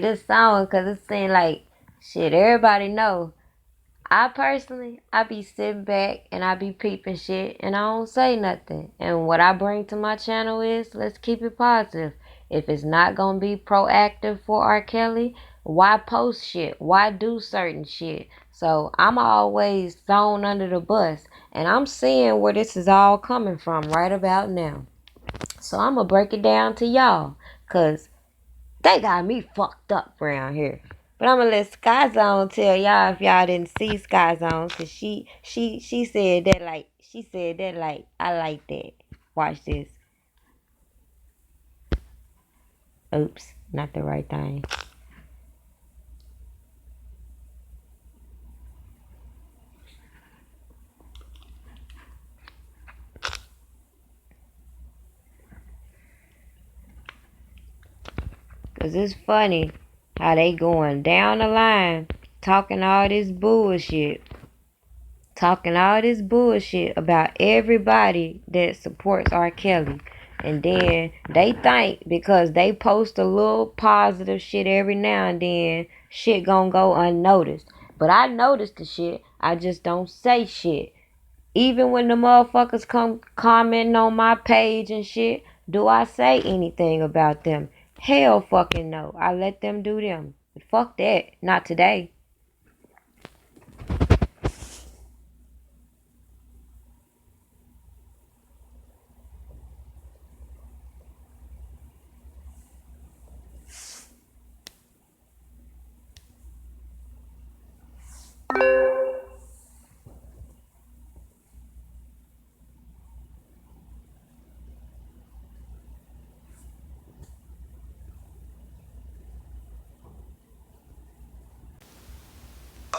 this song because it seemed like shit. Everybody know. I personally, I be sitting back and I be peeping shit and I don't say nothing. And what I bring to my channel is let's keep it positive. If it's not gonna be proactive for R. Kelly, why post shit? Why do certain shit? So I'm always thrown under the bus and I'm seeing where this is all coming from right about now. So I'm gonna break it down to y'all because they got me fucked up around here. But I'm gonna let Sky Zone tell y'all if y'all didn't see Sky Zone, cause she said that like I like that. Watch this. Oops, not the right thing. Cause it's funny how they going down the line talking all this bullshit. Talking all this bullshit about everybody that supports R. Kelly. And then they think because they post a little positive shit every now and then, shit gonna go unnoticed. But I notice the shit, I just don't say shit. Even when the motherfuckers come commenting on my page and shit, do I say anything about them? Hell fucking no. I let them do them. Fuck that. Not today.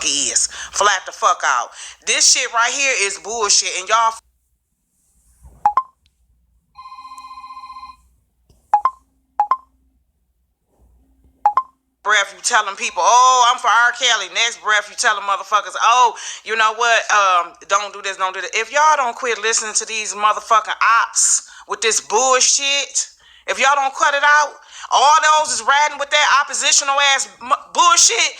Is flat the fuck out. This shit right here is bullshit, and y'all breath you telling people, oh, I'm for R. Kelly. Next breath you telling motherfuckers, oh, you know what? Don't do this, don't do that. If y'all don't quit listening to these motherfucking ops with this bullshit, if y'all don't cut it out, all those is riding with that oppositional ass bullshit.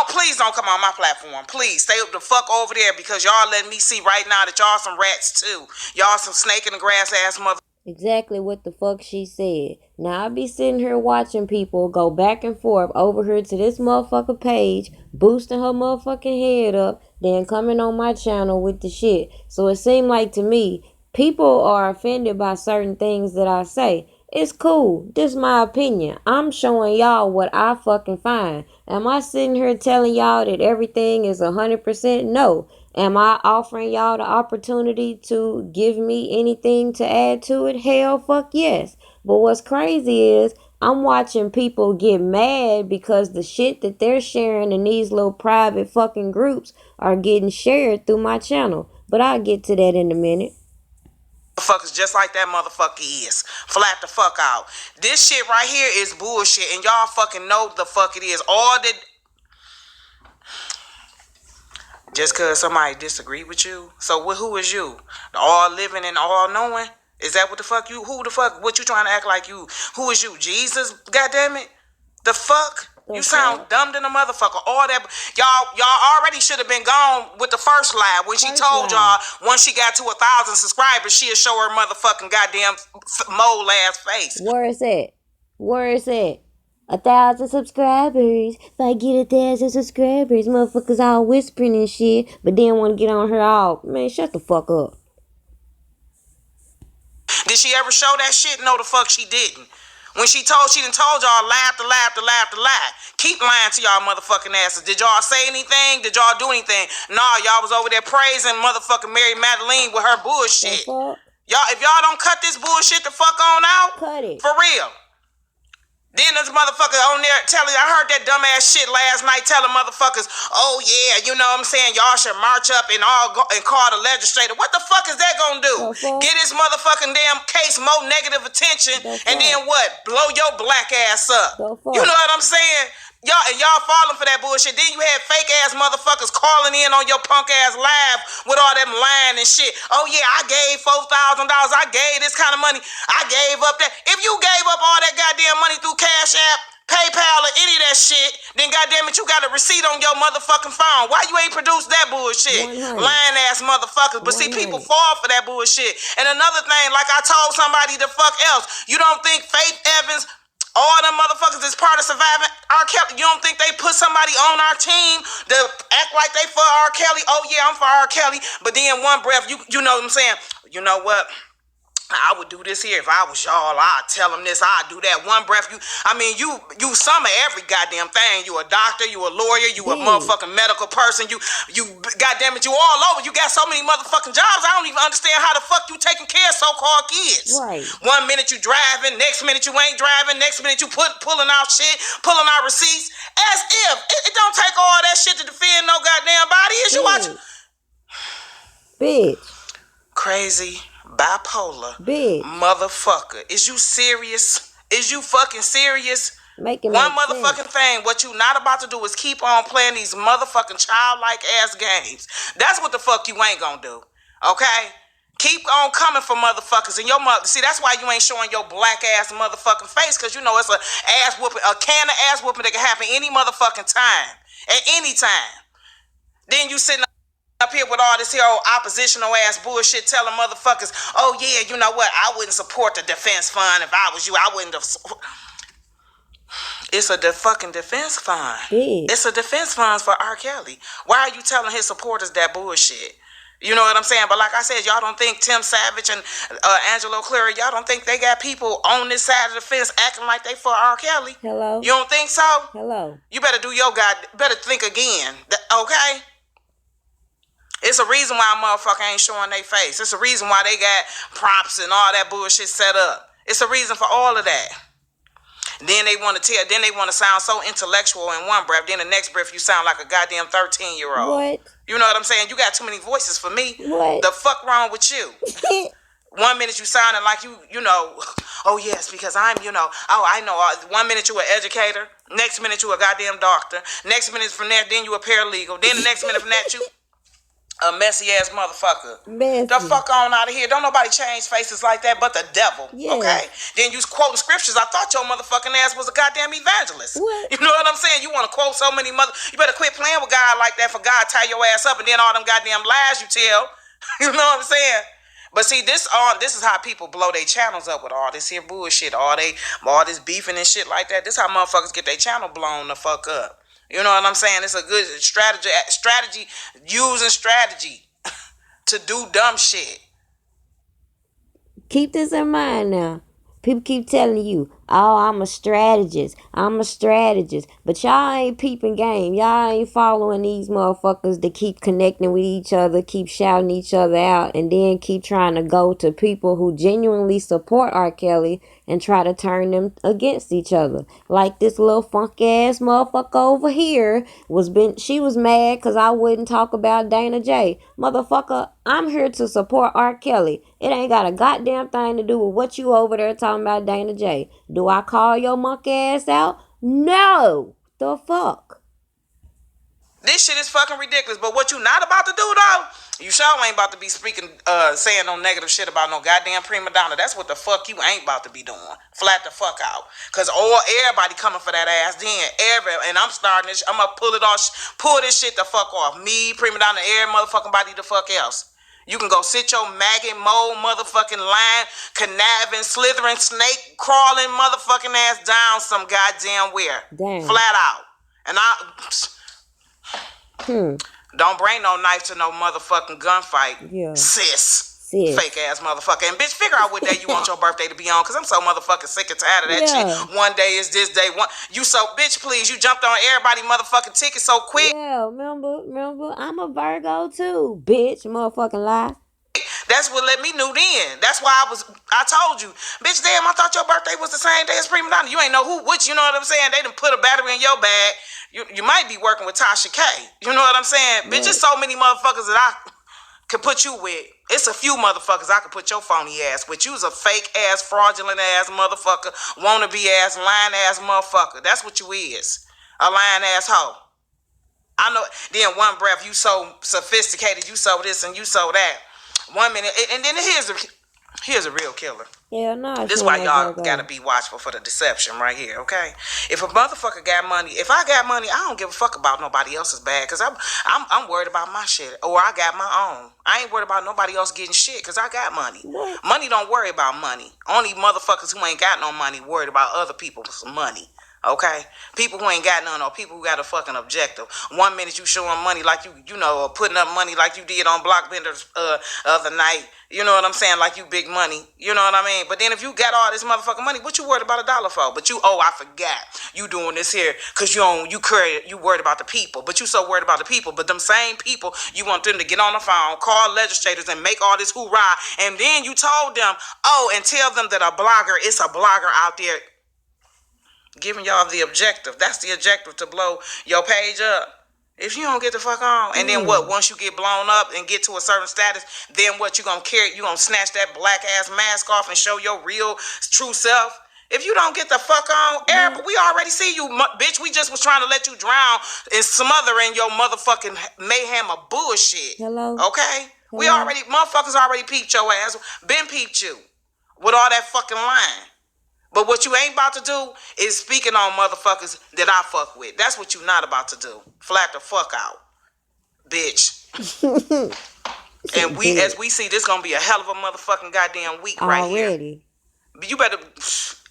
Please don't come on my platform. Please stay up the fuck over there because y'all letting me see right now that y'all some rats too. Y'all some snake in the grass ass mother. Exactly what the fuck she said. Now I be sitting here watching people go back and forth over here to this motherfucker page, boosting her motherfucking head up, then coming on my channel with the shit. So it seemed like to me, people are offended by certain things that I say. It's cool. This is my opinion. I'm showing y'all what I fucking find. Am I sitting here telling y'all that everything is 100%? No. Am I offering y'all the opportunity to give me anything to add to it? Hell, fuck yes. But what's crazy is I'm watching people get mad because the shit that they're sharing in these little private fucking groups are getting shared through my channel. But I'll get to that in a minute. Motherfuckers just like that motherfucker is. Flat the fuck out. This shit right here is bullshit, and y'all fucking know the fuck it is. All that. Just cause somebody disagree with you. So who is you? The all living and all knowing? Is that what the fuck you? Who the fuck? What you trying to act like you? Who is you? Jesus? Goddamn it! The fuck? You sound dumb than a motherfucker. All that y'all already should have been gone with the first lie when she told y'all once she got to 1,000 subscribers she'll show her motherfucking goddamn mole ass face. Where is it? Where is it? 1,000 subscribers. If I get 1,000 subscribers, motherfuckers all whispering and shit, but then want to get on her all. Man, shut the fuck up. Did she ever show that shit? No, the fuck she didn't. When she done told y'all lie after lie after lie after lie. Keep lying to y'all motherfucking asses. Did y'all say anything? Did y'all do anything? Nah, y'all was over there praising motherfucking Mary Madeline with her bullshit. Y'all, if y'all don't cut this bullshit the fuck on out, cut it. For real. Then this motherfucker on there telling, I heard that dumbass shit last night telling motherfuckers, oh yeah, you know what I'm saying, y'all should march up and all go and call the legislator. What the fuck is that gonna do? Get this motherfucking damn case more negative attention and then what? Blow your black ass up. You know what I'm saying? Y'all falling for that bullshit. Then you had fake ass motherfuckers calling in on your punk ass live with all them lying and shit. Oh yeah, I gave $4,000. I gave this kind of money. I gave up that. If you gave up all that goddamn money through Cash App, PayPal or any of that shit, then goddamn it, you got a receipt on your motherfucking phone. Why you ain't produced that bullshit? 100. Lying ass motherfuckers. But see, 100. people fall for that bullshit. And another thing, like I told somebody the fuck else, you don't think Faith Evans, all them motherfuckers is part of surviving R. Kelly? You don't think they put somebody on our team to act like they for R. Kelly? Oh yeah, I'm for R. Kelly. But then one breath, you know what I'm saying? You know what? I would do this here if I was y'all. I'd tell them this. I'd do that. One breath. You some of every goddamn thing. You a doctor. You a lawyer. You a motherfucking medical person. You goddamn it. You all over. You got so many motherfucking jobs. I don't even understand how the fuck you taking care of so-called kids. Right. 1 minute you driving. Next minute you ain't driving. Next minute you pulling out shit. Pulling out receipts. As if it don't take all that shit to defend no goddamn body. Is you watch? Bitch. Crazy. Bipolar. Bitch. Motherfucker. Is you serious? Is you fucking serious? Making one motherfucking thing. What you not about to do is keep on playing these motherfucking childlike ass games. That's what the fuck you ain't gonna do. Okay? Keep on coming for motherfuckers and your mother. See, that's why you ain't showing your black ass motherfucking face, because you know it's a ass whooping, a can of ass whooping that can happen any motherfucking time. At any time. Then you sitting up here with all this here old oppositional ass bullshit telling motherfuckers, oh yeah, you know what, I wouldn't support the defense fund if I was you. I wouldn't have. It's a fucking defense fund. It's a defense fund for R. Kelly. Why are you telling his supporters that bullshit? You know what I'm saying? But like I said, y'all don't think Tim Savage and Angelo Cleary, y'all don't think they got people on this side of the fence acting like they for R. Kelly? Hello? You don't think so? Hello? You better do your better think again. Okay? It's a reason why a motherfucker ain't showing their face. It's a reason why they got props and all that bullshit set up. It's a reason for all of that. Then they want to sound so intellectual in one breath. Then the next breath you sound like a goddamn 13-year-old. What? You know what I'm saying? You got too many voices for me. What? The fuck wrong with you? 1 minute you sounding like you know, oh yes, because I'm, I know. 1 minute you an educator. Next minute you a goddamn doctor. Next minute from that, then you a paralegal. Then the next minute from that you a messy ass motherfucker. Messy. The fuck on out of here. Don't nobody change faces like that but the devil. Yeah. Okay? Then you quoting scriptures. I thought your motherfucking ass was a goddamn evangelist. What? You know what I'm saying? You want to quote so many you better quit playing with God like that for God tie your ass up and then all them goddamn lies you tell. You know what I'm saying? But see, this is how people blow their channels up with all this here bullshit, all this beefing and shit like that. This how motherfuckers get their channel blown the fuck up. You know what I'm saying? It's a good strategy, using strategy to do dumb shit. Keep this in mind now. People keep telling you, oh, I'm a strategist. But y'all ain't peeping game. Y'all ain't following these motherfuckers that keep connecting with each other, keep shouting each other out, and then keep trying to go to people who genuinely support R. Kelly and try to turn them against each other. Like this little funky ass motherfucker over here she was mad because I wouldn't talk about Dana J. Motherfucker, I'm here to support R. Kelly. It ain't got a goddamn thing to do with what you over there talking about Dana J. Do I call your monkey ass out? No. The fuck? This shit is fucking ridiculous. But what you not about to do though, you sure ain't about to be speaking, saying no negative shit about no goddamn prima donna. That's what the fuck you ain't about to be doing. Flat the fuck out. Cause everybody coming for that ass then. And I'm starting this, I'm gonna pull this shit the fuck off. Me, prima donna, every motherfucking body the fuck else. You can go sit your maggot, mole, motherfucking line, conniving, slithering, snake, crawling motherfucking ass down some goddamn where. Damn. Flat out. And don't bring no knife to no motherfucking gunfight. Yeah. Sis. Fake ass motherfucker. And bitch, figure out what day you want your birthday to be on, because I'm so motherfucking sick and tired of that shit. One day is this day. You so, bitch, please, you jumped on everybody motherfucking ticket so quick. Yeah, remember, I'm a Virgo too, bitch, motherfucking lie. That's what let me knew then. That's why I told you, bitch, damn, I thought your birthday was the same day as Prima Donna. You ain't know which, you know what I'm saying? They done put a battery in your bag. You might be working with Tasha K. You know what I'm saying? Right. Bitch, there's so many motherfuckers that I could put you with. It's a few motherfuckers I could put your phony ass with. You's a fake ass, fraudulent ass motherfucker, wannabe ass, lying ass motherfucker. That's what you is. A lying ass hoe. I know. Then one breath, you so sophisticated, you so this and you so that. 1 minute, and then here's the He is a real killer. Hell no, This she is ain't why no y'all gotta Virgo. be watchful for the deception right here, okay? If a motherfucker got money, if I got money, I don't give a fuck about nobody else's bag, cause I'm worried about my shit, or I got my own. I ain't worried about nobody else getting shit, cause I got money. What? Money don't worry about money. Only motherfuckers who ain't got no money worried about other people's money. Okay, people who ain't got none, or people who got a fucking objective. One minute you showing money like you know, or putting up money like you did on Blockbenders other night. You know what I'm saying? Like you big money. You know what I mean? But then if you got all this motherfucking money, what you worried about a dollar for? But you, oh, I forgot. You doing this here because you worried about the people. But you so worried about the people. But them same people, you want them to get on the phone, call legislators, and make all this hoorah. And then you told them, oh, and tell them that it's a blogger out there giving y'all the objective. That's the objective, to blow your page up. If you don't get the fuck on, and then what? Yeah. Once you get blown up and get to a certain status, then what? You gonna carry? You gonna snatch that black ass mask off and show your real, true self? If you don't get the fuck on, What? we already see you, bitch. We just was trying to let you drown and smother in your motherfucking mayhem of bullshit. Hello? Okay? Hello? Motherfuckers already peeped your ass. Been peeped you with all that fucking lying. But what you ain't about to do is speaking on motherfuckers that I fuck with. That's what you not about to do. Flat the fuck out, bitch. And as we see, this gonna be a hell of a motherfucking goddamn week right here. Already. You better,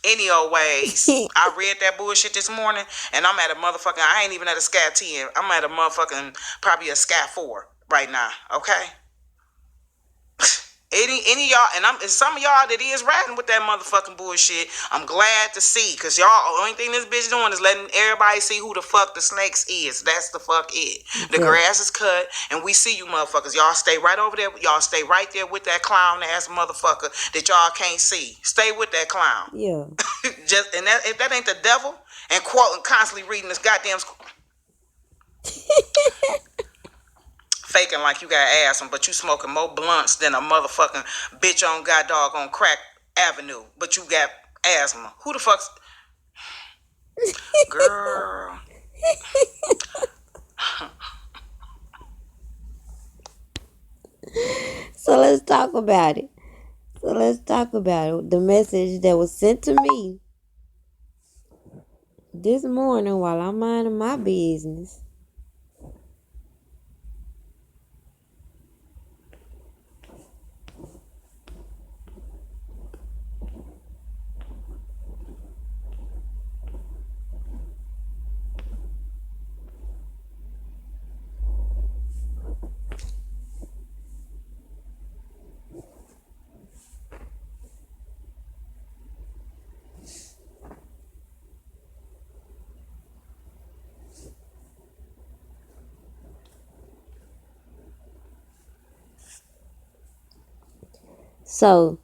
any old ways. I read that bullshit this morning, and I'm at a motherfucking, I ain't even at a Sky 10. I'm at a motherfucking, probably a Sky 4 right now, okay? Any y'all, and some of y'all that is riding with that motherfucking bullshit, I'm glad to see, cause y'all, the only thing this bitch doing is letting everybody see who the fuck the snakes is. That's the fuck it. The grass is cut, and we see you motherfuckers. Y'all stay right over there. Y'all stay right there with that clown ass motherfucker that y'all can't see. Stay with that clown. Yeah. Just and that, if that ain't the devil, and quoting constantly reading this goddamn. Faking like you got asthma, but you smoking more blunts than a motherfucking bitch on god dog on crack avenue, but you got asthma. Who the fuck's girl? So let's talk about it. The message that was sent to me this morning while I'm minding my business. So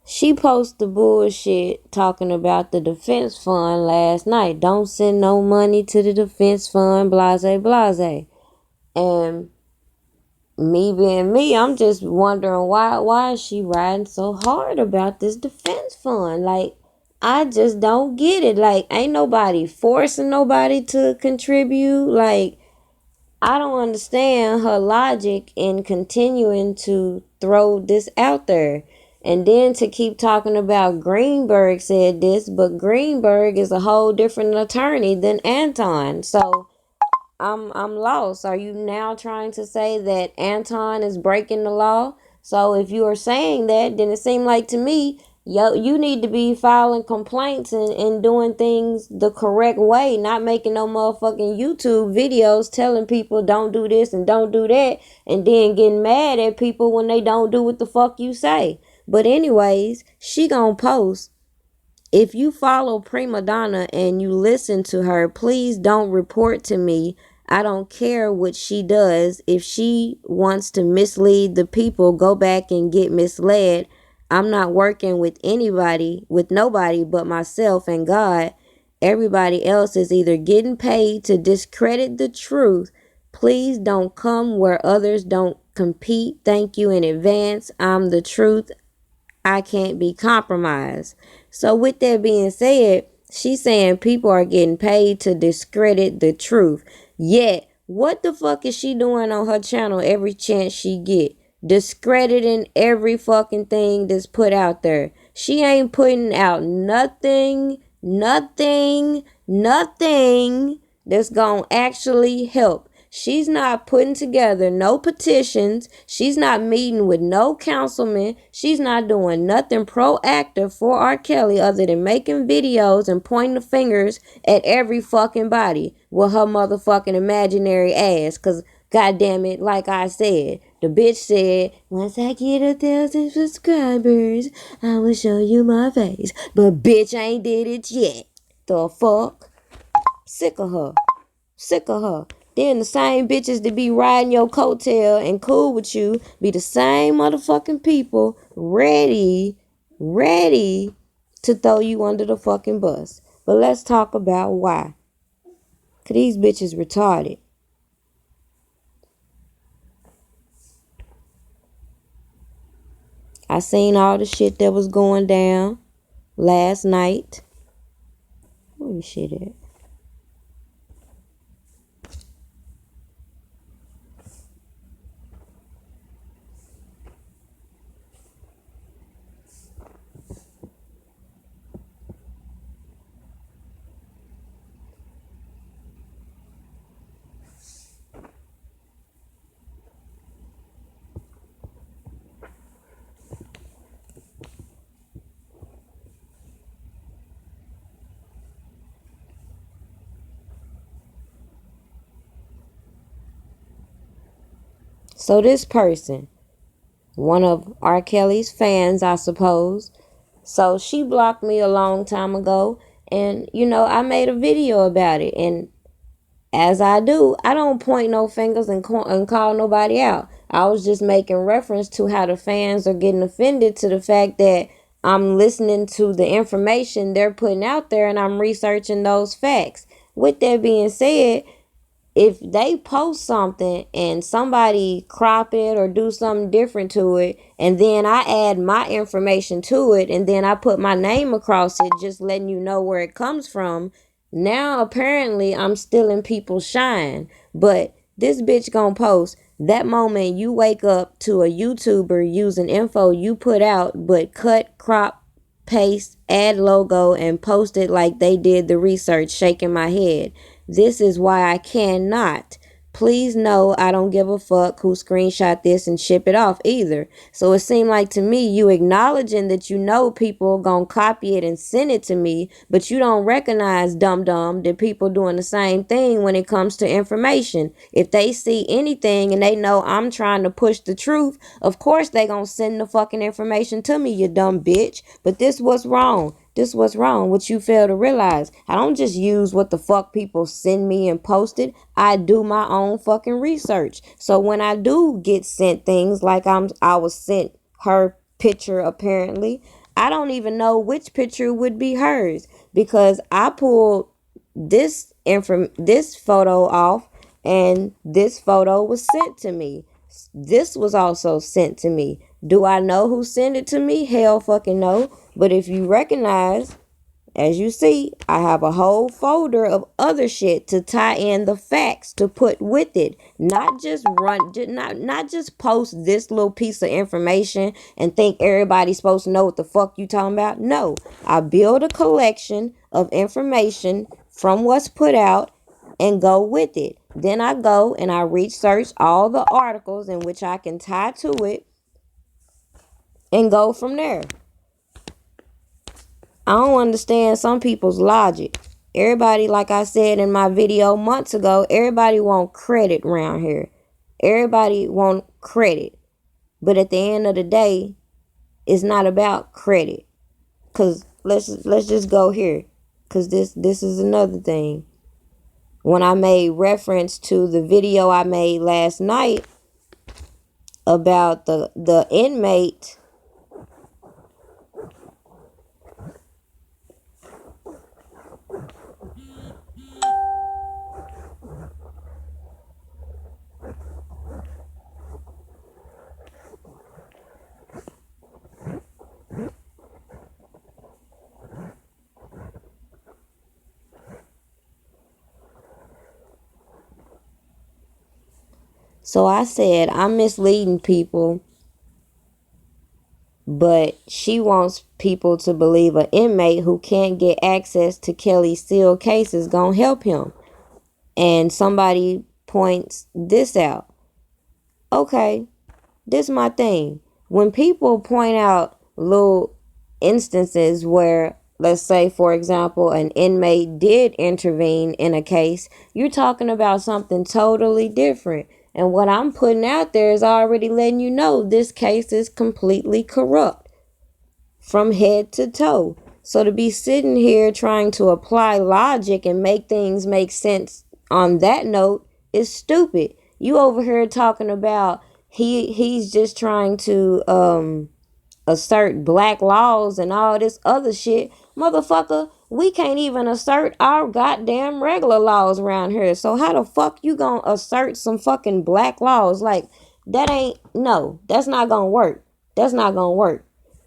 she posted bullshit talking about the defense fund last night. Don't send no money to the defense fund, blase blase. And me being me, I'm just wondering why is she riding so hard about this defense fund? Like, I just don't get it. Like, ain't nobody forcing nobody to contribute. Like, I don't understand her logic in continuing to throw this out there. And then to keep talking about Greenberg said this, but Greenberg is a whole different attorney than Anton. So I'm lost. Are you now trying to say that Anton is breaking the law? So if you are saying that, then it seemed like to me, you need to be filing complaints and doing things the correct way, not making no motherfucking YouTube videos telling people don't do this and don't do that, and then getting mad at people when they don't do what the fuck you say. But anyways, she gonna post. If you follow Prima Donna and you listen to her, please don't report to me. I don't care what she does. If she wants to mislead the people, go back and get misled. I'm not working with nobody but myself and God. Everybody else is either getting paid to discredit the truth. Please don't come where others don't compete. Thank you in advance. I'm the truth. I can't be compromised. So with that being said, she's saying people are getting paid to discredit the truth. Yet, what the fuck is she doing on her channel every chance she get? discrediting every fucking thing that's put out there. She ain't putting out nothing that's gonna actually help. She's not putting together no petitions. She's not meeting with no councilman. She's not doing nothing proactive for R. Kelly other than making videos and pointing the fingers at every fucking body with her motherfucking imaginary ass. Cause goddamn it, like I said, the bitch said, once I get 1,000 subscribers, I will show you my face. But bitch ain't did it yet. The fuck? Sick of her. Sick of her. Then the same bitches that be riding your coattail and cool with you be the same motherfucking people ready to throw you under the fucking bus. But let's talk about why. Cause these bitches retarded. I seen all the shit that was going down last night. Where the shit at? So this person, one of R. Kelly's fans, I suppose. So she blocked me a long time ago. And, I made a video about it. And as I do, I don't point no fingers and call nobody out. I was just making reference to how the fans are getting offended to the fact that I'm listening to the information they're putting out there and I'm researching those facts. With that being said, if they post something and somebody crop it or do something different to it, and then I add my information to it, and then I put my name across it, just letting you know where it comes from, now apparently I'm stealing people's shine. But this bitch gonna post that moment you wake up to a YouTuber using info you put out, but cut, crop, paste, add logo, and post it like they did the research, shaking my head. This is why I cannot. Please know I don't give a fuck who screenshot this and ship it off either. So it seemed like to me you acknowledging that people gonna copy it and send it to me, but you don't recognize, dum that people doing the same thing when it comes to information. If they see anything and they know I'm trying to push the truth, of course they gonna send the fucking information to me, you dumb bitch. But this was wrong. This what's wrong, what you fail to realize. I don't just use what the fuck people send me and post it. I do my own fucking research. So when I do get sent things like I was sent her picture apparently, I don't even know which picture would be hers because I pulled this photo off and this photo was sent to me. This was also sent to me. Do I know who sent it to me? Hell fucking no. But if you recognize, as you see, I have a whole folder of other shit to tie in the facts to put with it. Not just not just post this little piece of information and think everybody's supposed to know what the fuck you talking about. No, I build a collection of information from what's put out and go with it. Then I go and I research all the articles in which I can tie to it and go from there. I don't understand some people's logic. Everybody, like I said in my video months ago, everybody want credit around here. Everybody want credit. But at the end of the day, it's not about credit. Cause let's just go here. Cause this is another thing. When I made reference to the video I made last night about the inmate So I said I'm misleading people but she wants people to believe an inmate who can't get access to Kelly's sealed case is gonna help him. And somebody points this out. Okay, this is my thing. When people point out little instances where, let's say, for example, an inmate did intervene in a case, you're talking about something totally different. And what I'm putting out there is already letting you know this case is completely corrupt from head to toe. So to be sitting here trying to apply logic and make things make sense on that note is stupid. You over here talking about he's just trying to assert black laws and all this other shit. Motherfucker, we can't even assert our goddamn regular laws around here. So how the fuck you gonna assert some fucking black laws? Like, that ain't, no, that's not gonna work. That's not gonna work.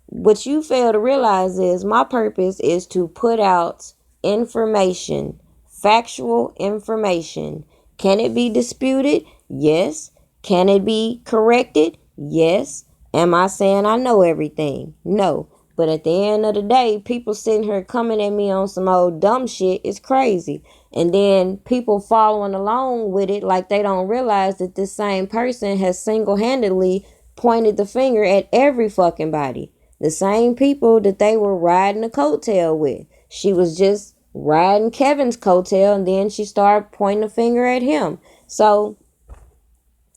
What you fail to realize is my purpose is to put out information, factual information. Can it be disputed? Yes. Can it be corrected? Yes. Am I saying I know everything? No. But at the end of the day, people sitting here coming at me on some old dumb shit is crazy. And then people following along with it like they don't realize that this same person has single-handedly pointed the finger at every fucking body. The same people that they were riding a coattail with. She was just riding Kevin's coattail and then she started pointing the finger at him. So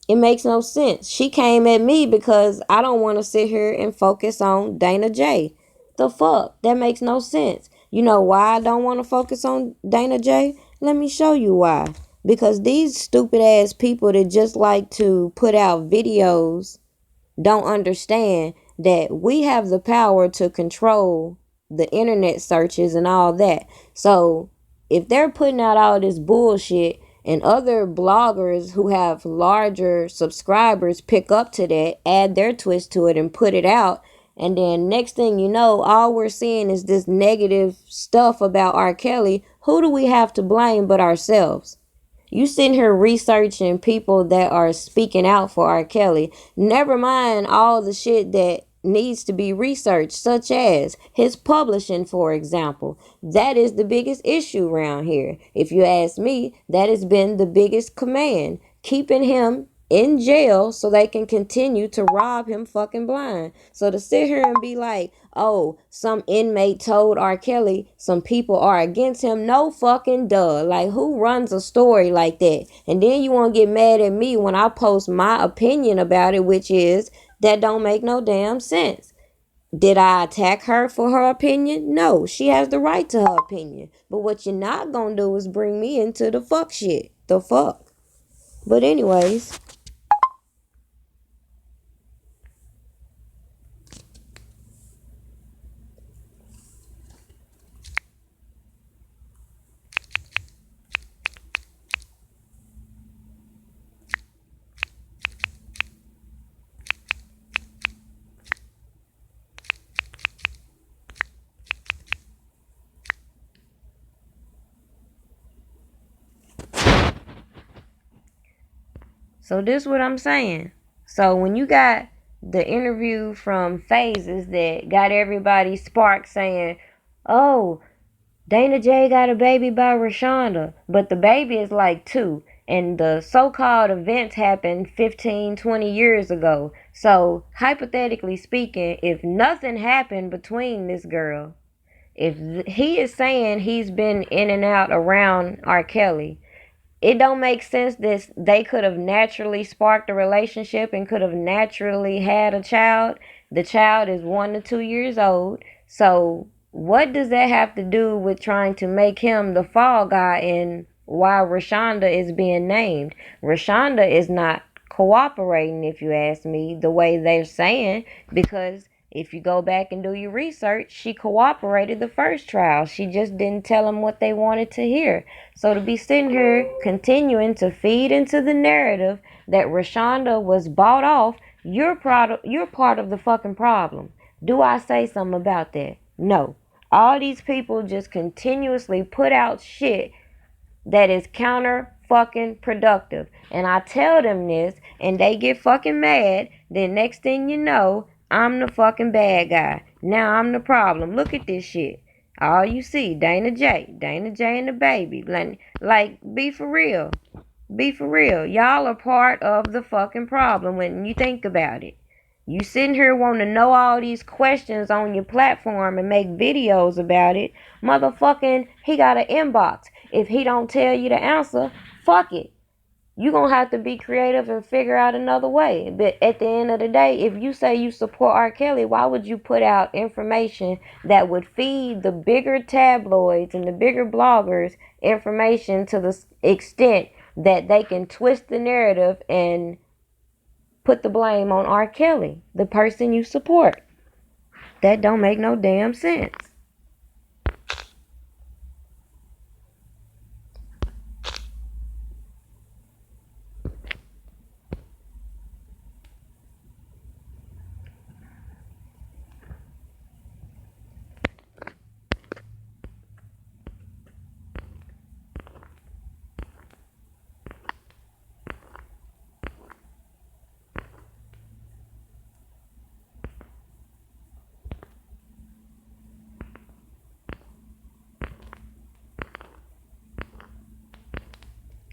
it makes no sense. She came at me because I don't want to sit here and focus on Dana J. The fuck? That makes no sense. You know why I don't want to focus on Dana J? Let me show you why. Because these stupid ass people that just like to put out videos don't understand that we have the power to control the internet searches and all that. So if they're putting out all this bullshit and other bloggers who have larger subscribers pick up to that, add their twist to it and put it out, and then next thing you know, all we're seeing is this negative stuff about R. Kelly, who do we have to blame but ourselves? You sitting here researching people that are speaking out for R. Kelly. Never mind all the shit that needs to be researched, such as his publishing, for example. That is the biggest issue around here. If you ask me, that has been the biggest command. Keeping him in jail so they can continue to rob him fucking blind. So to sit here and be like, oh, some inmate told R. Kelly some people are against him. No fucking duh. Like, who runs a story like that? And then you want to get mad at me when I post my opinion about it, which is that don't make no damn sense. Did I attack her for her opinion? No, she has the right to her opinion. But what you're not gonna do is bring me into the fuck shit. The fuck. But anyways, so this what I'm saying. So when you got the interview from Phases that got everybody sparked saying, oh, Dana J got a baby by Rashonda, but the baby is like 2. And the so-called events happened 15, 20 years ago. So hypothetically speaking, if nothing happened between this girl, if he is saying he's been in and out around R. Kelly, it don't make sense that they could have naturally sparked a relationship and could have naturally had a child. The child is 1 to 2 years old. So what does that have to do with trying to make him the fall guy and why Rashonda is being named? Rashonda is not cooperating, if you ask me, the way they're saying, because if you go back and do your research, she cooperated the first trial. She just didn't tell them what they wanted to hear. So to be sitting here continuing to feed into the narrative that Rashonda was bought off, you're part of the fucking problem. Do I say something about that? No. All these people just continuously put out shit that is counter fucking productive. And I tell them this and they get fucking mad. Then next thing you know, I'm the fucking bad guy. Now I'm the problem. Look at this shit. All you see, Dana J and the baby. Like, be for real. Be for real. Y'all are part of the fucking problem when you think about it. You sitting here wanting to know all these questions on your platform and make videos about it. Motherfucking, he got an inbox. If he don't tell you the answer, fuck it. You gonna have to be creative and figure out another way. But at the end of the day, if you say you support R. Kelly, why would you put out information that would feed the bigger tabloids and the bigger bloggers information to the extent that they can twist the narrative and put the blame on R. Kelly, the person you support? That don't make no damn sense.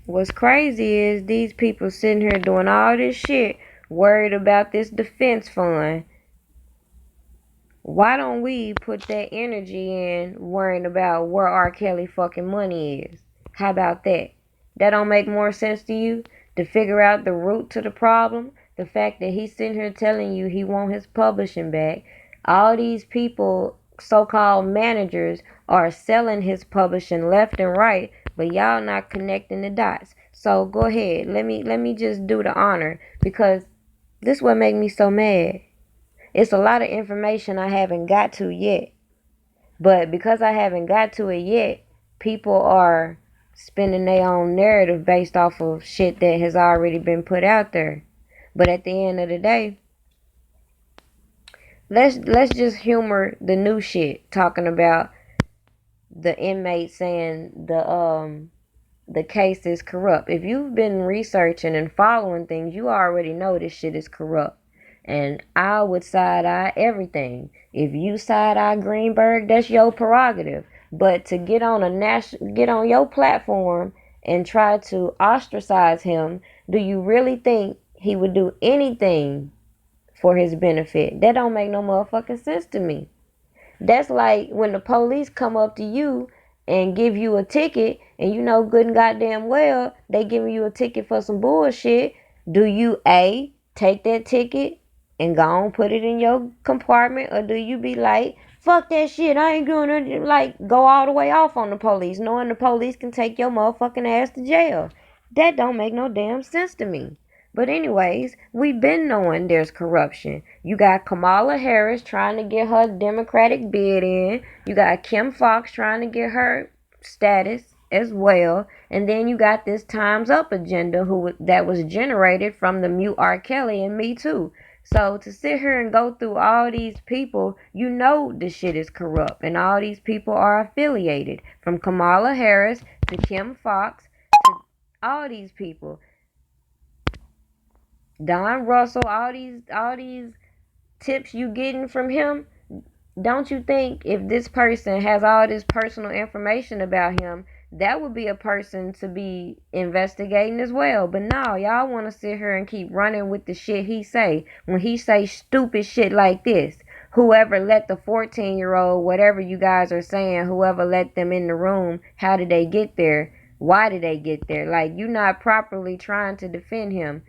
What's crazy is these people sitting here doing all this shit, worried about this defense fund. Why don't we put that energy in worrying about where R. Kelly fucking money is? How about that? That don't make more sense to you? To figure out the root to the problem? The fact that he's sitting here telling you he want his publishing back. All these people, so-called managers, are selling his publishing left and right, but y'all not connecting the dots. So go ahead. Let me just do the honor, because this what make me so mad. It's a lot of information I haven't got to yet. But because I haven't got to it yet, people are spinning their own narrative based off of shit that has already been put out there. But at the end of the day, let's just humor the new shit, talking about the inmate saying the case is corrupt. If you've been researching and following things, you already know this shit is corrupt. And I would side eye everything. If you side eye Greenberg, that's your prerogative. But to get on get on your platform and try to ostracize him, do you really think he would do anything for his benefit? That don't make no motherfucking sense to me. That's like when the police come up to you and give you a ticket, and you know good and goddamn well they giving you a ticket for some bullshit. Do you A, take that ticket and go on put it in your compartment, or do you be like, fuck that shit, I ain't doing it, like go all the way off on the police, knowing the police can take your motherfucking ass to jail? That don't make no damn sense to me. But anyways, we've been knowing there's corruption. You got Kamala Harris trying to get her Democratic bid in. You got Kim Fox trying to get her status as well. And then you got this Time's Up agenda that was generated from the mute R. Kelly and Me Too. So to sit here and go through all these people, you know this shit is corrupt. And all these people are affiliated. From Kamala Harris to Kim Fox to all these people. Don Russell, all these tips you getting from him. Don't you think if this person has all this personal information about him, that would be a person to be investigating as well? But no, y'all want to sit here and keep running with the shit he say. When he say stupid shit like this, whoever let the 14-year-old, whatever you guys are saying, whoever let them in the room, how did they get there? Why did they get there? Like, you not properly trying to defend him.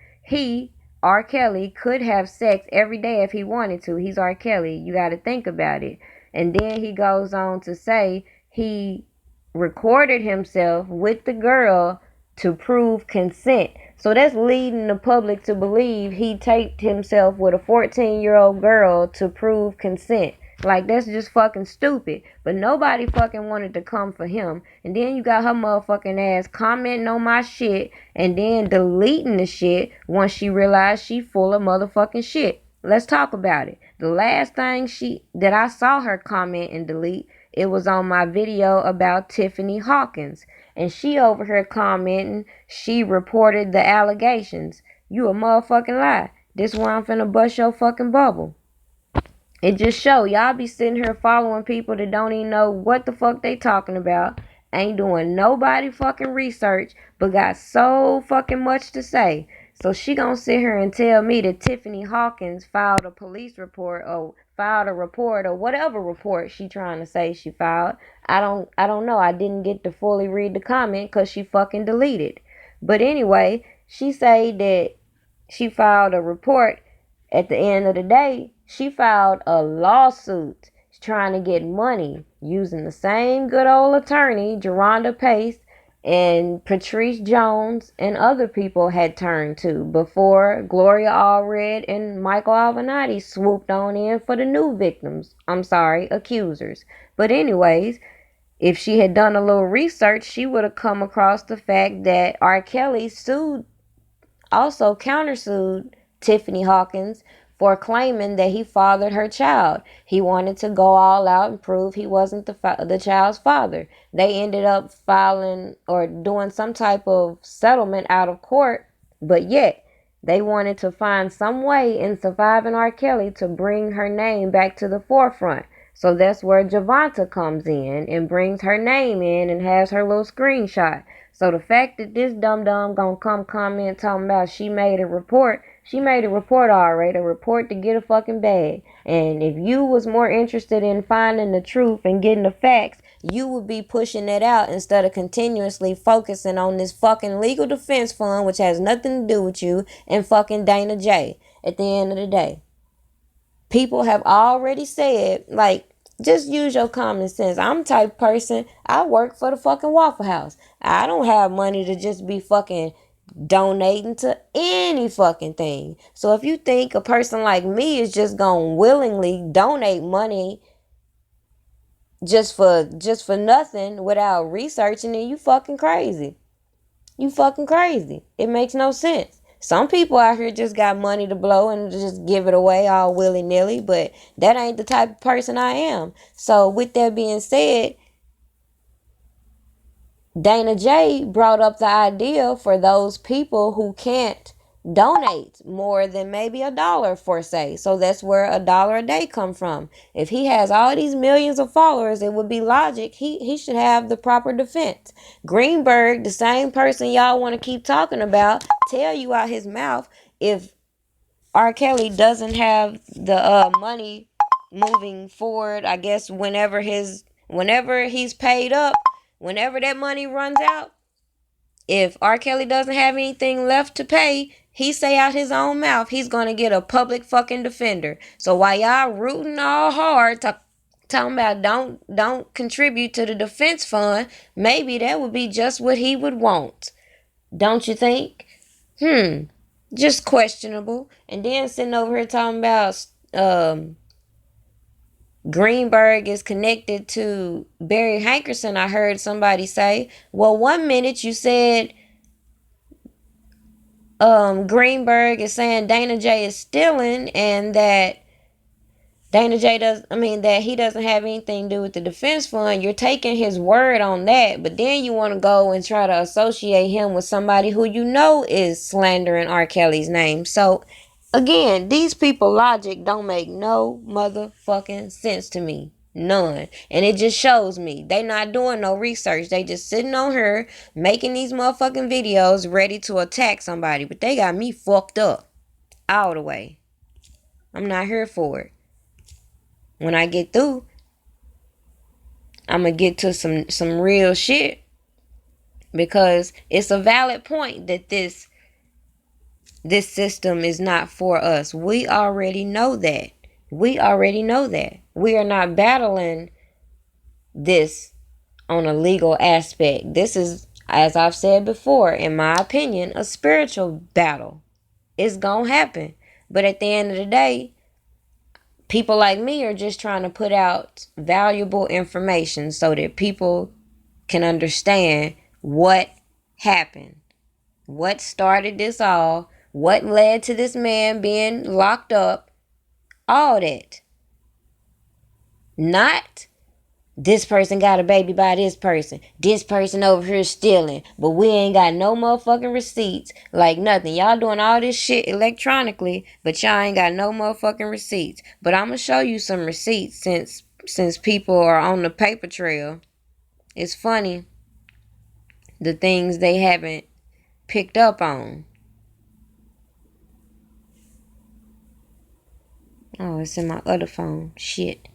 R. Kelly could have sex every day if he wanted to. He's R. Kelly. You got to think about it. And then he goes on to say he recorded himself with the girl to prove consent. So that's leading the public to believe he taped himself with a 14-year-old girl to prove consent. Like, that's just fucking stupid. But nobody fucking wanted to come for him. And then you got her motherfucking ass commenting on my shit and then deleting the shit once she realized she full of motherfucking shit. Let's talk about it. The last thing that I saw her comment and delete, it was on my video about Tiffany Hawkins. And she over here commenting, she reported the allegations. You a motherfucking lie. This why I'm finna bust your fucking bubble. It just show y'all be sitting here following people that don't even know what the fuck they talking about. Ain't doing nobody fucking research, but got so fucking much to say. So she gonna sit here and tell me that Tiffany Hawkins filed a police report or filed a report or whatever report she trying to say she filed. I don't know. I didn't get to fully read the comment because she fucking deleted. But anyway, she say that she filed a report. At the end of the day, she filed a lawsuit trying to get money using the same good old attorney, Geronda Pace, and Patrice Jones and other people had turned to before Gloria Allred and Michael Avenatti swooped on in for the new victims. I'm sorry, accusers. But anyways, if she had done a little research, she would have come across the fact that R. Kelly also countersued Tiffany Hawkins for claiming that he fathered her child. He wanted to go all out and prove he wasn't the child's father. They ended up filing or doing some type of settlement out of court, but yet they wanted to find some way in surviving R. Kelly to bring her name back to the forefront. So that's where Javonta comes in and brings her name in and has her little screenshot. So the fact that this dum dum gonna come comment talking about she made a report already, a report to get a fucking bag. And if you was more interested in finding the truth and getting the facts, you would be pushing that out instead of continuously focusing on this fucking legal defense fund, which has nothing to do with you, and fucking Dana J. At the end of the day, people have already said, like, just use your common sense. I'm the type of person, I work for the fucking Waffle House. I don't have money to just be fucking donating to any fucking thing. So if you think a person like me is just gonna willingly donate money just for nothing without researching it, you fucking crazy. You fucking crazy. It makes no sense. Some people out here just got money to blow and just give it away all willy-nilly, but that ain't the type of person I am. So with that being said, Dana J brought up the idea for those people who can't donate more than maybe $1 for say. So that's where $1 a day come from. If he has all these millions of followers, it would be logic. He should have the proper defense. Greenberg, the same person y'all want to keep talking about, tell you out his mouth if R. Kelly doesn't have the money moving forward, I guess whenever he's paid up, whenever that money runs out, if R. Kelly doesn't have anything left to pay, he say out his own mouth he's gonna get a public fucking defender. So while y'all rooting all hard talking about don't contribute to the defense fund, maybe that would be just what he would want. Don't you think? Just questionable. And then sitting over here talking about Greenberg is connected to Barry Hankerson. I heard somebody say, well, one minute you said Greenberg is saying Dana J is stealing and that that he doesn't have anything to do with the defense fund. You're taking his word on that, but then you want to go and try to associate him with somebody who you know is slandering R. Kelly's name. So again, these people logic don't make no motherfucking sense to me. None. And it just shows me they not doing no research. They just sitting on her making these motherfucking videos ready to attack somebody. But they got me fucked up all the way. I'm not here for it. When I get through, I'm gonna get to some real shit, because it's a valid point that this system is not for us. We already know that. We already know that. We are not battling this on a legal aspect. This is, as I've said before, in my opinion, a spiritual battle. It's gonna happen. But at the end of the day, people like me are just trying to put out valuable information so that people can understand what happened, what started this all, what led to this man being locked up, all that. Not This person got a baby by this person. This person over here stealing. But we ain't got no motherfucking receipts. Like nothing. Y'all doing all this shit electronically, but y'all ain't got no motherfucking receipts. But I'm gonna show you some receipts since people are on the paper trail. It's funny the things they haven't picked up on. Oh, it's in my other phone. Shit.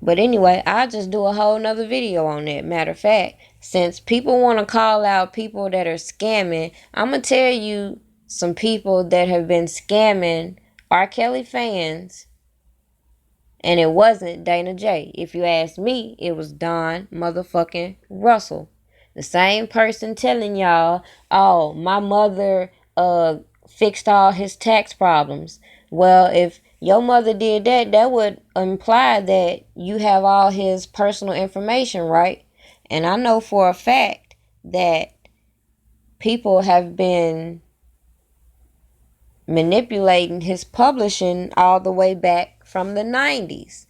But anyway, I'll just do a whole nother video on that. Matter of fact, since people want to call out people that are scamming, I'm going to tell you some people that have been scamming R. Kelly fans. And it wasn't Dana J. If you ask me, it was Don motherfucking Russell. The same person telling y'all, oh, my mother fixed all his tax problems. Well, if your mother did that, that would imply that you have all his personal information, right? And I know for a fact that people have been manipulating his publishing all the way back from the 90s.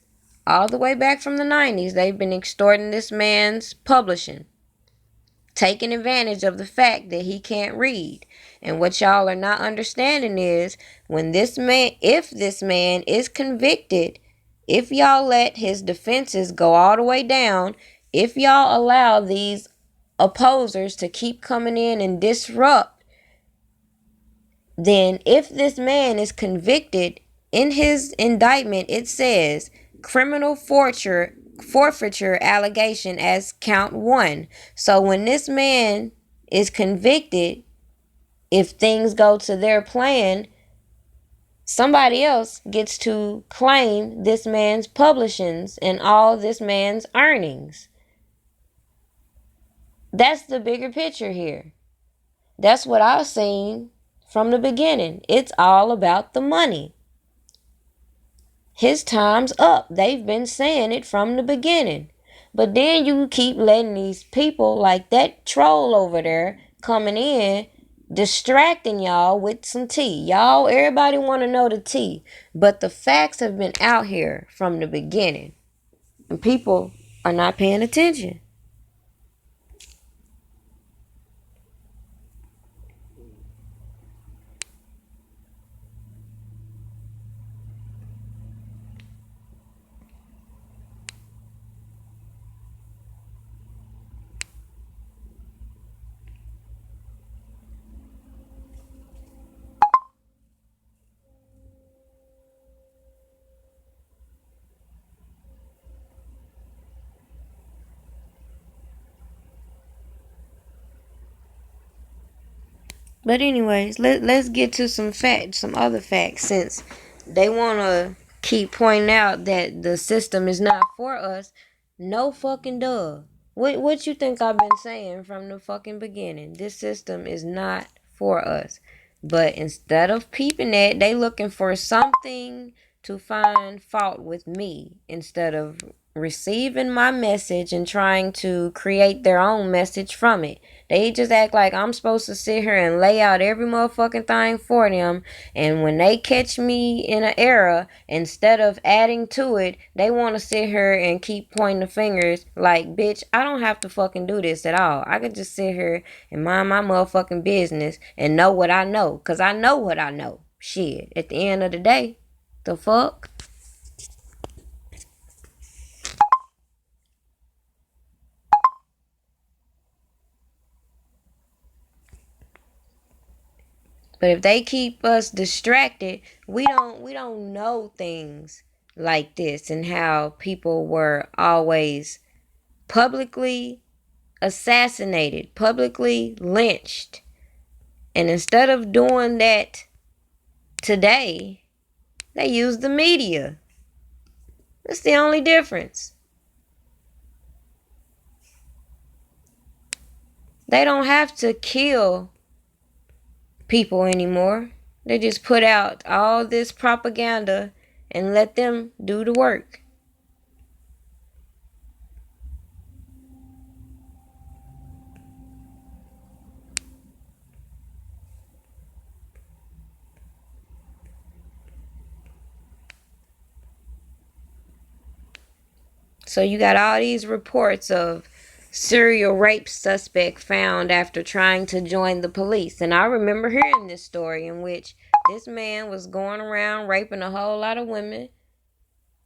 All the way back from the 90s, they've been extorting this man's publishing, taking advantage of the fact that he can't read. And what y'all are not understanding is when this man, if this man is convicted, if y'all let his defenses go all the way down, if y'all allow these opposers to keep coming in and disrupt, then if this man is convicted, in his indictment it says criminal forfeiture allegation as count 1. So when this man is convicted, if things go to their plan, somebody else gets to claim this man's publishings and all this man's earnings. That's the bigger picture here. That's what I've seen from the beginning. It's all about the money. His time's up. They've been saying it from the beginning. But then you keep letting these people like that troll over there coming in, distracting y'all with some tea. Y'all, everybody want to know the tea. But the facts have been out here from the beginning. And people are not paying attention. But anyways, let's get to some facts, some other facts, since they want to keep pointing out that the system is not for us. No fucking duh. What you think I've been saying from the fucking beginning? This system is not for us. But instead of peeping that, they looking for something to find fault with me instead of receiving my message and trying to create their own message from it. They just act like I'm supposed to sit here and lay out every motherfucking thing for them. And when they catch me in an error, instead of adding to it, they want to sit here and keep pointing the fingers like, bitch, I don't have to fucking do this at all. I could just sit here and mind my motherfucking business and know what I know. Because I know what I know. Shit, at the end of the day, the fuck? But if they keep us distracted, we don't know things like this and how people were always publicly assassinated, publicly lynched. And instead of doing that today, they use the media. That's the only difference. They don't have to kill people anymore. They just put out all this propaganda and let them do the work. So you got all these reports of serial rape suspect found after trying to join the police. And I remember hearing this story in which this man was going around raping a whole lot of women.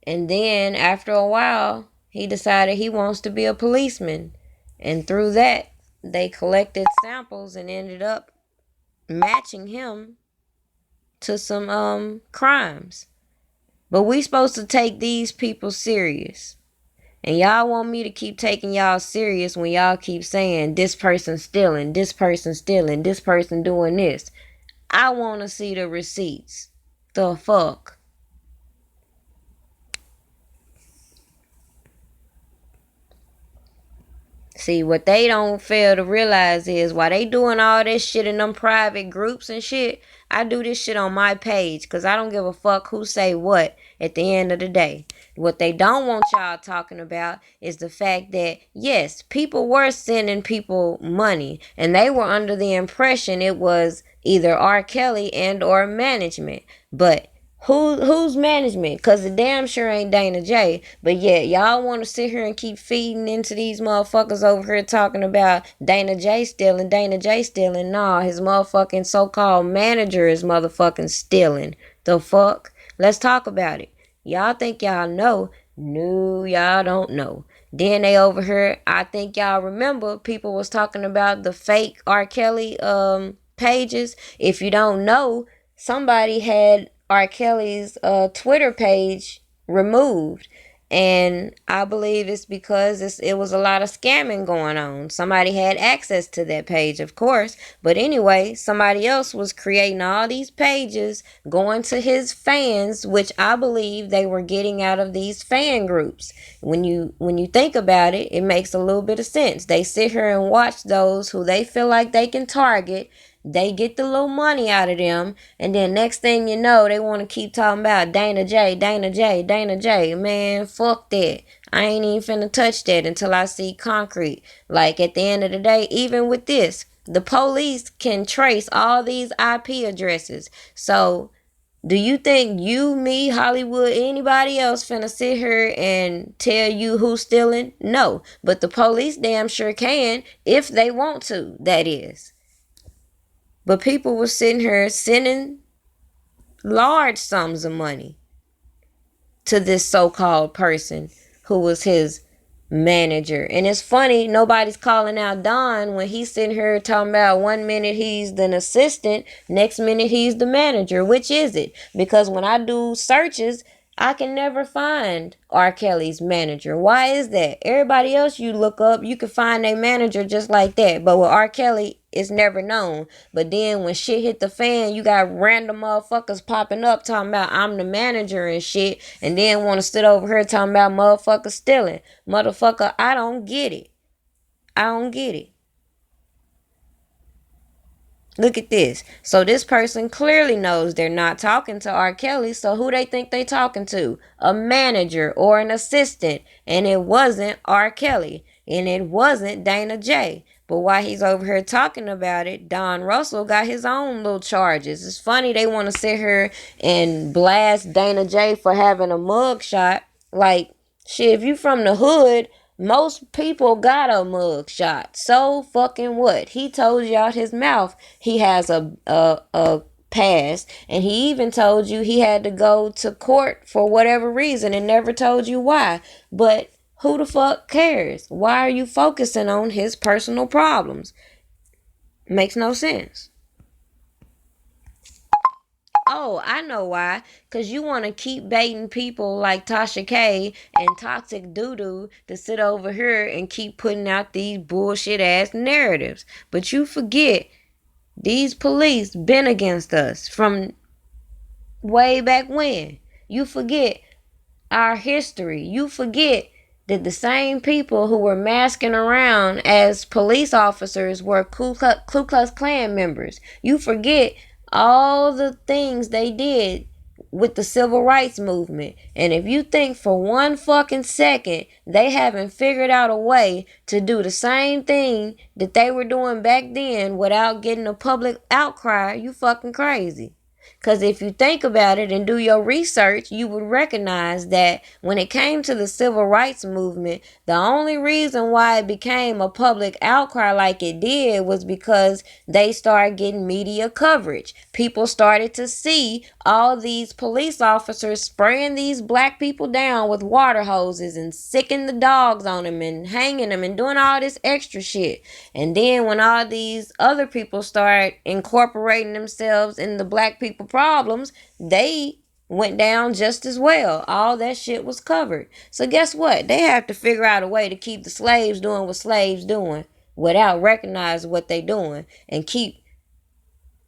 And then after a while, he decided he wants to be a policeman. And through that, they collected samples and ended up matching him to some crimes. But we supposed to take these people serious. And y'all want me to keep taking y'all serious when y'all keep saying this person stealing, this person stealing, this person doing this. I want to see the receipts. The fuck? See, what they don't fail to realize is while they doing all this shit in them private groups and shit, I do this shit on my page because I don't give a fuck who say what at the end of the day. What they don't want y'all talking about is the fact that, yes, people were sending people money and they were under the impression it was either R. Kelly and or management. But who's management? Cause the damn sure ain't Dana J. But yet y'all want to sit here and keep feeding into these motherfuckers over here talking about Dana J stealing, Dana J stealing. Nah, his motherfucking so-called manager is motherfucking stealing. The fuck? Let's talk about it. Y'all think y'all know? No, y'all don't know. Then they over here, I think y'all remember people was talking about the fake R. Kelly pages. If you don't know, somebody had R. Kelly's Twitter page removed. And I believe it's because it was a lot of scamming going on. Somebody had access to that page, of course. But anyway, somebody else was creating all these pages, going to his fans, which I believe they were getting out of these fan groups. When you think about it, it makes a little bit of sense. They sit here and watch those who they feel like they can target. They get the little money out of them, and then next thing you know, they want to keep talking about Dana J, Dana J, Dana J. Man, fuck that. I ain't even finna touch that until I see concrete. Like, at the end of the day, even with this, the police can trace all these IP addresses. So, do you think you, me, Hollywood, anybody else finna sit here and tell you who's stealing? No. But the police damn sure can, if they want to, that is. But people were sitting here sending large sums of money to this so-called person who was his manager. And it's funny, nobody's calling out Don when he's sitting here talking about 1 minute he's the assistant, next minute he's the manager. Which is it? Because when I do searches, I can never find R. Kelly's manager. Why is that? Everybody else you look up, you can find a manager just like that. But with R. Kelly, it's never known. But then when shit hit the fan, you got random motherfuckers popping up talking about I'm the manager and shit. And then want to sit over here talking about motherfuckers stealing. Motherfucker, I don't get it. I don't get it. Look at this. So this person clearly knows they're not talking to R. Kelly. So who they think they talking to? A manager or an assistant. And it wasn't R. Kelly. And it wasn't Dana J. But while he's over here talking about it, Don Russell got his own little charges. It's funny they want to sit here and blast Dana J for having a mug shot. Like, shit, if you from the hood, most people got a mug shot. So fucking what? He told you out his mouth he has a past, and he even told you he had to go to court for whatever reason and never told you why. But who the fuck cares? Why are you focusing on his personal problems? Makes no sense. Oh, I know why. Because you want to keep baiting people like Tasha K and Toxic Doodoo to sit over here and keep putting out these bullshit ass narratives. But you forget, these police been against us from way back when. You forget our history. You forget that the same people who were masking around as police officers were Ku Klux Klan members. You forget all the things they did with the civil rights movement. And if you think for one fucking second they haven't figured out a way to do the same thing that they were doing back then without getting a public outcry, you fucking crazy. Because if you think about it and do your research, you would recognize that when it came to the civil rights movement, the only reason why it became a public outcry like it did was because they started getting media coverage. People started to see all these police officers spraying these black people down with water hoses and sicking the dogs on them and hanging them and doing all this extra shit. And then when all these other people start incorporating themselves in the black people problems, they went down just as well. All that shit was covered. So guess what? They have to figure out a way to keep the slaves doing what slaves doing without recognizing what they doing and keep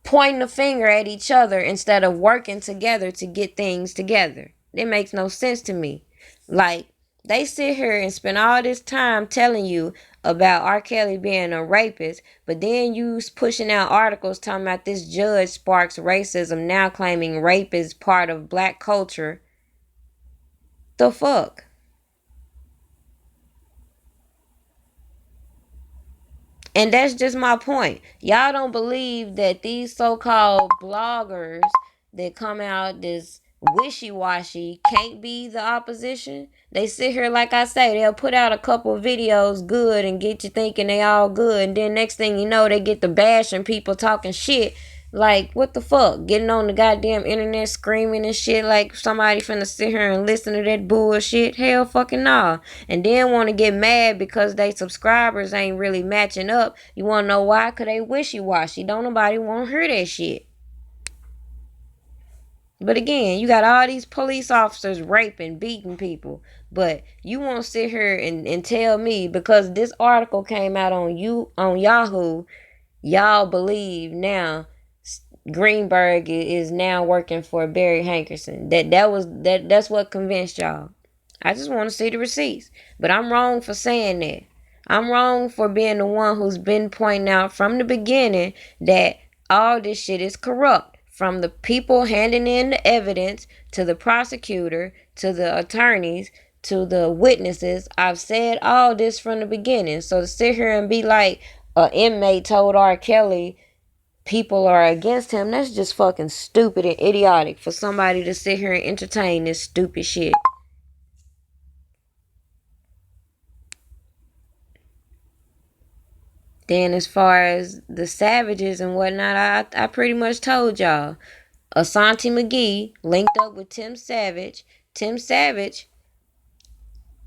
pointing the finger at each other instead of working together to get things together. It makes no sense to me. Like, they sit here and spend all this time telling you about R. Kelly being a rapist, but then you pushing out articles talking about this judge sparks racism, now claiming rape is part of black culture. The fuck? And that's just my point. Y'all don't believe that these so-called bloggers that come out this wishy-washy can't be the opposition. They sit here, like I say, they'll put out a couple videos good and get you thinking they all good, and then next thing you know, they get to bashing people talking shit. Like, what the fuck? Getting on the goddamn internet screaming and shit like somebody finna sit here and listen to that bullshit? Hell fucking nah. And then want to get mad because they subscribers ain't really matching up. You want to know why? Because they wishy-washy. Don't nobody want to hear that shit. But again, you got all these police officers raping, beating people. But you won't sit here and tell me because this article came out on Yahoo, y'all believe now Greenberg is now working for Barry Hankerson. That's what convinced y'all. I just want to see the receipts. But I'm wrong for saying that. I'm wrong for being the one who's been pointing out from the beginning that all this shit is corrupt. From the people handing in the evidence to the prosecutor to the attorneys to the witnesses. I've said all this from the beginning. So to sit here and be like an inmate told R. Kelly people are against him, that's just fucking stupid and idiotic for somebody to sit here and entertain this stupid shit. Then as far as the savages and whatnot, I pretty much told y'all. Asante McGee linked up with Tim Savage. Tim Savage.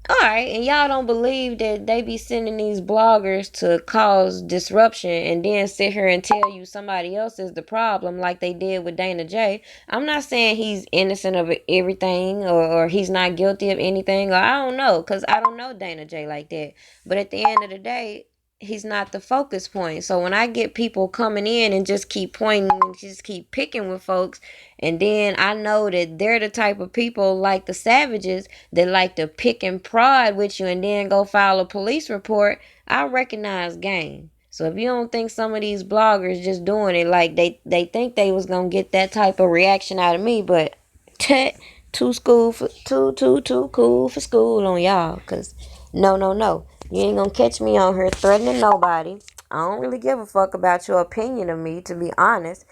Alright, and y'all don't believe that they be sending these bloggers to cause disruption and then sit here and tell you somebody else is the problem like they did with Dana J. I'm not saying he's innocent of everything or he's not guilty of anything or I don't know because I don't know Dana J like that. But at the end of the day, he's not the focus point. So when I get people coming in and just keep pointing and just keep picking with folks, and then I know that they're the type of people like the savages that like to pick and prod with you and then go file a police report, I recognize game. So if you don't think some of these bloggers just doing it like they think they was gonna get that type of reaction out of me, but too cool for school on y'all. Cause no. You ain't gonna catch me on here threatening nobody. I don't really give a fuck about your opinion of me, to be honest.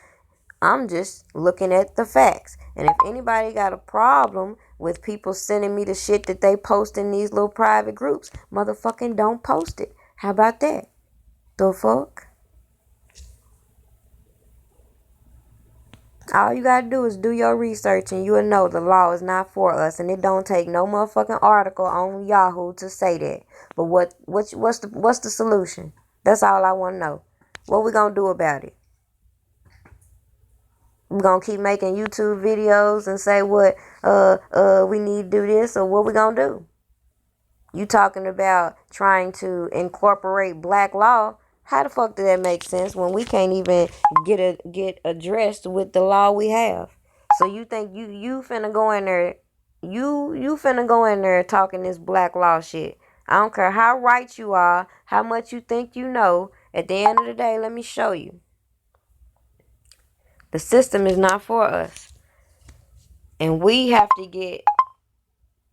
I'm just looking at the facts. And if anybody got a problem with people sending me the shit that they post in these little private groups, motherfucking don't post it. How about that? The fuck? All you gotta do is do your research and you'll know the law is not for us, and it don't take no motherfucking article on Yahoo to say that. But what's the solution? That's all I wanna know. What we gonna do about it? We gonna keep making YouTube videos and say what we need to do this, or what we gonna do? You talking about trying to incorporate black law? How the fuck did that make sense when we can't even get addressed with the law we have? So you think you finna go in there, you finna go in there talking this black law shit? I don't care how right you are, how much you think you know. At the end of the day, let me show you. The system is not for us. And we have to get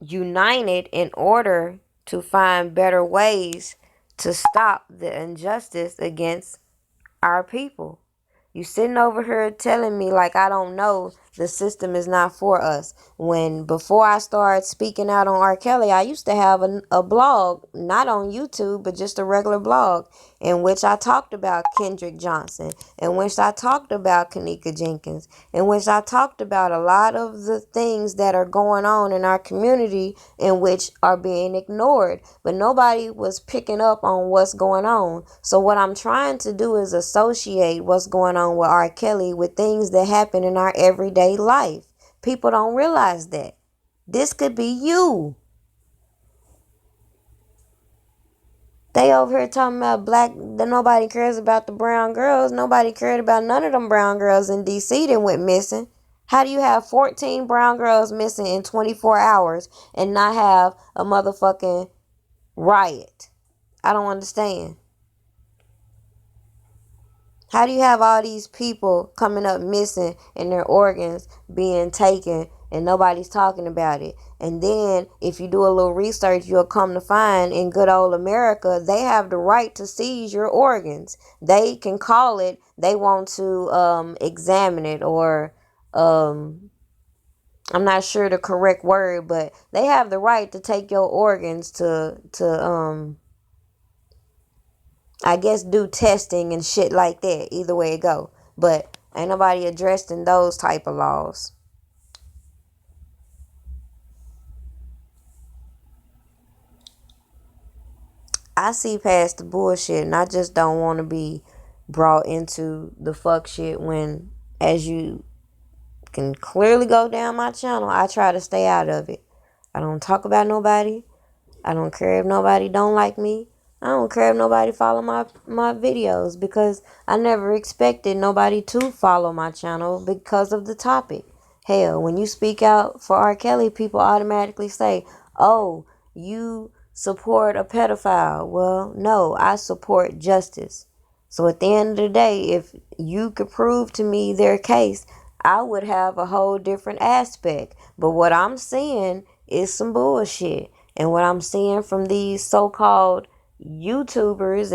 united in order to find better ways to stop the injustice against our people. You sitting over here telling me like I don't know the system is not for us. When before I started speaking out on R. Kelly, I used to have a blog, not on YouTube, but just a regular blog, in which I talked about Kendrick Johnson, in which I talked about Kanika Jenkins, in which I talked about a lot of the things that are going on in our community in which are being ignored. But nobody was picking up on what's going on. So what I'm trying to do is associate what's going on with R. Kelly with things that happen in our everyday life. People don't realize that. This could be you. They over here talking about black, that nobody cares about the brown girls. Nobody cared about none of them brown girls in DC that went missing. How do you have 14 brown girls missing in 24 hours and not have a motherfucking riot? I don't understand. How do you have all these people coming up missing and their organs being taken and nobody's talking about it? And then if you do a little research, you'll come to find in good old America, they have the right to seize your organs. They can call it, they want to examine it, or I'm not sure the correct word, but they have the right to take your organs to I guess do testing and shit like that. Either way it go. But ain't nobody addressing those type of laws. I see past the bullshit and I just don't want to be brought into the fuck shit when, as you can clearly go down my channel, I try to stay out of it. I don't talk about nobody. I don't care if nobody don't like me. I don't care if nobody follow my videos, because I never expected nobody to follow my channel because of the topic. Hell, when you speak out for R. Kelly, people automatically say, oh, you support a pedophile. Well, no, I support justice. So at the end of the day, if you could prove to me their case, I would have a whole different aspect. But what I'm seeing is some bullshit. And what I'm seeing from these so-called YouTubers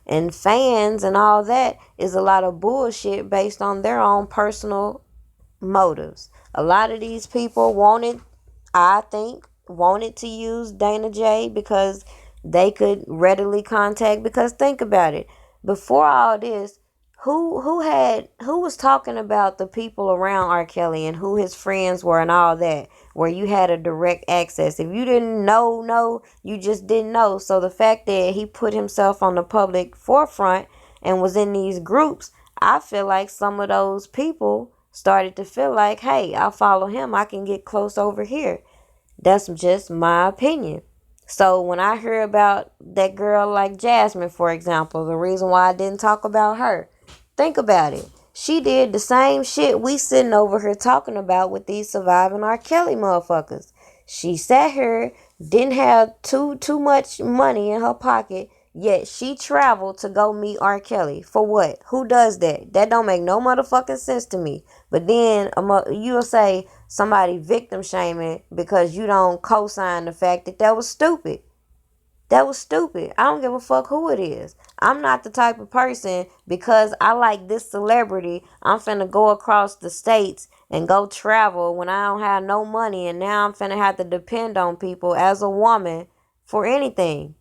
and fans and all that is a lot of bullshit based on their own personal motives. A lot of these people wanted to use Dana J because they could readily contact. Because think about it, before all this, who was talking about the people around R. Kelly and who his friends were and all that, where you had a direct access. If you didn't know, no, you just didn't know. So the fact that he put himself on the public forefront and was in these groups, I feel like some of those people started to feel like, hey, I'll follow him, I can get close over here. That's just my opinion. So when I hear about that girl like Jasmine, for example, the reason why I didn't talk about her, think about it. She did the same shit we sitting over here talking about with these surviving R. Kelly motherfuckers. She sat here, didn't have too much money in her pocket, yet she traveled to go meet R. Kelly. For what? Who does that? That don't make no motherfucking sense to me. But then you'll say somebody victim shaming because you don't co-sign the fact that was stupid. That was stupid. I don't give a fuck who it is. I'm not the type of person, because I like this celebrity, I'm finna go across the states and go travel when I don't have no money, and now I'm finna have to depend on people as a woman for anything.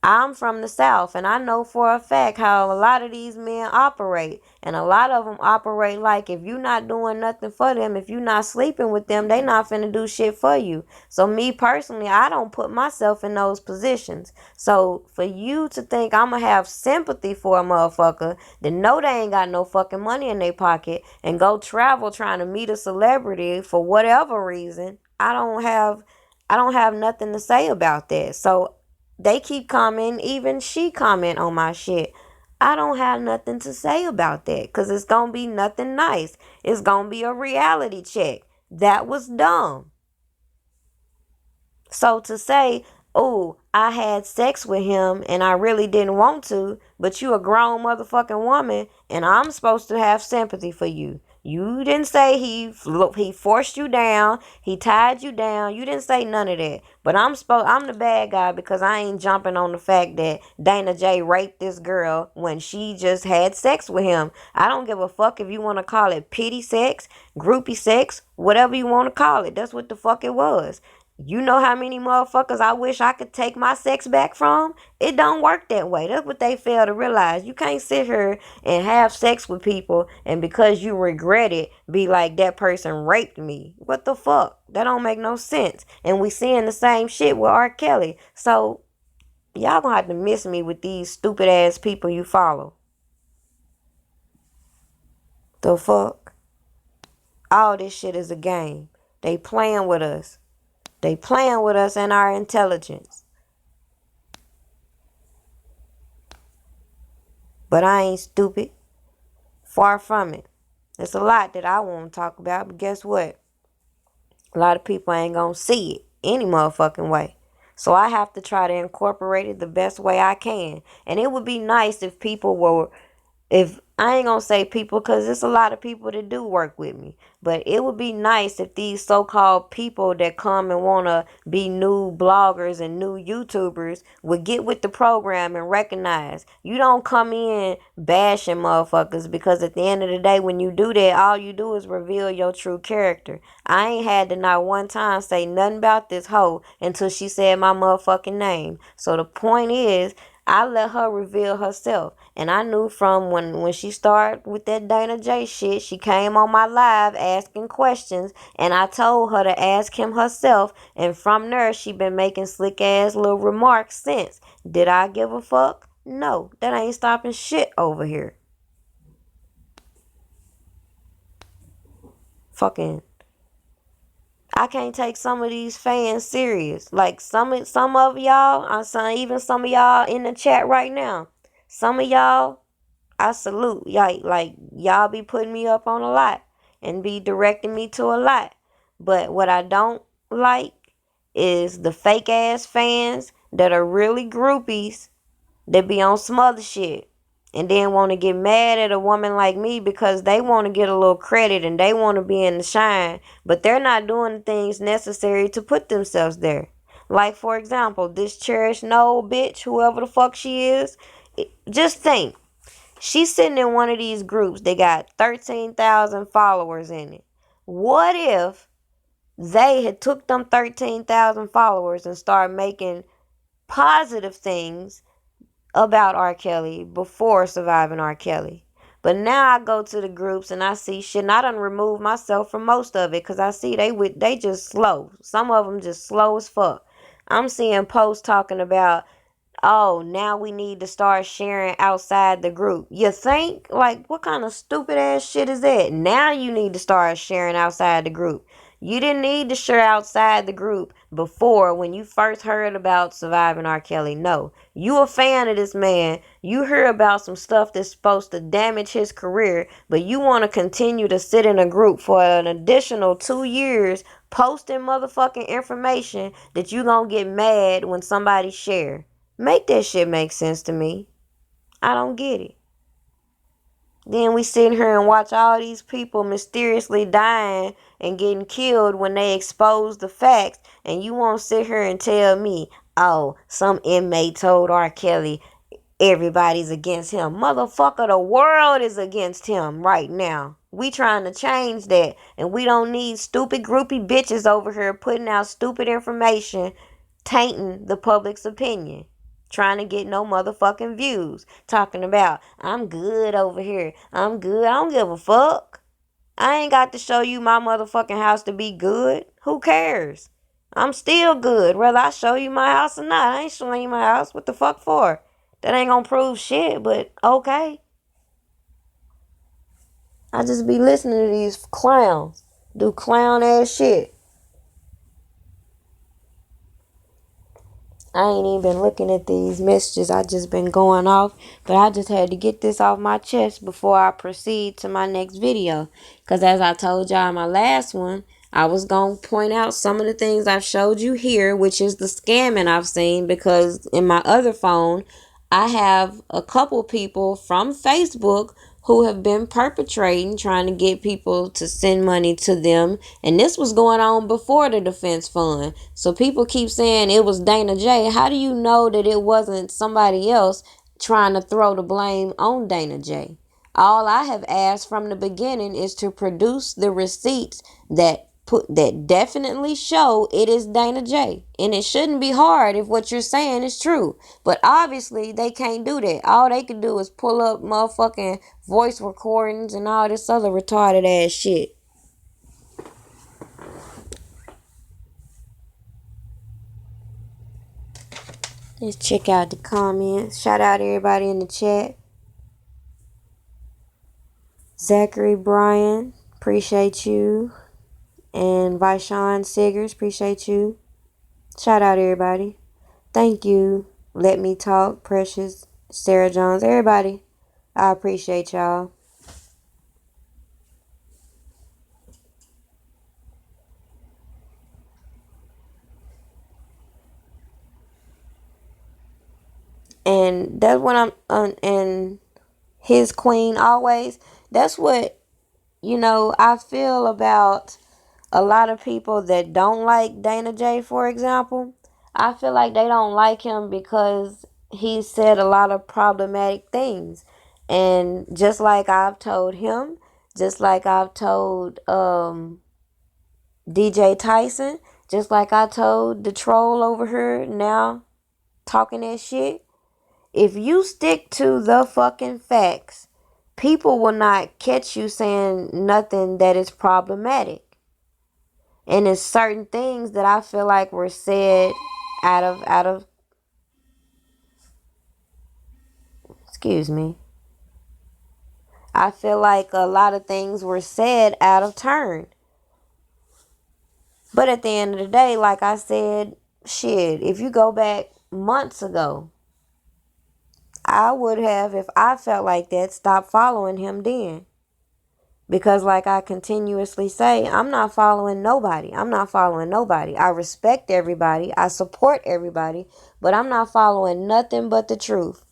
I'm from the South, and I know for a fact how a lot of these men operate. And a lot of them operate like, if you not doing nothing for them, if you not sleeping with them, they not finna do shit for you. So me personally, I don't put myself in those positions. So for you to think I'm gonna have sympathy for a motherfucker that know they ain't got no fucking money in their pocket and go travel trying to meet a celebrity for whatever reason, I don't have nothing to say about that. So they keep commenting, even she comment on my shit. I don't have nothing to say about that, because it's going to be nothing nice. It's going to be a reality check. That was dumb. So to say, oh, I had sex with him and I really didn't want to, but you a grown motherfucking woman and I'm supposed to have sympathy for you. You didn't say he forced you down, he tied you down. You didn't say none of that. But I'm the bad guy because I ain't jumping on the fact that Dana J raped this girl when she just had sex with him. I don't give a fuck if you want to call it pity sex, groupie sex, whatever you want to call it. That's what the fuck it was. You know how many motherfuckers I wish I could take my sex back from? It don't work that way. That's what they fail to realize. You can't sit here and have sex with people and because you regret it, be like that person raped me. What the fuck? That don't make no sense. And we seeing the same shit with R. Kelly. So y'all gonna have to miss me with these stupid ass people you follow. The fuck? All this shit is a game. They playing with us. They playing with us and our intelligence. But I ain't stupid. Far from it. There's a lot that I want to talk about, but guess what? A lot of people ain't gonna see it any motherfucking way. So I have to try to incorporate it the best way I can. And it would be nice if people were, if I ain't gonna say people because there's a lot of people that do work with me, but it would be nice if these so-called people that come and want to be new bloggers and new YouTubers would get with the program and recognize you don't come in bashing motherfuckers, because at the end of the day when you do that, all you do is reveal your true character. I ain't had to not one time say nothing about this hoe until she said my motherfucking name. So the point is, I let her reveal herself. And I knew from when she started with that Dana J shit, she came on my live asking questions, and I told her to ask him herself, and from there she been making slick ass little remarks since. Did I give a fuck? No, that ain't stopping shit over here. Fucking I can't take some of these fans serious. Like some of y'all, I'm saying even some of y'all in the chat right now. Some of y'all, I salute. Like y'all be putting me up on a lot and be directing me to a lot. But what I don't like is the fake ass fans that are really groupies that be on some other shit and then want to get mad at a woman like me because they want to get a little credit and they want to be in the shine, but they're not doing the things necessary to put themselves there. Like, for example, this Cherish No bitch, whoever the fuck she is, just think. She's sitting in one of these groups. They got 13,000 followers in it. What if they had took them 13,000 followers and started making positive things about R. Kelly before surviving R. Kelly? But now I go to the groups and I see shit, and I done remove myself from most of it because I see they just slow. Some of them just slow as fuck. I'm seeing posts talking about, oh, now we need to start sharing outside the group. You think? Like, what kind of stupid ass shit is that? Now you need to start sharing outside the group. You didn't need to share outside the group before when you first heard about surviving R. Kelly. No. You a fan of this man. You hear about some stuff that's supposed to damage his career, but you want to continue to sit in a group for an additional 2 years posting motherfucking information that you gonna get mad when somebody share. Make that shit make sense to me. I don't get it. Then we sit here and watch all these people mysteriously dying and getting killed when they expose the facts, and you won't sit here and tell me, oh, some inmate told R. Kelly everybody's against him. Motherfucker, the world is against him right now. We trying to change that, and we don't need stupid groupie bitches over here putting out stupid information, tainting the public's opinion. Trying to get no motherfucking views. Talking about, I'm good over here. I'm good. I don't give a fuck. I ain't got to show you my motherfucking house to be good. Who cares? I'm still good, whether I show you my house or not. I ain't showing you my house. What the fuck for? That ain't gonna prove shit, but okay. I just be listening to these clowns do clown ass shit. I ain't even been looking at these messages. I just been going off. But I just had to get this off my chest before I proceed to my next video. Because as I told y'all in my last one, I was going to point out some of the things I've showed you here, which is the scamming I've seen. Because in my other phone, I have a couple people from Facebook who have been perpetrating, trying to get people to send money to them. And this was going on before the defense fund. So people keep saying it was Dana J. How do you know that it wasn't somebody else trying to throw the blame on Dana J? All I have asked from the beginning is to produce the receipts that definitely show it is Dana J. And it shouldn't be hard if what you're saying is true. But obviously they can't do that. All they can do is pull up motherfucking voice recordings and all this other retarded ass shit. Let's check out the comments. Shout out everybody in the chat. Zachary Bryan, appreciate you. And Vishon Siggers, appreciate you. Shout out everybody. Thank you. Let Me Talk, Precious, Sarah Jones, everybody. I appreciate y'all. And that's what and his queen always. That's what, I feel about a lot of people that don't like Dana J, for example. I feel like they don't like him because he said a lot of problematic things. And just like I've told him, just like I've told DJ Tyson, just like I told the troll over here now talking that shit, if you stick to the fucking facts, people will not catch you saying nothing that is problematic. And it's certain things that I feel like were said out of excuse me. I feel like a lot of things were said out of turn. But at the end of the day, like I said, shit, if you go back months ago, I would have, if I felt like that, stopped following him then. Because like I continuously say, I'm not following nobody. I'm not following nobody. I respect everybody. I support everybody. But I'm not following nothing but the truth.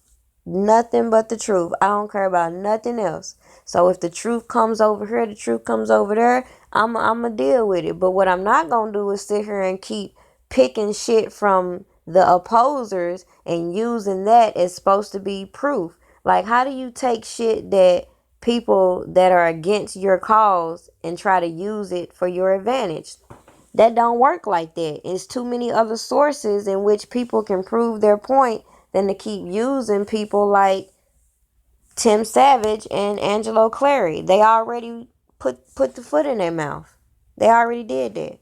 Nothing but the truth. I don't care about nothing else. So if the truth comes over here, the truth comes over there, I'm going to deal with it. But what I'm not going to do is sit here and keep picking shit from the opposers and using that as supposed to be proof. Like, how do you take shit that people that are against your cause and try to use it for your advantage? That don't work like that. It's too many other sources in which people can prove their point than to keep using people like Tim Savage and Angelo Clary. They already put the foot in their mouth. They already did that.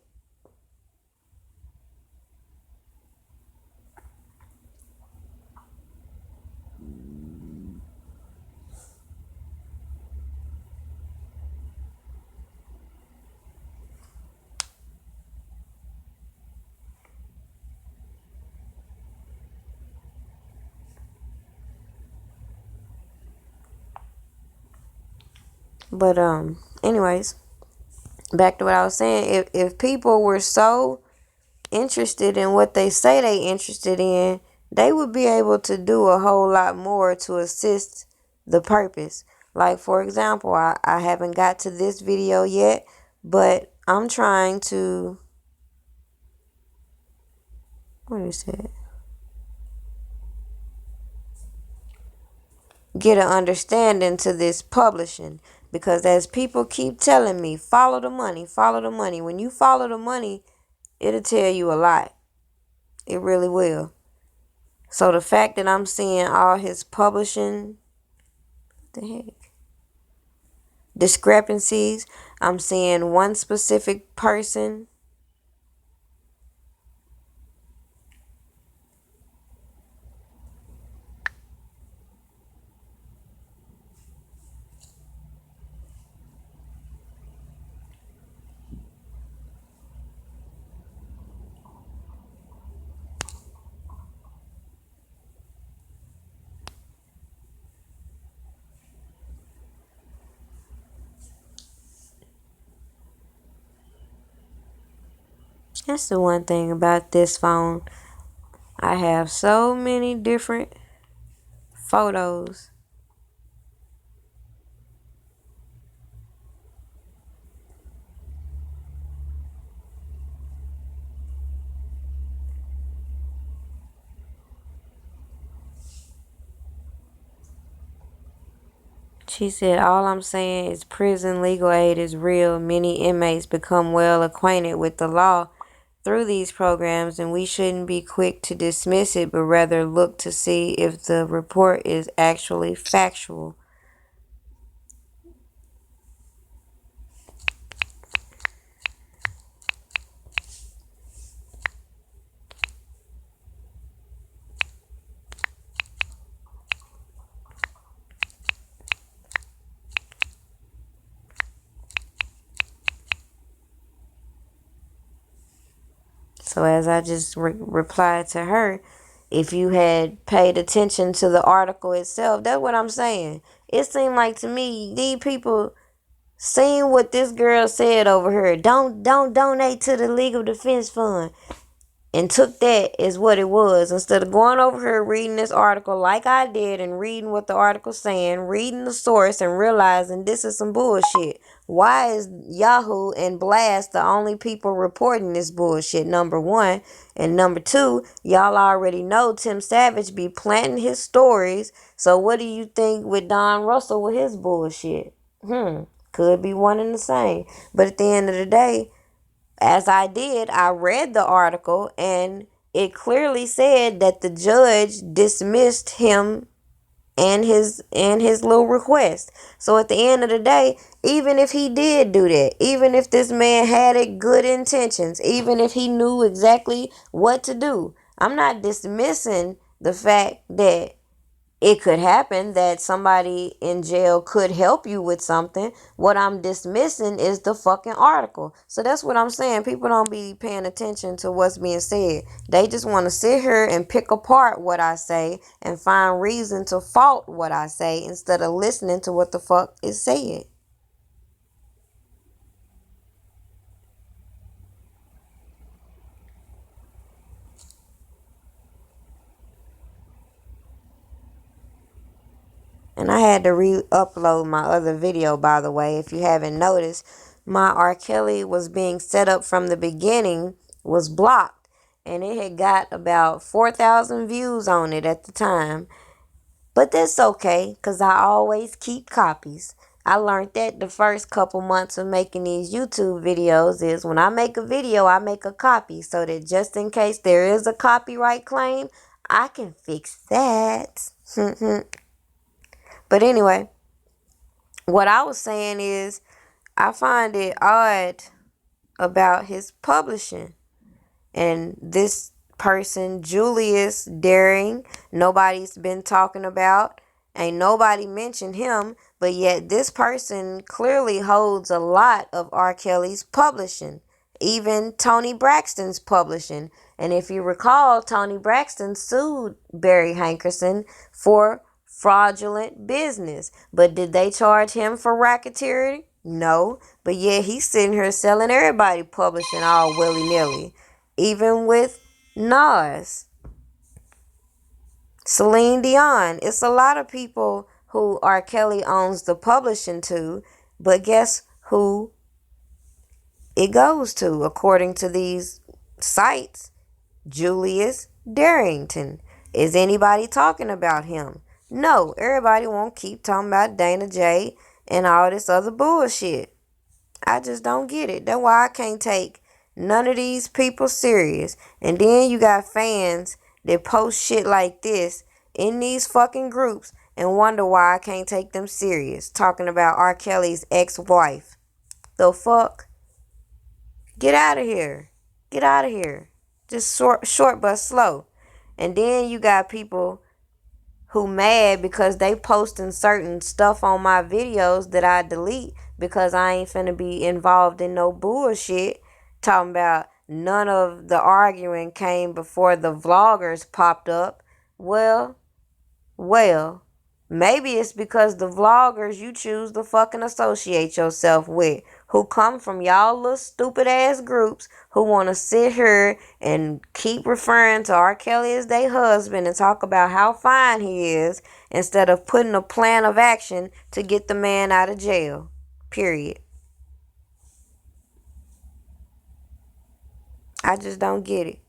But anyways, back to what I was saying. If people were so interested in what they say they interested in, they would be able to do a whole lot more to assist the purpose. Like, for example, I haven't got to this video yet, but I'm trying to, what is that? Get an understanding to this publishing. Because as people keep telling me, follow the money, follow the money. When you follow the money, it'll tell you a lot. It really will. So the fact that I'm seeing all his publishing, what the heck? Discrepancies. I'm seeing one specific person. That's the one thing about this phone. I have so many different photos She said, all I'm saying is prison legal aid is real. Many inmates become well acquainted with the law through these programs, and we shouldn't be quick to dismiss it, but rather look to see if the report is actually factual. So as I just replied to her, if you had paid attention to the article itself, that's what I'm saying. It seemed like to me, these people seeing what this girl said over here, don't donate to the legal defense fund, and took that as what it was, instead of going over here reading this article like I did and reading what the article's saying, reading the source and realizing this is some bullshit. Why is Yahoo and Blast the only people reporting this bullshit? Number one. And number two, y'all already know Tim Savage be planting his stories. So what do you think with Don Russell with his bullshit? Could be one and the same. But at the end of the day, as I did, I read the article and it clearly said that the judge dismissed him and his little request. So at the end of the day, even if he did do that, even if this man had it good intentions, even if he knew exactly what to do, I'm not dismissing the fact that it could happen that somebody in jail could help you with something. What I'm dismissing is the fucking article. So that's what I'm saying. People don't be paying attention to what's being said. They just want to sit here and pick apart what I say and find reason to fault what I say instead of listening to what the fuck is said. And I had to re-upload my other video, by the way. If you haven't noticed, my R. Kelly was being set up from the beginning was blocked. And it had got about 4,000 views on it at the time. But that's okay, because I always keep copies. I learned that the first couple months of making these YouTube videos is when I make a video, I make a copy so that just in case there is a copyright claim, I can fix that. But anyway, what I was saying is I find it odd about his publishing. And this person, Julius Daring, nobody's been talking about. Ain't nobody mentioned him, but yet this person clearly holds a lot of R. Kelly's publishing, even Tony Braxton's publishing. And if you recall, Tony Braxton sued Barry Hankerson for fraudulent business. But did they charge him for racketeering? No. But yet he's sitting here selling everybody publishing all willy-nilly. Even with Nas, Celine Dion. It's a lot of people who R. Kelly owns the publishing to, but guess who it goes to, according to these sites? Julius Darrington. Is anybody talking about him? No, everybody won't keep talking about Dana J and all this other bullshit. I just don't get it. That's why I can't take none of these people serious. And then you got fans that post shit like this in these fucking groups and wonder why I can't take them serious. Talking about R. Kelly's ex-wife. The fuck? Get out of here. Get out of here. Just short but slow. And then you got people who mad because they posting certain stuff on my videos that I delete because I ain't finna be involved in no bullshit. Talking about none of the arguing came before the vloggers popped up. Well, maybe it's because the vloggers you choose to fucking associate yourself with, who come from y'all little stupid ass groups who want to sit here and keep referring to R. Kelly as their husband and talk about how fine he is instead of putting a plan of action to get the man out of jail. Period. I just don't get it.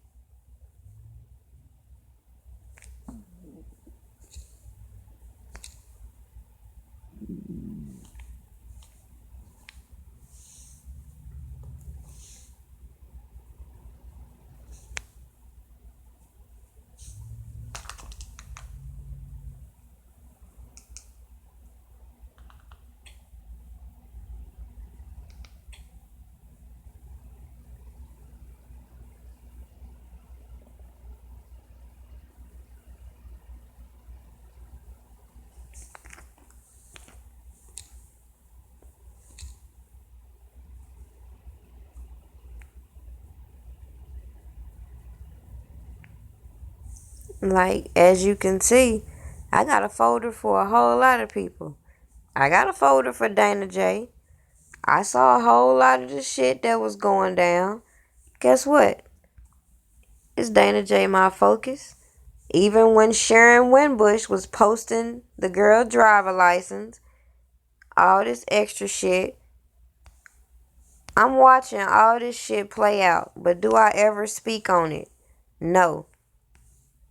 Like, as you can see, I got a folder for a whole lot of people. I got a folder for Dana J. I saw a whole lot of the shit that was going down. Guess what? Is Dana J my focus? Even when Sharon Winbush was posting the girl driver license, all this extra shit, I'm watching all this shit play out. But do I ever speak on it? No.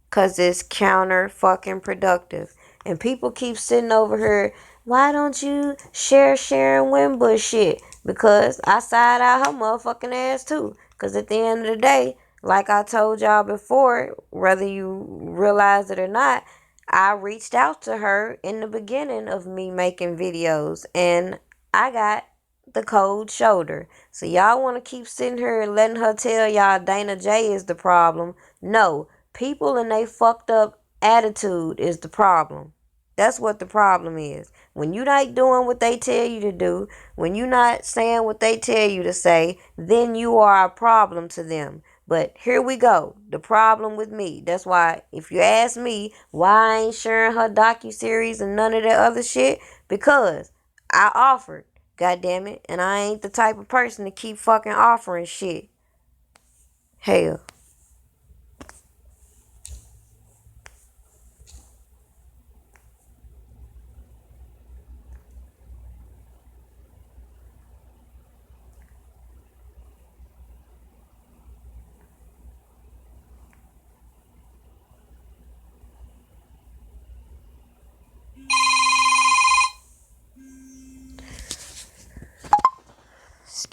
Cause it's counter fucking productive. And people keep sitting over here, why don't you share Sharon Winbush shit? Because I side out her motherfucking ass too. Cause at the end of the day, like I told y'all before, whether you realize it or not, I reached out to her in the beginning of me making videos and I got the cold shoulder. So y'all want to keep sitting here and letting her tell y'all Dana J is the problem. No. People and they fucked up attitude is the problem. That's what the problem is. When you not doing what they tell you to do, when you not saying what they tell you to say, then you are a problem to them. But here we go. The problem with me. That's why if you ask me why I ain't sharing her docuseries and none of that other shit, because I offered, God damn it, and I ain't the type of person to keep fucking offering shit. Hell.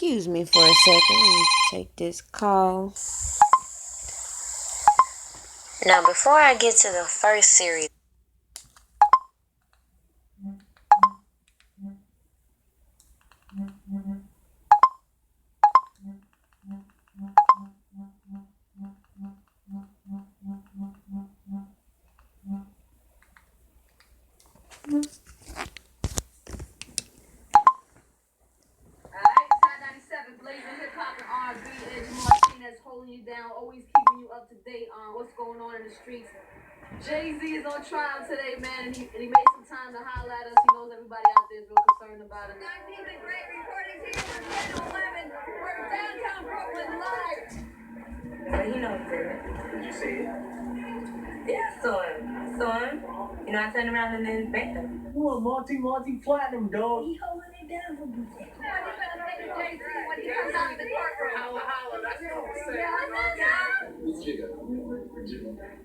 Excuse me for a second. Let me take this call. Now, before I get to the first series, holding you down, always keeping you up to date on what's going on in the streets. Jay-Z is on trial today, man, and he made some time to holler at us. He knows everybody out there is real concerned about him. Not even great reporting here from 10 to 11. We're downtown Brooklyn live. But he knows it. Did you see it? Yeah, saw him. You know, I turned around and then bam. You a multi-platinum, dog. He holding it down for me. What you gonna say to Jay-Z when he comes out of the courtroom? Holla, that's what I'm saying.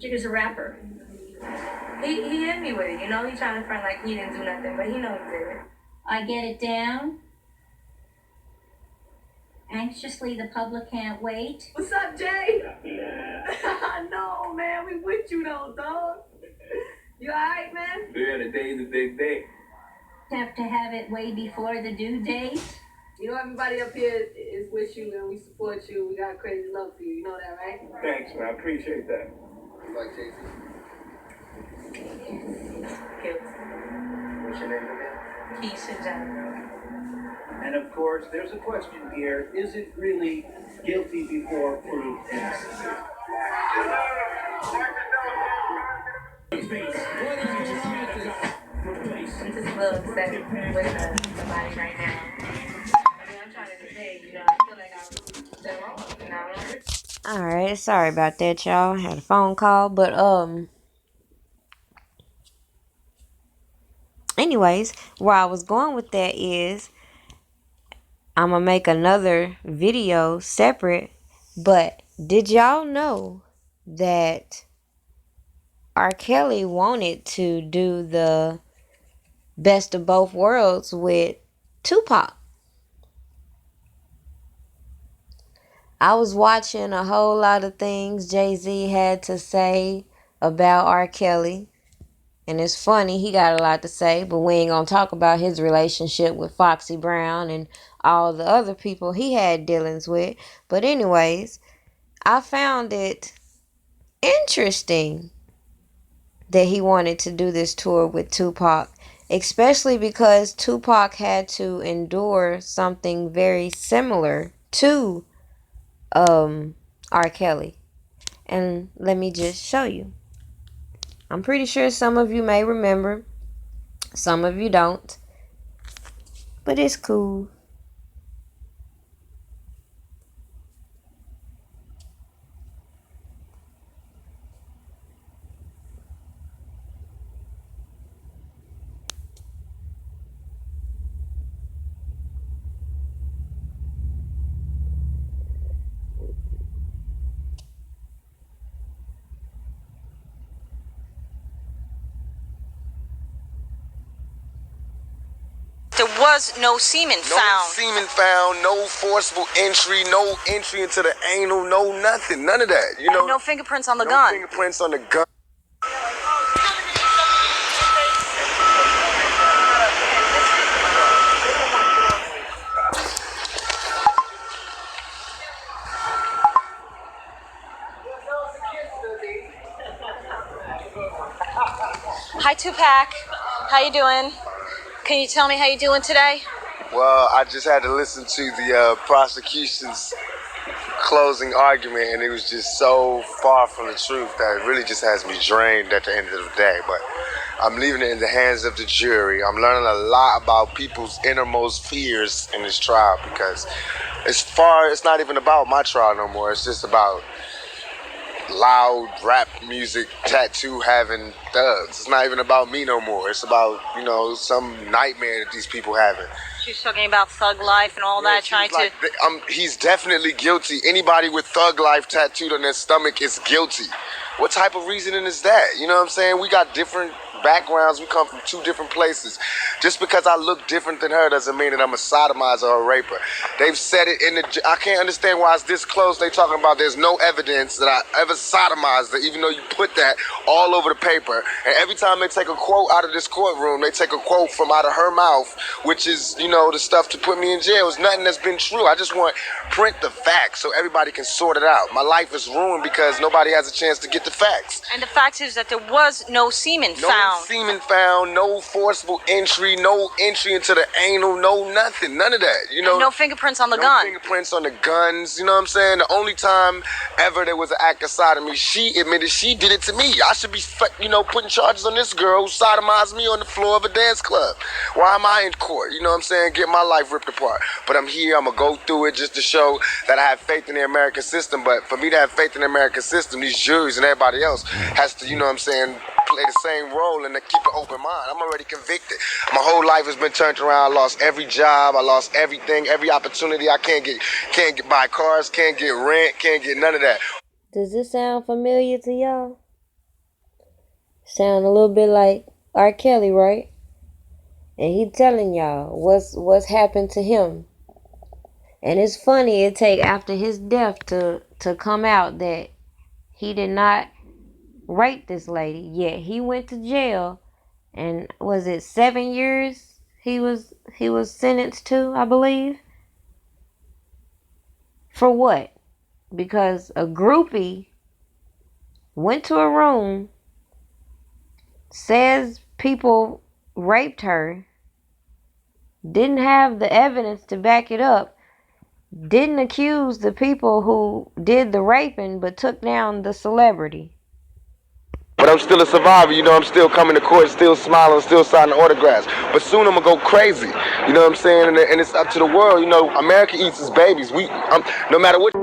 Jigga's a rapper. He hit me with it, you know? He trying to front like he didn't do nothing, but he knows he did it. I get it down. Anxiously, the public can't wait. What's up, Jay? Yeah. No, man, we with you though, dog. You alright, man? Yeah, today's a big day. Have to have it way before the due date. You know, everybody up here is with you and we support you. We got crazy love for you. You know that, right? Thanks, man. I appreciate that. You like Jay-Z? What's your name again? Keisha General. And of course, there's a question here. Is it really guilty before proved innocent? I'm just a little upset with somebody right now. I mean, I'm trying to say, you know, I feel like I'm wrong. Alright, sorry about that, y'all. Had a phone call, but anyways, where I was going with that is I'm gonna make another video separate, but did y'all know that R. Kelly wanted to do the best of both worlds with Tupac? I was watching a whole lot of things Jay-Z had to say about R. Kelly. And it's funny, he got a lot to say, but we ain't gonna talk about his relationship with Foxy Brown and all the other people he had dealings with. But anyways, I found it interesting that he wanted to do this tour with Tupac, especially because Tupac had to endure something very similar to R. Kelly. And let me just show you. I'm pretty sure some of you may remember. Some of you don't. But it's cool. There was no semen found. No semen found, no forcible entry, no entry into the anal, no nothing, none of that. You know, and no fingerprints on the no gun. Fingerprints on the gun. Hi, Tupac. How you doing? Can you tell me how you doing today? Well, I just had to listen to the prosecution's closing argument, and it was just so far from the truth that it really just has me drained at the end of the day. But I'm leaving it in the hands of the jury. I'm learning a lot about people's innermost fears in this trial, because it's not even about my trial no more. It's just about loud rap music, tattoo having thugs. It's not even about me no more. It's about, some nightmare that these people having. She's talking about thug life and all that, trying to... He's definitely guilty. Anybody with thug life tattooed on their stomach is guilty. What type of reasoning is that? You know what I'm saying? We got different backgrounds. We come from two different places. Just because I look different than her doesn't mean that I'm a sodomizer or a raper. They've said it in the... I can't understand why it's this close. They talking about there's no evidence that I ever sodomized her, even though you put that all over the paper. And every time they take a quote out of this courtroom, they take a quote from out of her mouth, which is, the stuff to put me in jail. It's nothing that's been true. I just want print the facts so everybody can sort it out. My life is ruined because nobody has a chance to get the facts. And the fact is that there was no semen found. No semen found, no forcible entry, no entry into the anal, no nothing, none of that. And no fingerprints on the gun. No fingerprints on the guns, you know what I'm saying? The only time ever there was an act of sodomy, she admitted she did it to me. I should be, putting charges on this girl who sodomized me on the floor of a dance club. Why am I in court? You know what I'm saying? Get my life ripped apart. But I'm here, I'm gonna go through it just to show that I have faith in the American system. But for me to have faith in the American system, these juries and everybody else has to, play the same role and to keep an open mind. I'm already convicted. My whole life has been turned around. I lost every job. I lost everything, every opportunity. I can't get buy cars, can't get rent, can't get none of that. Does this sound familiar to y'all? Sound a little bit like R. Kelly, right? And he telling y'all what's happened to him. And it's funny it take after his death to come out that he did not rape this lady. Yet he went to jail, and was it 7 years he was sentenced to, I believe? For what? Because a groupie went to a room, says people raped her, didn't have the evidence to back it up, didn't accuse the people who did the raping, but took down the celebrity. But I'm still a survivor, I'm still coming to court, still smiling, still signing autographs. But soon I'm gonna go crazy, you know what I'm saying? And it's up to the world, America eats its babies. No matter what.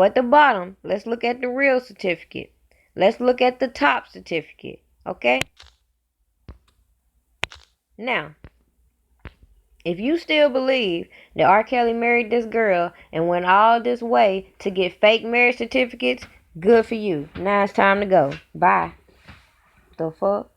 So at the bottom, let's look at the real certificate. Let's look at the top certificate, okay? Now, if you still believe that R. Kelly married this girl and went all this way to get fake marriage certificates, good for you. Now it's time to go. Bye. The fuck?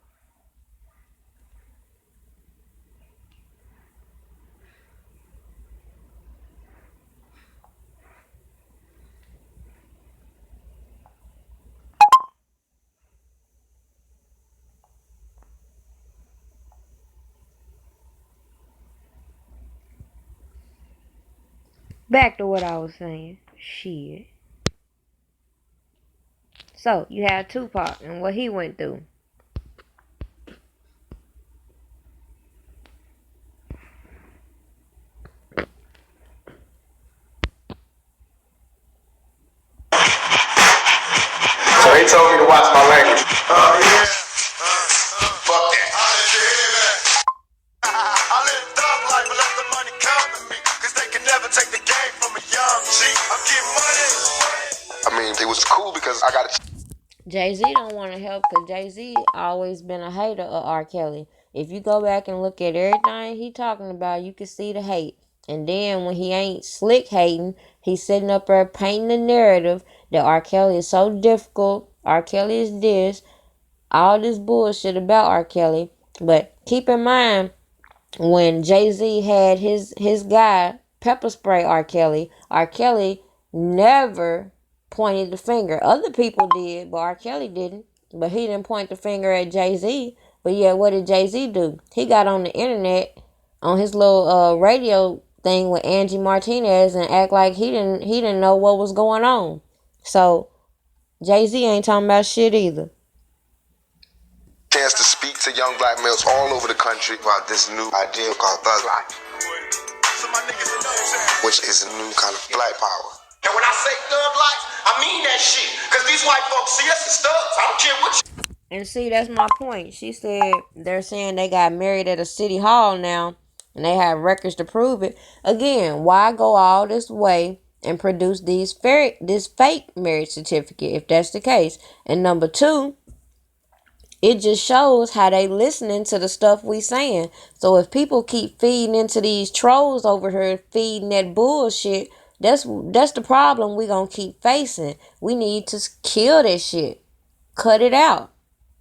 Back to what I was saying. Shit. So, you had Tupac and what he went through. So they told me to watch my language. Yeah. Fuck that. I live thug life and let the money come to me. Cause they can never take the game from a young G. I'm getting money. I mean, it was cool because I got a Jay-Z don't want to help because Jay-Z always been a hater of R. Kelly. If you go back and look at everything he talking about, you can see the hate. And then when he ain't slick hating, he's sitting up there painting the narrative that R. Kelly is so difficult, R. Kelly is this, all this bullshit about R. Kelly. But keep in mind, when Jay-Z had his guy pepper spray R. Kelly never pointed the finger. Other people did, but R. Kelly didn't. But he didn't point the finger at Jay-Z. But yeah, what did Jay-Z do? He got on the internet on his little radio thing with Angie Martinez and act like he didn't know what was going on. So Jay-Z ain't talking about shit either. chance to speak to young black males all over the country about this new idea called thug life, which is a new kind of black power. And when I say thug life, I mean that shit. Because these white folks see us as thugs. I don't care what you... And see, that's my point. She said they're saying they got married at a city hall now, and they have records to prove it. Again, why go all this way and produce this fake marriage certificate if that's the case? And number two, it just shows how they listening to the stuff we saying. So if people keep feeding into these trolls over here, feeding that bullshit, that's the problem we gonna keep facing. We need to kill that shit. Cut it out.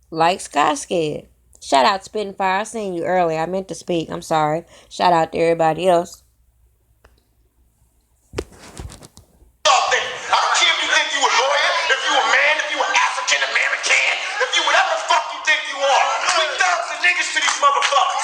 Like Sky Scared. Shout out Spitting Fire. I seen you earlier. I meant to speak. I'm sorry. Shout out to everybody else. I don't care if you think you a lawyer, if you a man, if you an African American, if you whatever the fuck you think you are. We thugs and niggas to these motherfuckers.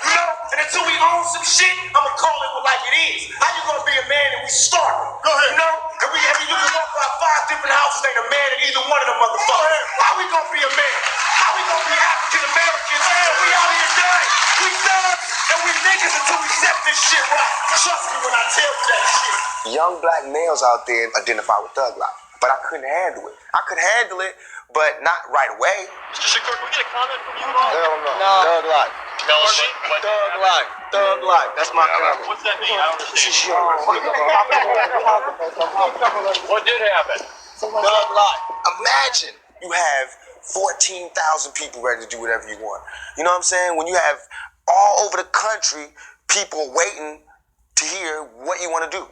You know? And until we own some shit, I'ma call it like it is. How you gonna be a man and we starving? Go ahead. You know? And you can walk by 5 different houses, ain't a man in either one of them motherfuckers. How we gonna be a man? How we gonna be African Americans? We out here dying. We thugs and we niggas until we set this shit right. Trust me when I tell you that shit. Young black males out there identify with thug life, but I couldn't handle it. I could handle it, but not right away. Mr. Shakur, can we get a comment from you all? No. Thug life. No, Thug life. Thug life. That's my comment. what's that mean? I don't understand. What did happen? Thug life. Imagine you have 14,000 people ready to do whatever you want. You know what I'm saying? When you have all over the country people waiting to hear what you want to do.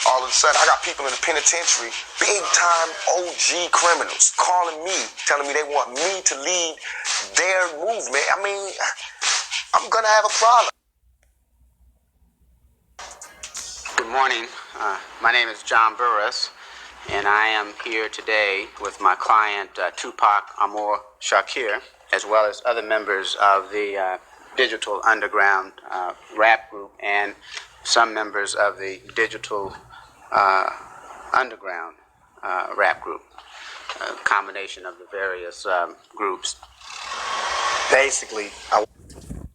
All of a sudden, I got people in the penitentiary, big time OG criminals, calling me, telling me they want me to lead their movement. I mean, I'm gonna have a problem. Good morning. My name is John Burris, and I am here today with my client, Tupac Amour Shakir, as well as other members of the Digital Underground rap group and some members of the Digital Underground rap group, a combination of the various groups. Basically,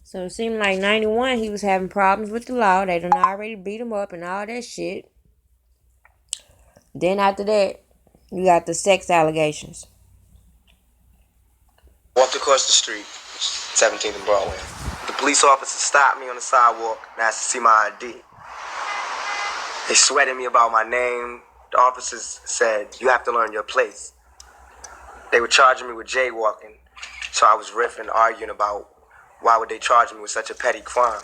So it seemed like 91 he was having problems with the law. They done already beat him up and all that shit. Then after that, you got the sex allegations. Walked across the street, 17th and Broadway. The police officer stopped me on the sidewalk and asked to see my ID. They sweated me about my name, The officers said, you have to learn your place. They were charging me with jaywalking, so I was riffing, arguing about why would they charge me with such a petty crime.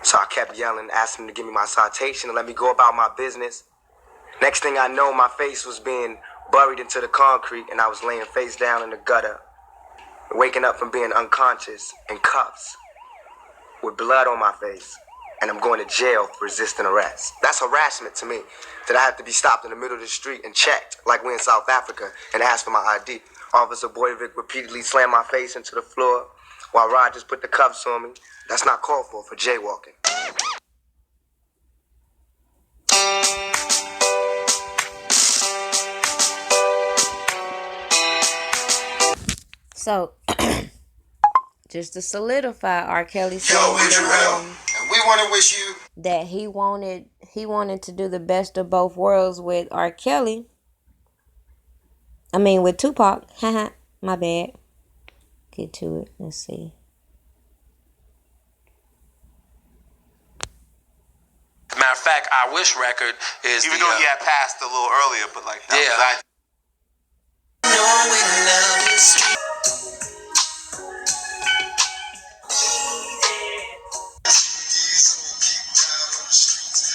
So I kept yelling, asking them to give me my citation and let me go about my business. Next thing I know, my face was being buried into the concrete and I was laying face down in the gutter, waking up from being unconscious in cuffs with blood on my face. And I'm going to jail for resisting arrest. That's harassment to me, that I have to be stopped in the middle of the street and checked, like we're in South Africa, and asked for my ID. Officer Boyvik repeatedly slammed my face into the floor while Rod just put the cuffs on me. That's not called for jaywalking. So, just to solidify, R. Kelly said and we want to wish you that he wanted to do the best of both worlds with R. Kelly. I mean, with Tupac. Haha, my bad. Get to it. Let's see. Matter of fact, I Wish record is even though he had passed a little earlier, but like that was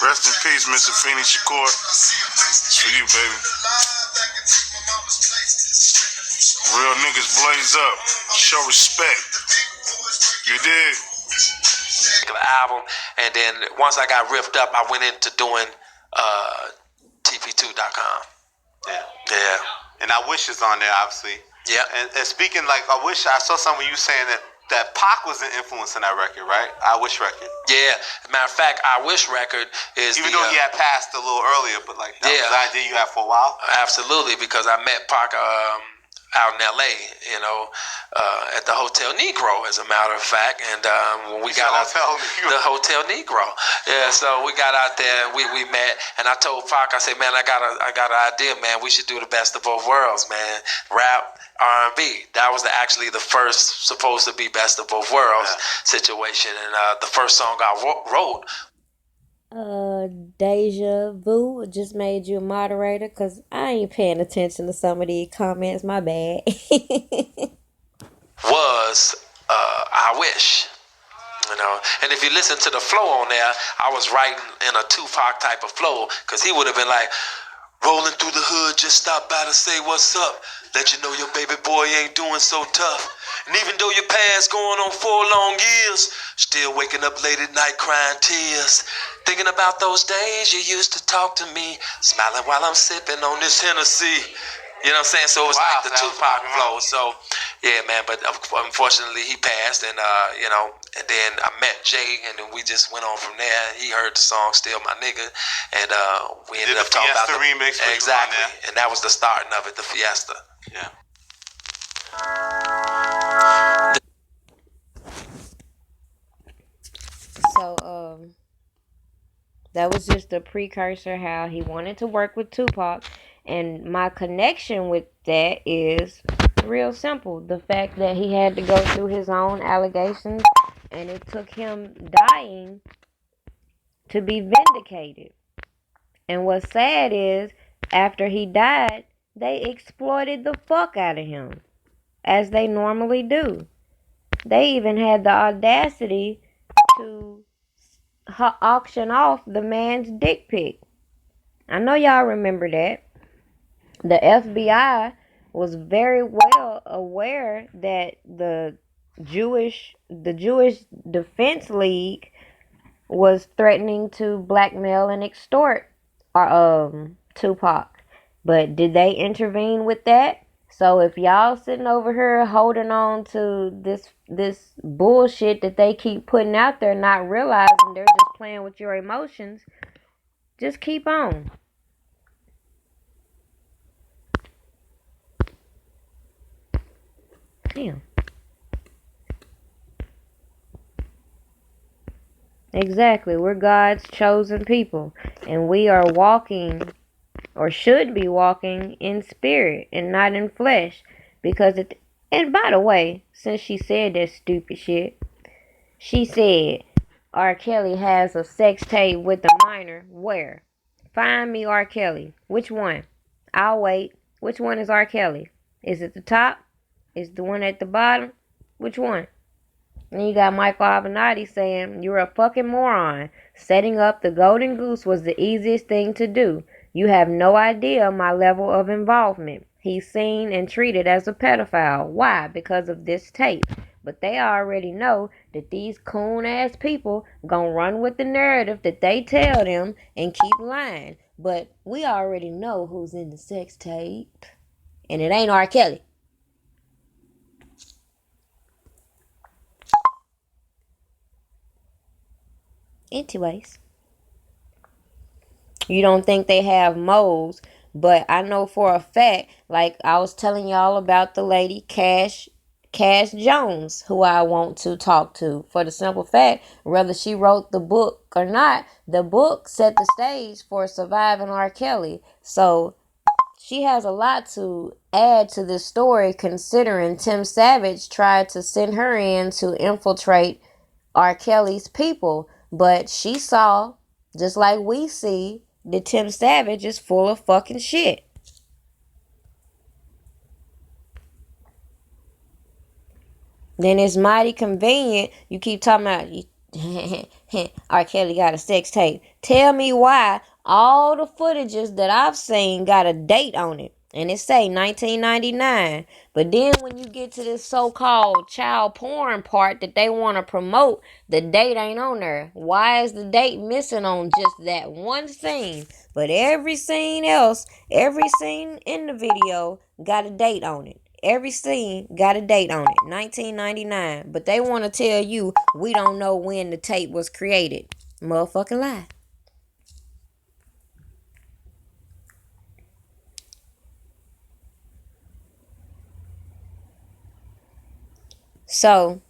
Rest in peace, Mr. Phoenix Shakur. It's for you, baby. Real niggas blaze up. Show respect. You did. album, and then once I got riffed up, I went into doing TP2.com. Yeah. And I Wish is on there, obviously. Yeah. And speaking like I Wish, I saw something you saying that Pac was an influence in that record, right? I Wish record. Yeah. Matter of fact, I Wish record is even though he had passed a little earlier, but like that was the idea you had for a while. Absolutely, because I met Pac out in LA, at the Hotel Negro, as a matter of fact. And when we got out the Hotel Negro, yeah, so we got out there, we met, and I told Pac, I said, man, I got an idea, man. We should do the best of both worlds, man. Rap, R&B. That was actually the first supposed to be best of both worlds situation, and the first song I wrote. Deja Vu just made you a moderator because I ain't paying attention to some of these comments. My bad. Was I Wish. And if you listen to the flow on there, I was writing in a Tupac type of flow, because he would have been like, rolling through the hood, just stop by to say what's up. Let you know your baby boy ain't doing so tough. And even though your past going on 4 long years, still waking up late at night crying tears. Thinking about those days you used to talk to me, smiling while I'm sipping on this Hennessy. You know what I'm saying? So it was like the Tupac flow. So, yeah, man. But unfortunately, he passed, and and then I met Jay, and then we just went on from there. He heard the song "Still My Nigga," and we ended up talking about the remix. Exactly, and that was the starting of it, the Fiesta. Yeah. So, that was just a precursor how he wanted to work with Tupac. And my connection with that is real simple. The fact that he had to go through his own allegations, and it took him dying to be vindicated. And what's sad is, after he died, they exploited the fuck out of him, as they normally do. They even had the audacity to auction off the man's dick pic. I know y'all remember that. The FBI was very well aware that the Jewish Defense League was threatening to blackmail and extort Tupac. But did they intervene with that? So if y'all sitting over here holding on to this bullshit that they keep putting out there, not realizing they're just playing with your emotions, just keep on. Damn. Exactly. We're God's chosen people, and we are walking, or should be walking, in spirit and not in flesh. Because and by the way, since she said that stupid shit, she said R. Kelly has a sex tape with a minor. Where? Find me R. Kelly. Which one? I'll wait. Which one is R. Kelly? Is it the top? Is it the one at the bottom? Which one? And you got Michael Avenatti saying, "You're a fucking moron. Setting up the Golden Goose was the easiest thing to do. You have no idea my level of involvement. He's seen and treated as a pedophile. Why? Because of this tape." But they already know that these coon-ass people gonna run with the narrative that they tell them and keep lying. But we already know who's in the sex tape. And it ain't R. Kelly. Anyways. You don't think they have moles, but I know for a fact, like I was telling y'all about the lady Cash Jones, who I want to talk to, for the simple fact, whether she wrote the book or not, the book set the stage for surviving R. Kelly. So she has a lot to add to this story, considering Tim Savage tried to send her in to infiltrate R. Kelly's people, but she saw, just like we see, that Tim Savage is full of fucking shit. Then it's mighty convenient. You keep talking about R. Kelly got a sex tape. Tell me why all the footages that I've seen got a date on it. And it say 1999. But then when you get to this so-called child porn part that they want to promote, the date ain't on there. Why is the date missing on just that one scene? But every scene else, every scene in the video got a date on it. Every scene got a date on it, 1999. But they want to tell you we don't know when the tape was created. Motherfucking lie. So,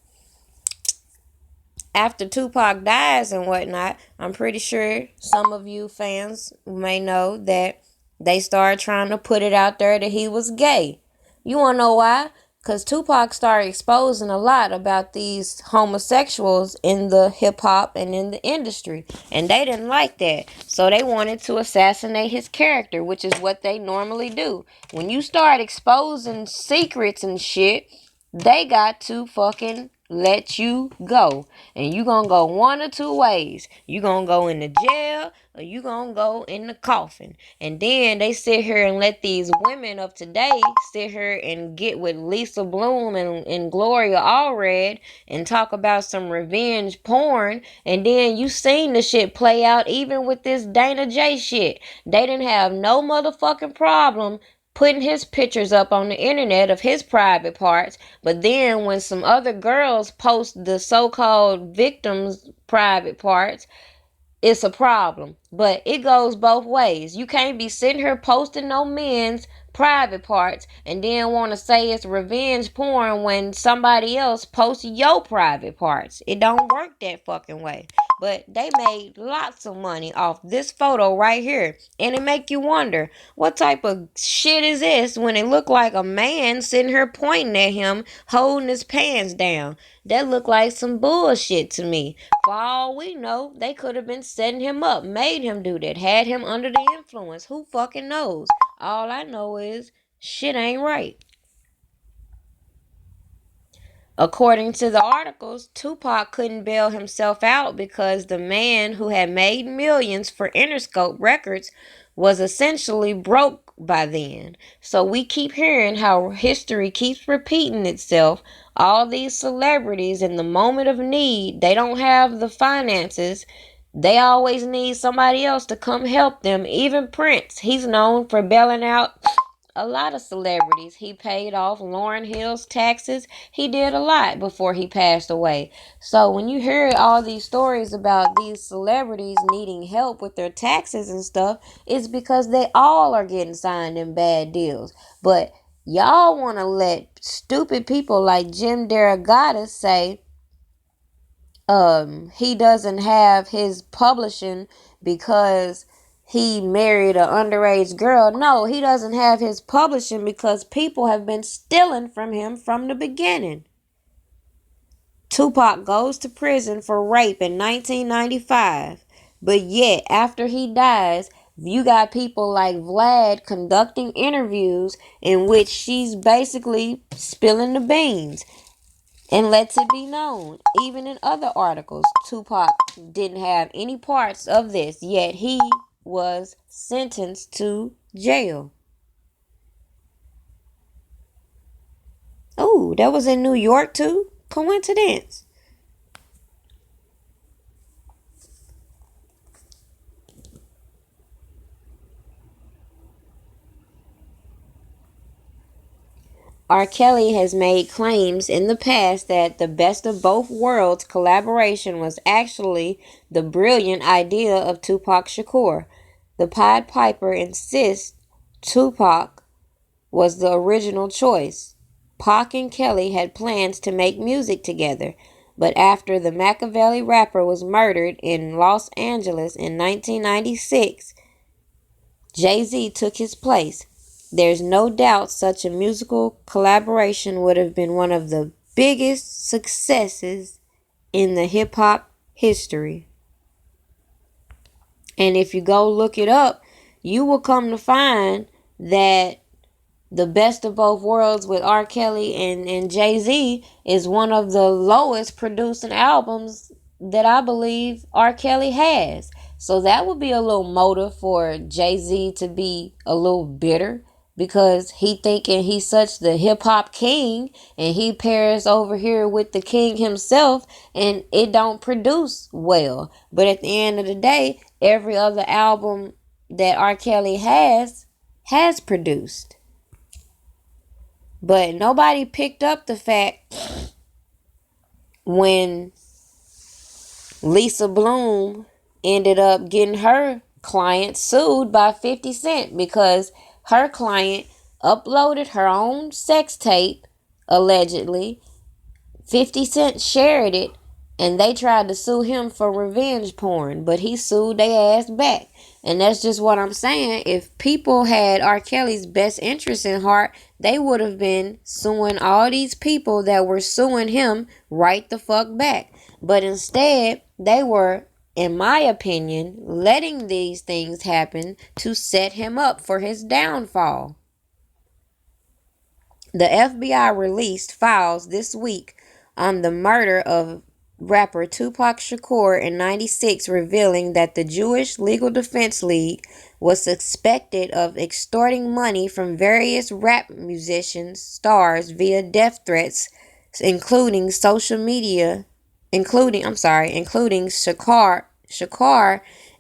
after Tupac dies and whatnot, I'm pretty sure some of you fans may know that they started trying to put it out there that he was gay. You want to know why? Because Tupac started exposing a lot about these homosexuals in the hip-hop and in the industry. And they didn't like that. So they wanted to assassinate his character, which is what they normally do. When you start exposing secrets and shit, they got to fucking let you go. And you gonna go one or two ways. You gonna go in the jail or you gonna go in the coffin. And then they sit here and let these women of today sit here and get with Lisa Bloom and Gloria Allred and talk about some revenge porn. And then you seen the shit play out even with this Dana J shit. They didn't have no motherfucking problem putting his pictures up on the internet of his private parts. But then when some other girls post the so-called victims' private parts, it's a problem. But it goes both ways. You can't be sitting here posting no men's private parts and then want to say it's revenge porn when somebody else posts your private parts. It don't work that fucking way. But they made lots of money off this photo right here. And it make you wonder, what type of shit is this when it look like a man sitting here pointing at him, holding his pants down? That look like some bullshit to me. For all we know, they could have been setting him up, made him do that, had him under the influence. Who fucking knows? All I know is shit ain't right. According to the articles, Tupac couldn't bail himself out because the man who had made millions for Interscope Records was essentially broke by then. So we keep hearing how history keeps repeating itself. All these celebrities, in the moment of need, they don't have the finances. They always need somebody else to come help them. Even Prince, he's known for bailing out a lot of celebrities. He paid off Lauryn Hill's taxes. He did a lot before he passed away. So when you hear all these stories about these celebrities needing help with their taxes and stuff, it's because they all are getting signed in bad deals. But y'all want to let stupid people like Jim Derogatis say he doesn't have his publishing because he married an underage girl. No, he doesn't have his publishing because people have been stealing from him from the beginning. Tupac goes to prison for rape in 1995. But yet, after he dies, You got people like Vlad conducting interviews in which she's basically spilling the beans and lets it be known. Even in other articles, Tupac didn't have any parts of this, yet he was sentenced to jail. Oh, that was in New York too? Coincidence. R. Kelly has made claims in the past that the Best of Both Worlds collaboration was actually the brilliant idea of Tupac Shakur. The Pied Piper insists Tupac was the original choice. Pac and Kelly had plans to make music together, but after the Machiavelli rapper was murdered in Los Angeles in 1996, Jay-Z took his place. There's no doubt such a musical collaboration would have been one of the biggest successes in the hip-hop history. And if you go look it up, you will come to find that the Best of Both Worlds with R. Kelly and Jay-Z is one of the lowest producing albums that I believe R. Kelly has. So that would be a little motive for Jay-Z to be a little bitter because he thinking he's such the hip-hop king and he pairs over here with the king himself and it don't produce well. But at the end of the day, every other album that R. Kelly has produced. But nobody picked up the fact when Lisa Bloom ended up getting her client sued by 50 Cent because her client uploaded her own sex tape, allegedly. 50 Cent shared it, and they tried to sue him for revenge porn, but he sued their ass back. And that's just what I'm saying. If people had R. Kelly's best interest in heart, they would have been suing all these people that were suing him right the fuck back. But instead, they were, in my opinion, letting these things happen to set him up for his downfall. The FBI released files this week on the murder of rapper Tupac Shakur in '96, revealing that the Jewish Legal Defense League was suspected of extorting money from various rap musicians, stars via death threats, including Shakur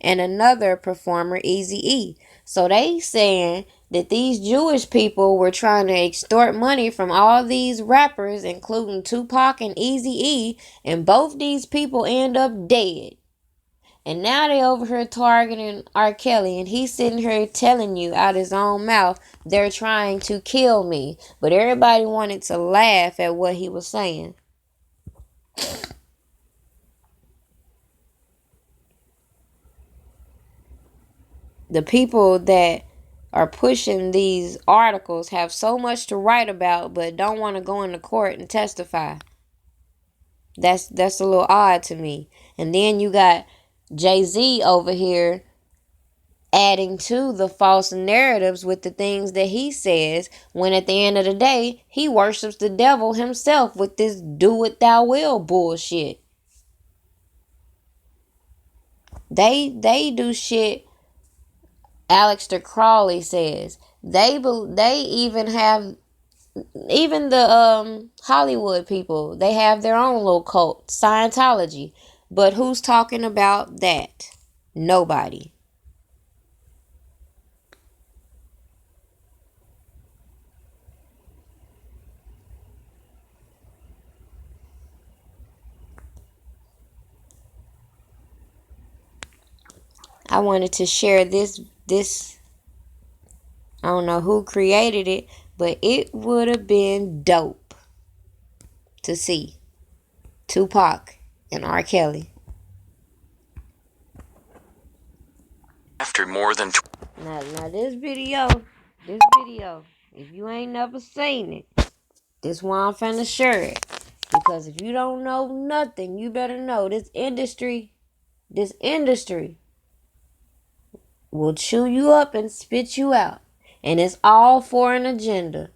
and another performer, Eazy-E. So they saying that these Jewish people were trying to extort money from all these rappers, including Tupac and Eazy-E, and both these people end up dead. And now they over here targeting R. Kelly, and he's sitting here telling you out his own mouth, they're trying to kill me. But everybody wanted to laugh at what he was saying. The people that are pushing these articles have so much to write about but don't want to go into court and testify. That's a little odd to me. And then you got Jay-Z over here adding to the false narratives with the things that he says, when at the end of the day he worships the devil himself with this do what thou will bullshit. They do shit. Aleister Crowley says they even have, even the Hollywood people, they have their own little cult, Scientology. But who's talking about that? Nobody. I wanted to share this I don't know who created it, but it would have been dope to see Tupac and R. Kelly. After more than Now this video, if you ain't never seen it, this why I'm finna share it. Because if you don't know nothing, you better know this industry will chew you up and spit you out. And it's all for an agenda.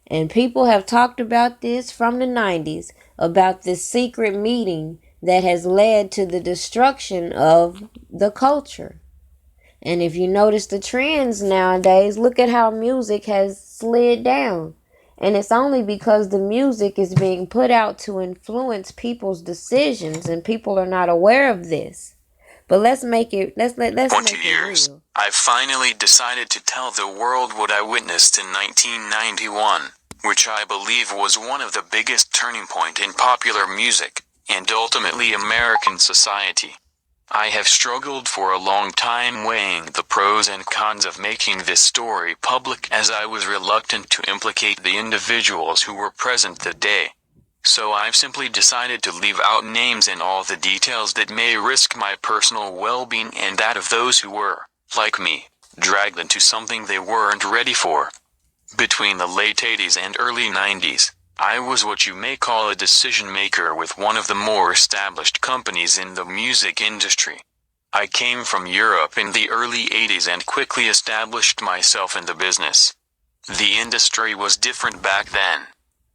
And people have talked about this from the 90s, about this secret meeting that has led to the destruction of the culture. And if you notice the trends nowadays, look at how music has slid down. And it's only because the music is being put out to influence people's decisions, and people are not aware of this. But let's make it 20 years, real. I finally decided to tell the world what I witnessed in 1991, which I believe was one of the biggest turning point in popular music, and ultimately American society. I have struggled for a long time weighing the pros and cons of making this story public, as I was reluctant to implicate the individuals who were present that day. So I've simply decided to leave out names and all the details that may risk my personal well-being and that of those who were, like me, dragged into something they weren't ready for. Between the late 80s and early 90s, I was what you may call a decision maker with one of the more established companies in the music industry. I came from Europe in the early 80s and quickly established myself in the business. The industry was different back then,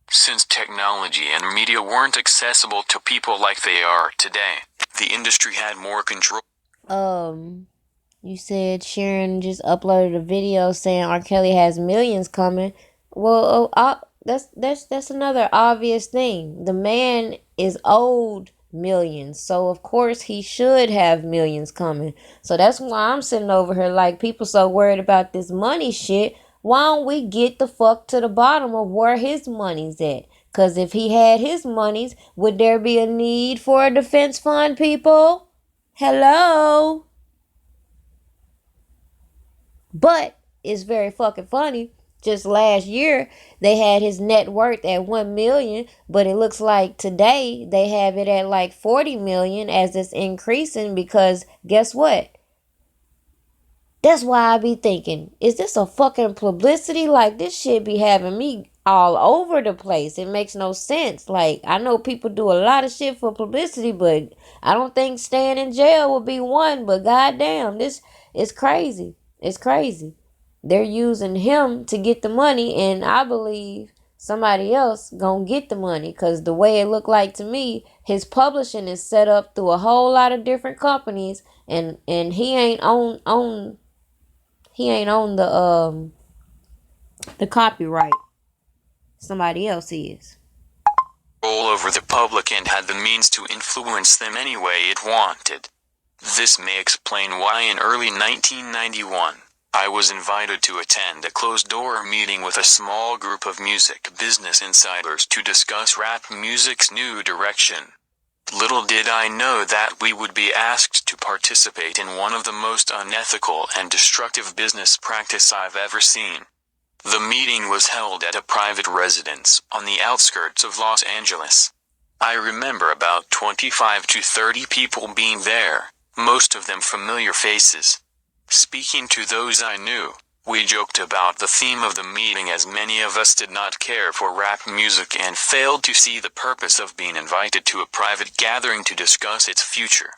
since technology and media weren't accessible to people like they are today. The industry had more control. You said Sharon just uploaded a video saying R. Kelly has millions coming. Well, that's another obvious thing. The man is owed millions, so of course he should have millions coming. So that's why I'm sitting over here like, people so worried about this money shit. Why don't we get the fuck to the bottom of where his money's at? Because if he had his monies, would there be a need for a defense fund, people? Hello? But it's very fucking funny. Just last year, they had his net worth at 1 million, but it looks like today they have it at like 40 million as it's increasing, because guess what? That's why I be thinking, is this a fucking publicity? Like, this shit be having me all over the place. It makes no sense. Like, I know people do a lot of shit for publicity, but I don't think staying in jail would be one. But goddamn, this is crazy. It's crazy. They're using him to get the money, and I believe somebody else gonna get the money, because the way it looked like to me, his publishing is set up through a whole lot of different companies, and he ain't on the copyright. Somebody else is. All over the public and had the means to influence them any way it wanted. This may explain why in early 1991, I was invited to attend a closed-door meeting with a small group of music business insiders to discuss rap music's new direction. Little did I know that we would be asked to participate in one of the most unethical and destructive business practice I've ever seen. The meeting was held at a private residence on the outskirts of Los Angeles. I remember about 25 to 30 people being there, most of them familiar faces. Speaking to those I knew, we joked about the theme of the meeting, as many of us did not care for rap music and failed to see the purpose of being invited to a private gathering to discuss its future.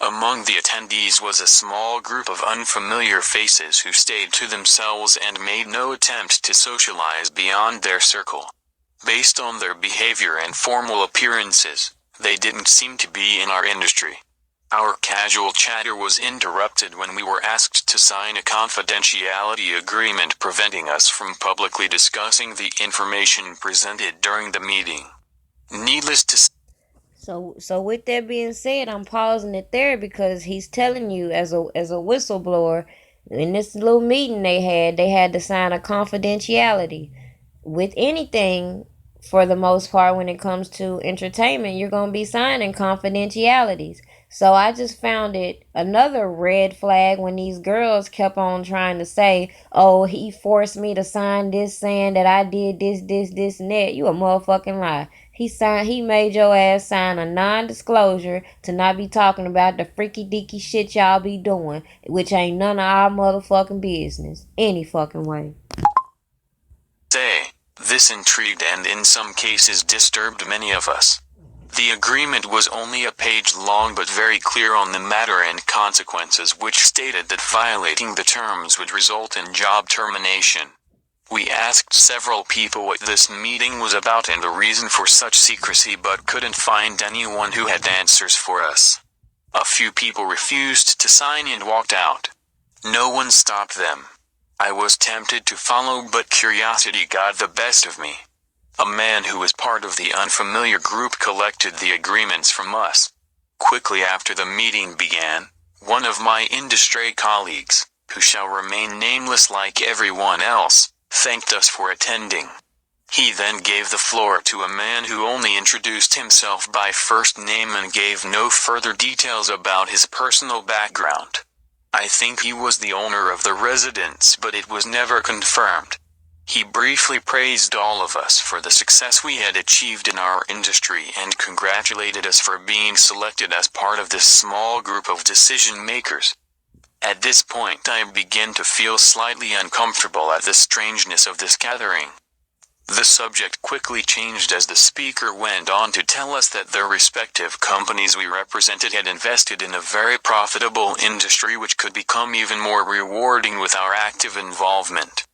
Among the attendees was a small group of unfamiliar faces who stayed to themselves and made no attempt to socialize beyond their circle. Based on their behavior and formal appearances, they didn't seem to be in our industry. Our casual chatter was interrupted when we were asked to sign a confidentiality agreement preventing us from publicly discussing the information presented during the meeting. Needless to say, So with that being said, I'm pausing it there because he's telling you, as a whistleblower, in this little meeting they had to sign a confidentiality. With anything, for the most part, when it comes to entertainment, you're going to be signing confidentialities. So I just found it another red flag when these girls kept on trying to say, oh, he forced me to sign this saying that I did this, and that. You a motherfucking lie. He made your ass sign a non-disclosure to not be talking about the freaky deaky shit y'all be doing, which ain't none of our motherfucking business. Any fucking way. this intrigued and in some cases disturbed many of us. The agreement was only a page long but very clear on the matter and consequences, which stated that violating the terms would result in job termination. We asked several people what this meeting was about and the reason for such secrecy, but couldn't find anyone who had answers for us. A few people refused to sign and walked out. No one stopped them. I was tempted to follow, but curiosity got the best of me. A man who was part of the unfamiliar group collected the agreements from us. Quickly after the meeting began, one of my industry colleagues, who shall remain nameless like everyone else, thanked us for attending. He then gave the floor to a man who only introduced himself by first name and gave no further details about his personal background. I think he was the owner of the residence, but it was never confirmed. He briefly praised all of us for the success we had achieved in our industry and congratulated us for being selected as part of this small group of decision makers. At this point I began to feel slightly uncomfortable at the strangeness of this gathering. The subject quickly changed as the speaker went on to tell us that their respective companies we represented had invested in a very profitable industry which could become even more rewarding with our active involvement.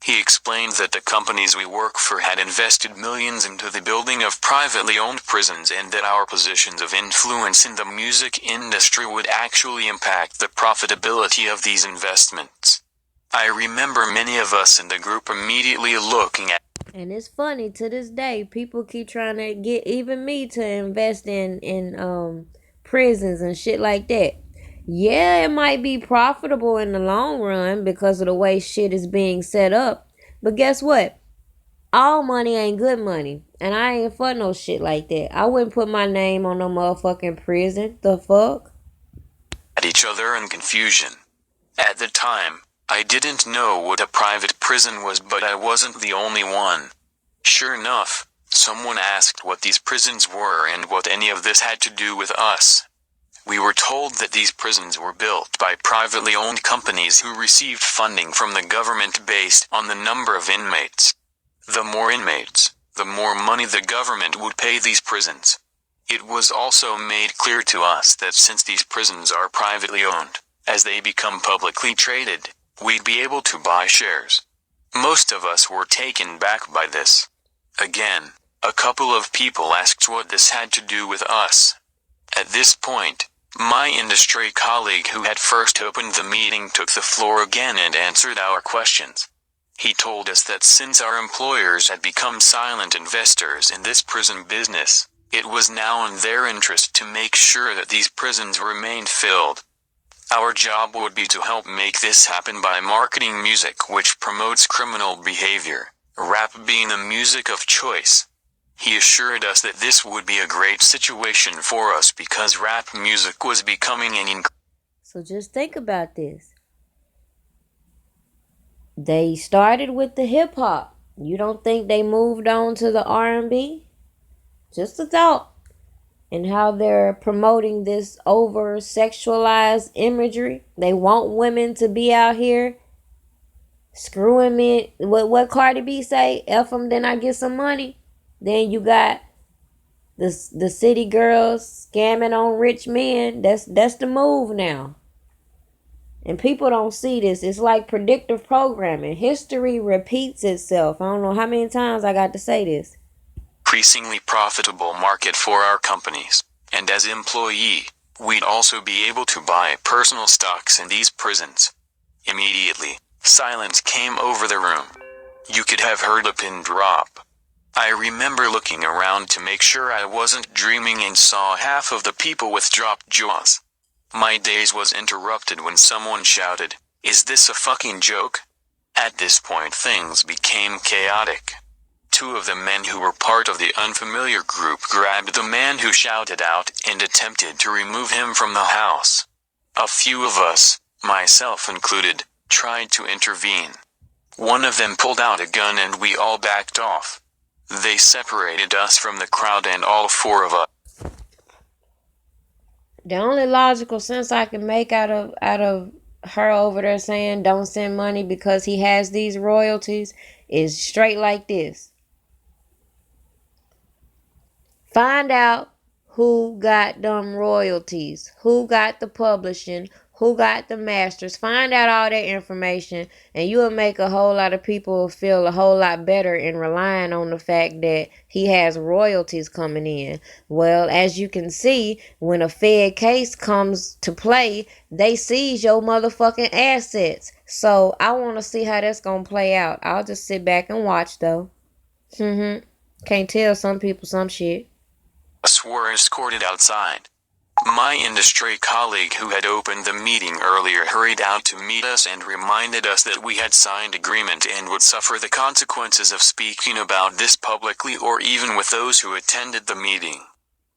He explained that the companies we work for had invested millions into the building of privately owned prisons and that our positions of influence in the music industry would actually impact the profitability of these investments. I remember many of us in the group immediately looking at. And it's funny, to this day, people keep trying to get even me to invest in prisons and shit like that. Yeah, it might be profitable in the long run because of the way shit is being set up. But guess what? All money ain't good money. And I ain't for no shit like that. I wouldn't put my name on no motherfucking prison. The fuck? At each other in confusion. At the time, I didn't know what a private prison was, but I wasn't the only one. Sure enough, someone asked what these prisons were and what any of this had to do with us. We were told that these prisons were built by privately owned companies who received funding from the government based on the number of inmates. The more inmates, the more money the government would pay these prisons. It was also made clear to us that since these prisons are privately owned, as they become publicly traded, we'd be able to buy shares. Most of us were taken back by this. Again, a couple of people asked what this had to do with us. At this point, my industry colleague who had first opened the meeting took the floor again and answered our questions. He told us that since our employers had become silent investors in this prison business, it was now in their interest to make sure that these prisons remained filled. Our job would be to help make this happen by marketing music which promotes criminal behavior, rap being the music of choice. He assured us that this would be a great situation for us because rap music was becoming an So just think about this. They started with the hip hop. You don't think they moved on to the R&B? Just a thought. And how they're promoting this over sexualized imagery. They want women to be out here screwing me. What Cardi B say? F them, then I get some money. Then you got the city girls scamming on rich men. That's the move now. And people don't see this. It's like predictive programming. History repeats itself. I don't know how many times I got to say this. Increasingly profitable market for our companies, and as employee, we'd also be able to buy personal stocks in these prisons. Immediately, silence came over the room. You could have heard a pin drop. I remember looking around to make sure I wasn't dreaming and saw half of the people with dropped jaws. My daze was interrupted when someone shouted, "Is this a fucking joke?" At this point things became chaotic. Two of the men who were part of the unfamiliar group grabbed the man who shouted out and attempted to remove him from the house. A few of us, myself included, tried to intervene. One of them pulled out a gun and we all backed off. They separated us from the crowd and all four of us. The only logical sense I can make out of her over there saying don't send money because he has these royalties is straight like this. Find out who got them royalties, who got the publishing, who got the masters. Find out all that information, and you will make a whole lot of people feel a whole lot better in relying on the fact that he has royalties coming in. Well, as you can see, when a Fed case comes to play, they seize your motherfucking assets. So I want to see how that's gonna play out. I'll just sit back and watch though. Can't tell some people some shit. Us were escorted outside. My industry colleague who had opened the meeting earlier hurried out to meet us and reminded us that we had signed agreement and would suffer the consequences of speaking about this publicly or even with those who attended the meeting.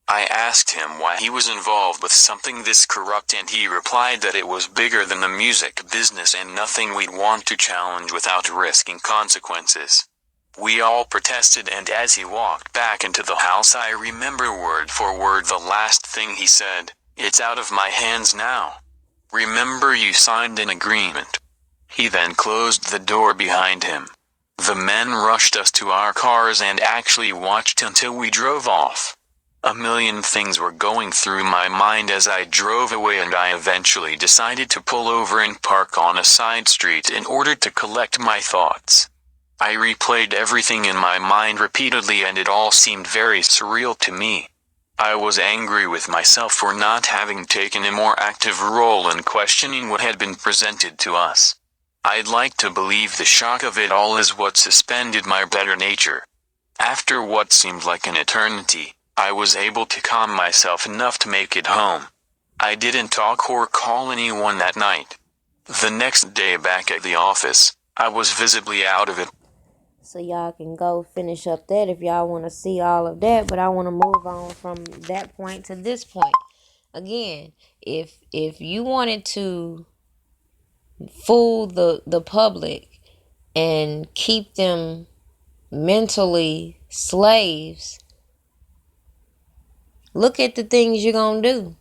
I asked him why he was involved with something this corrupt, and he replied that it was bigger than the music business and nothing we'd want to challenge without risking consequences. We all protested, and as he walked back into the house I remember word for word the last thing he said: "It's out of my hands now. Remember, you signed an agreement." He then closed the door behind him. The men rushed us to our cars and actually watched until we drove off. A million things were going through my mind as I drove away, and I eventually decided to pull over and park on a side street in order to collect my thoughts. I replayed everything in my mind repeatedly, and it all seemed very surreal to me. I was angry with myself for not having taken a more active role in questioning what had been presented to us. I'd like to believe the shock of it all is what suspended my better nature. After what seemed like an eternity, I was able to calm myself enough to make it home. I didn't talk or call anyone that night. The next day back at the office, I was visibly out of it. So y'all can go finish up that if y'all want to see all of that. But I want to move on from that point to this point. Again, if you wanted to fool the public and keep them mentally slaves, look at the things you're going to do.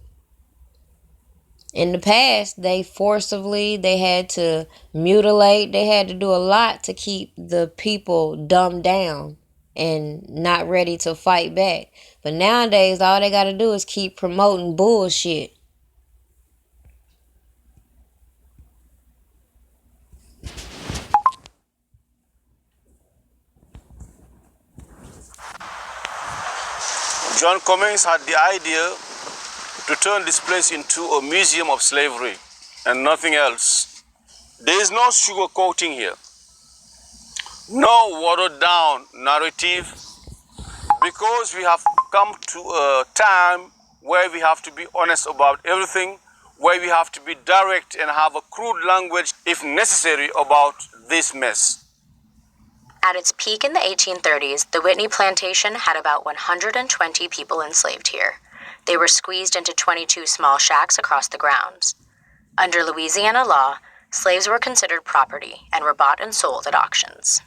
In the past, they had to mutilate, they had to do a lot to keep the people dumbed down and not ready to fight back. But nowadays, all they got to do is keep promoting bullshit. John Cummings had the idea to turn this place into a museum of slavery and nothing else. There is no sugarcoating here, no watered down narrative, because we have come to a time where we have to be honest about everything, where we have to be direct and have a crude language, if necessary, about this mess. At its peak in the 1830s, the Whitney Plantation had about 120 people enslaved here. They were squeezed into 22 small shacks across the grounds. Under Louisiana law, slaves were considered property and were bought and sold at auctions.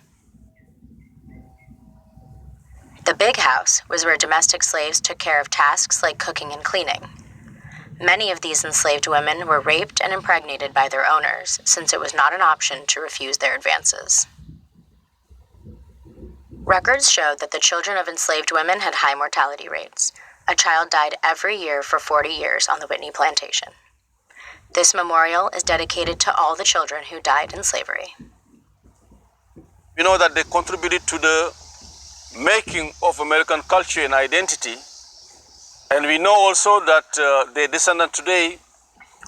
The big house was where domestic slaves took care of tasks like cooking and cleaning. Many of these enslaved women were raped and impregnated by their owners, since it was not an option to refuse their advances. Records showed that the children of enslaved women had high mortality rates. A child died every year for 40 years on the Whitney Plantation. This memorial is dedicated to all the children who died in slavery. We know that they contributed to the making of American culture and identity, and we know also that their descendants today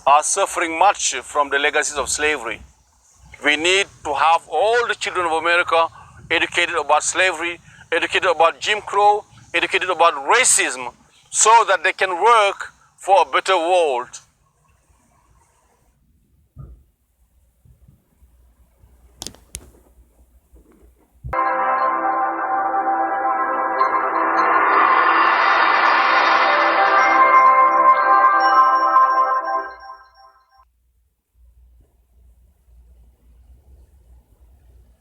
are suffering much from the legacies of slavery. We need to have all the children of America educated about slavery, educated about Jim Crow, educated about racism, so that they can work for a better world.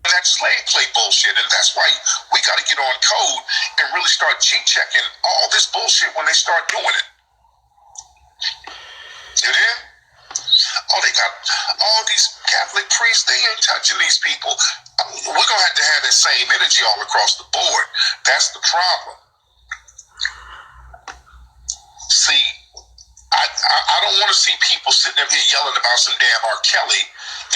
That slave play bullshit, and that's why we got to get on code and really start G-checking all this bullshit when they start doing it. You hear? Oh, they got all these Catholic priests, they ain't touching these people. We're going to have that same energy all across the board. That's the problem. See, I don't want to see people sitting up here yelling about some damn R. Kelly,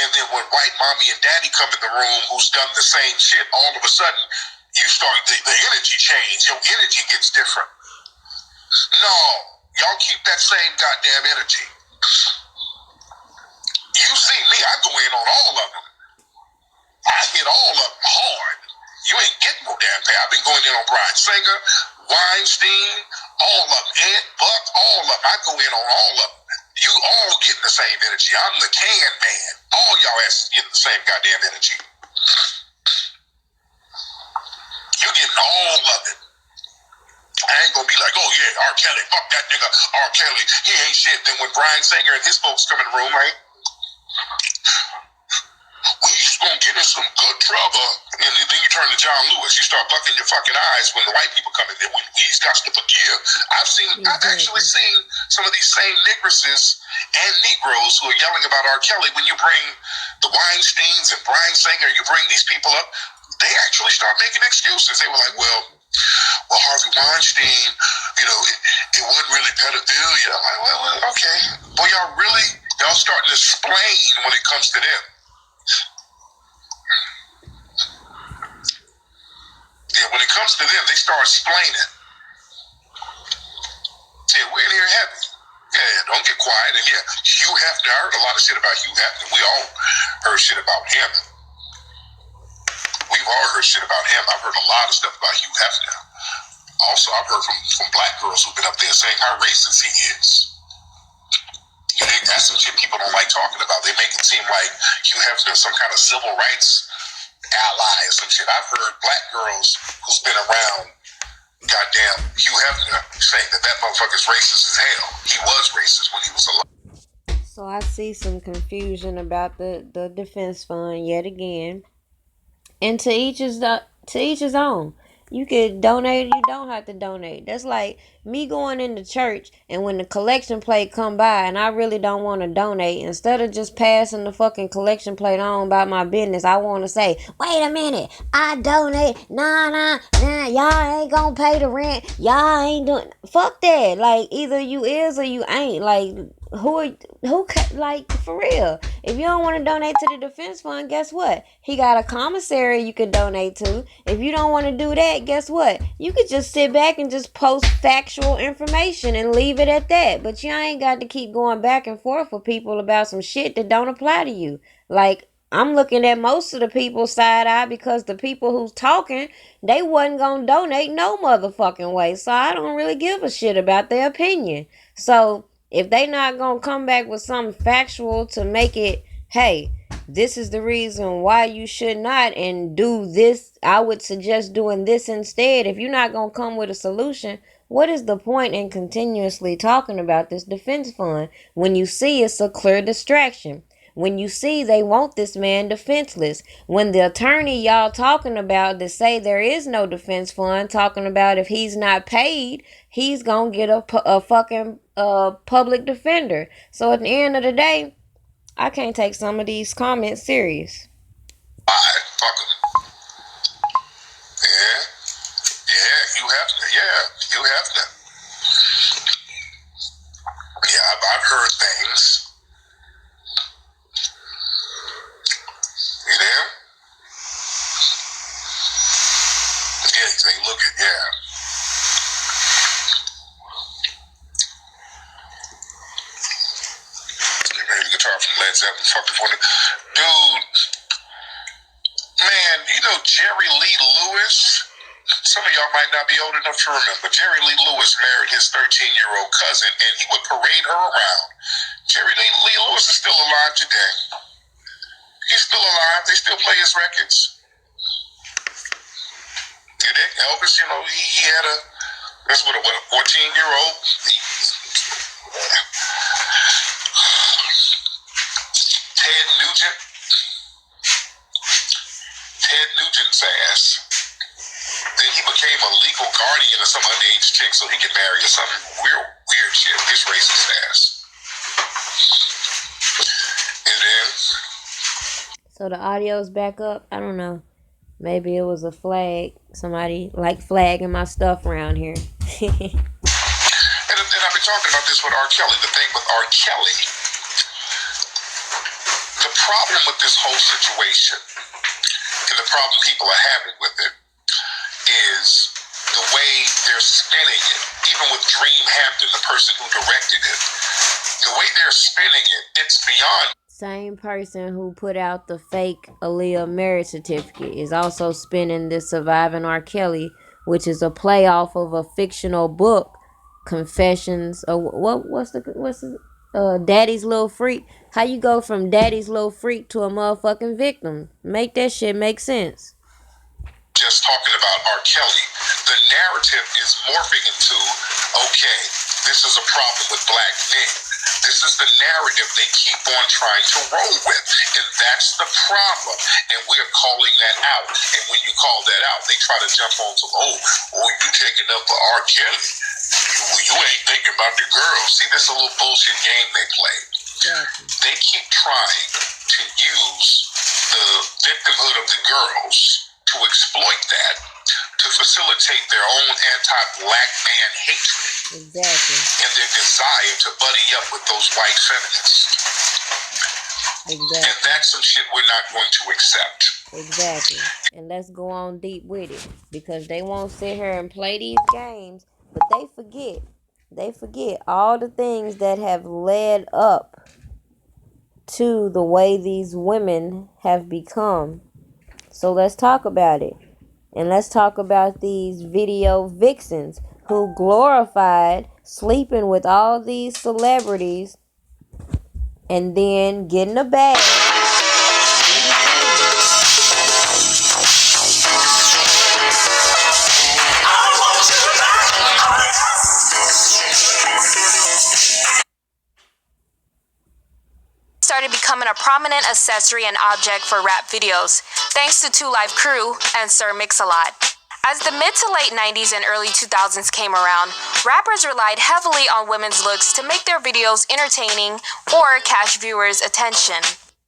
and then when white mommy and daddy come in the room who's done the same shit, all of a sudden you start the energy change. Your energy gets different. No, y'all keep that same goddamn energy. You see me, I go in on all of them. I hit all of them hard. You ain't getting no damn pay. I've been going in on Brian Singer, Weinstein, all of them, Ed Buck, all of them. I go in on all of them. You all getting the same energy. I'm the can man. All y'all asses getting the same goddamn energy. You getting all of it. I ain't gonna be like, oh yeah, R. Kelly, fuck that nigga, R. Kelly, he ain't shit. Then when Brian Singer and his folks come in the room, right? We gonna get in some good trouble. And then you turn to John Lewis. You start bucking your fucking eyes when the white people come in there. He's got to forgive. I've actually seen some of these same negresses and Negroes who are yelling about R. Kelly. When you bring the Weinsteins and Brian Singer, you bring these people up, they actually start making excuses. They were like, well, Harvey Weinstein, it wasn't really pedophilia. I'm like, well, okay. Well, y'all starting to explain when it comes to them. Yeah, when it comes to them, they start explaining. Yeah, we're in here heavy. Yeah, don't get quiet. And yeah, Hugh Hefner, I heard a lot of shit about Hugh Hefner. We all heard shit about him. We've all heard shit about him. I've heard a lot of stuff about Hugh Hefner. Also, I've heard from black girls who've been up there saying how racist he is. That's some shit people don't like talking about. They make it seem like Hugh Hefner is some kind of civil rights ally or some shit. I've heard black girls who's been around goddamn Hugh Hefner saying that motherfucker's racist as hell. He was racist when he was alive. So I see some confusion about the defense fund yet again. And to each his own. You could donate, you don't have to donate. That's like me going into church and when the collection plate come by and I really don't want to donate, instead of just passing the fucking collection plate on about my business, I want to say, wait a minute, I donate, nah, y'all ain't gonna pay the rent, y'all ain't doing, fuck that. Like, either you is or you ain't. Like, like, for real, if you don't want to donate to the defense fund, guess what? He got a commissary you could donate to. If you don't want to do that, guess what? You could just sit back and just post factual information and leave it at that. But you ain't got to keep going back and forth with people about some shit that don't apply to you. Like, I'm looking at most of the people side eye because the people who's talking, they wasn't gonna donate no motherfucking way. So I don't really give a shit about their opinion. So if they not gonna come back with something factual to make it, hey, this is the reason why you should not and do this, I would suggest doing this instead. If you're not gonna come with a solution, what is the point in continuously talking about this defense fund when you see it's a clear distraction? When you see they want this man defenseless. When the attorney y'all talking about that say there is no defense fund, talking about if he's not paid, he's gonna get a fucking public defender. So at the end of the day, I can't take some of these comments serious. Alright, fuck him. Yeah, you have to. Yeah, I've heard things. You there? Yeah, they look at, yeah. Maybe the guitar from Led Zeppelin, fuck the phone. Dude, man, Jerry Lee Lewis? Some of y'all might not be old enough to remember. Jerry Lee Lewis married his 13-year-old cousin, and he would parade her around. Jerry Lee Lewis is still alive today. He's still alive. They still play his records. Elvis, he had that's what a 14-year-old? Ted Nugent's ass. Then he became a legal guardian of some underage chick so he could marry or something. Weird shit. His racist ass. And then... So the audio's back up? I don't know. Maybe it was a flag. Somebody flagging my stuff around here. and I've been talking about this with R. Kelly. The thing with R. Kelly, the problem with this whole situation, and the problem people are having with it, is the way they're spinning it. Even with Dream Hampton, the person who directed it, the way they're spinning it, it's beyond. Same person who put out the fake Aaliyah marriage certificate is also spinning this Surviving R. Kelly, which is a play off of a fictional book, Confessions. What's the Daddy's Little Freak? How you go from Daddy's Little Freak to a motherfucking victim? Make that shit make sense. Just talking about R. Kelly, the narrative is morphing into, okay, this is a problem with black men. This is the narrative they keep on trying to roll with, and that's the problem. And we're calling that out. And when you call that out, they try to jump on to, you taking up for R. Kelly. You ain't thinking about the girls. See, this is a little bullshit game they play. They keep trying to use the victimhood of the girls to exploit that, to facilitate their own anti-black man hatred. Exactly. And their desire to buddy up with those white feminists. Exactly. And that's some shit we're not going to accept. Exactly. And let's go on deep with it. Because they won't sit here and play these games, but they forget. They forget all the things that have led up to the way these women have become. So let's talk about it. And let's talk about these video vixens who glorified sleeping with all these celebrities and then getting a bag. Started becoming a prominent accessory and object for rap videos, thanks to 2 Live Crew and Sir Mix-a-Lot. As the mid to late 90s and early 2000s came around, rappers relied heavily on women's looks to make their videos entertaining or catch viewers' attention.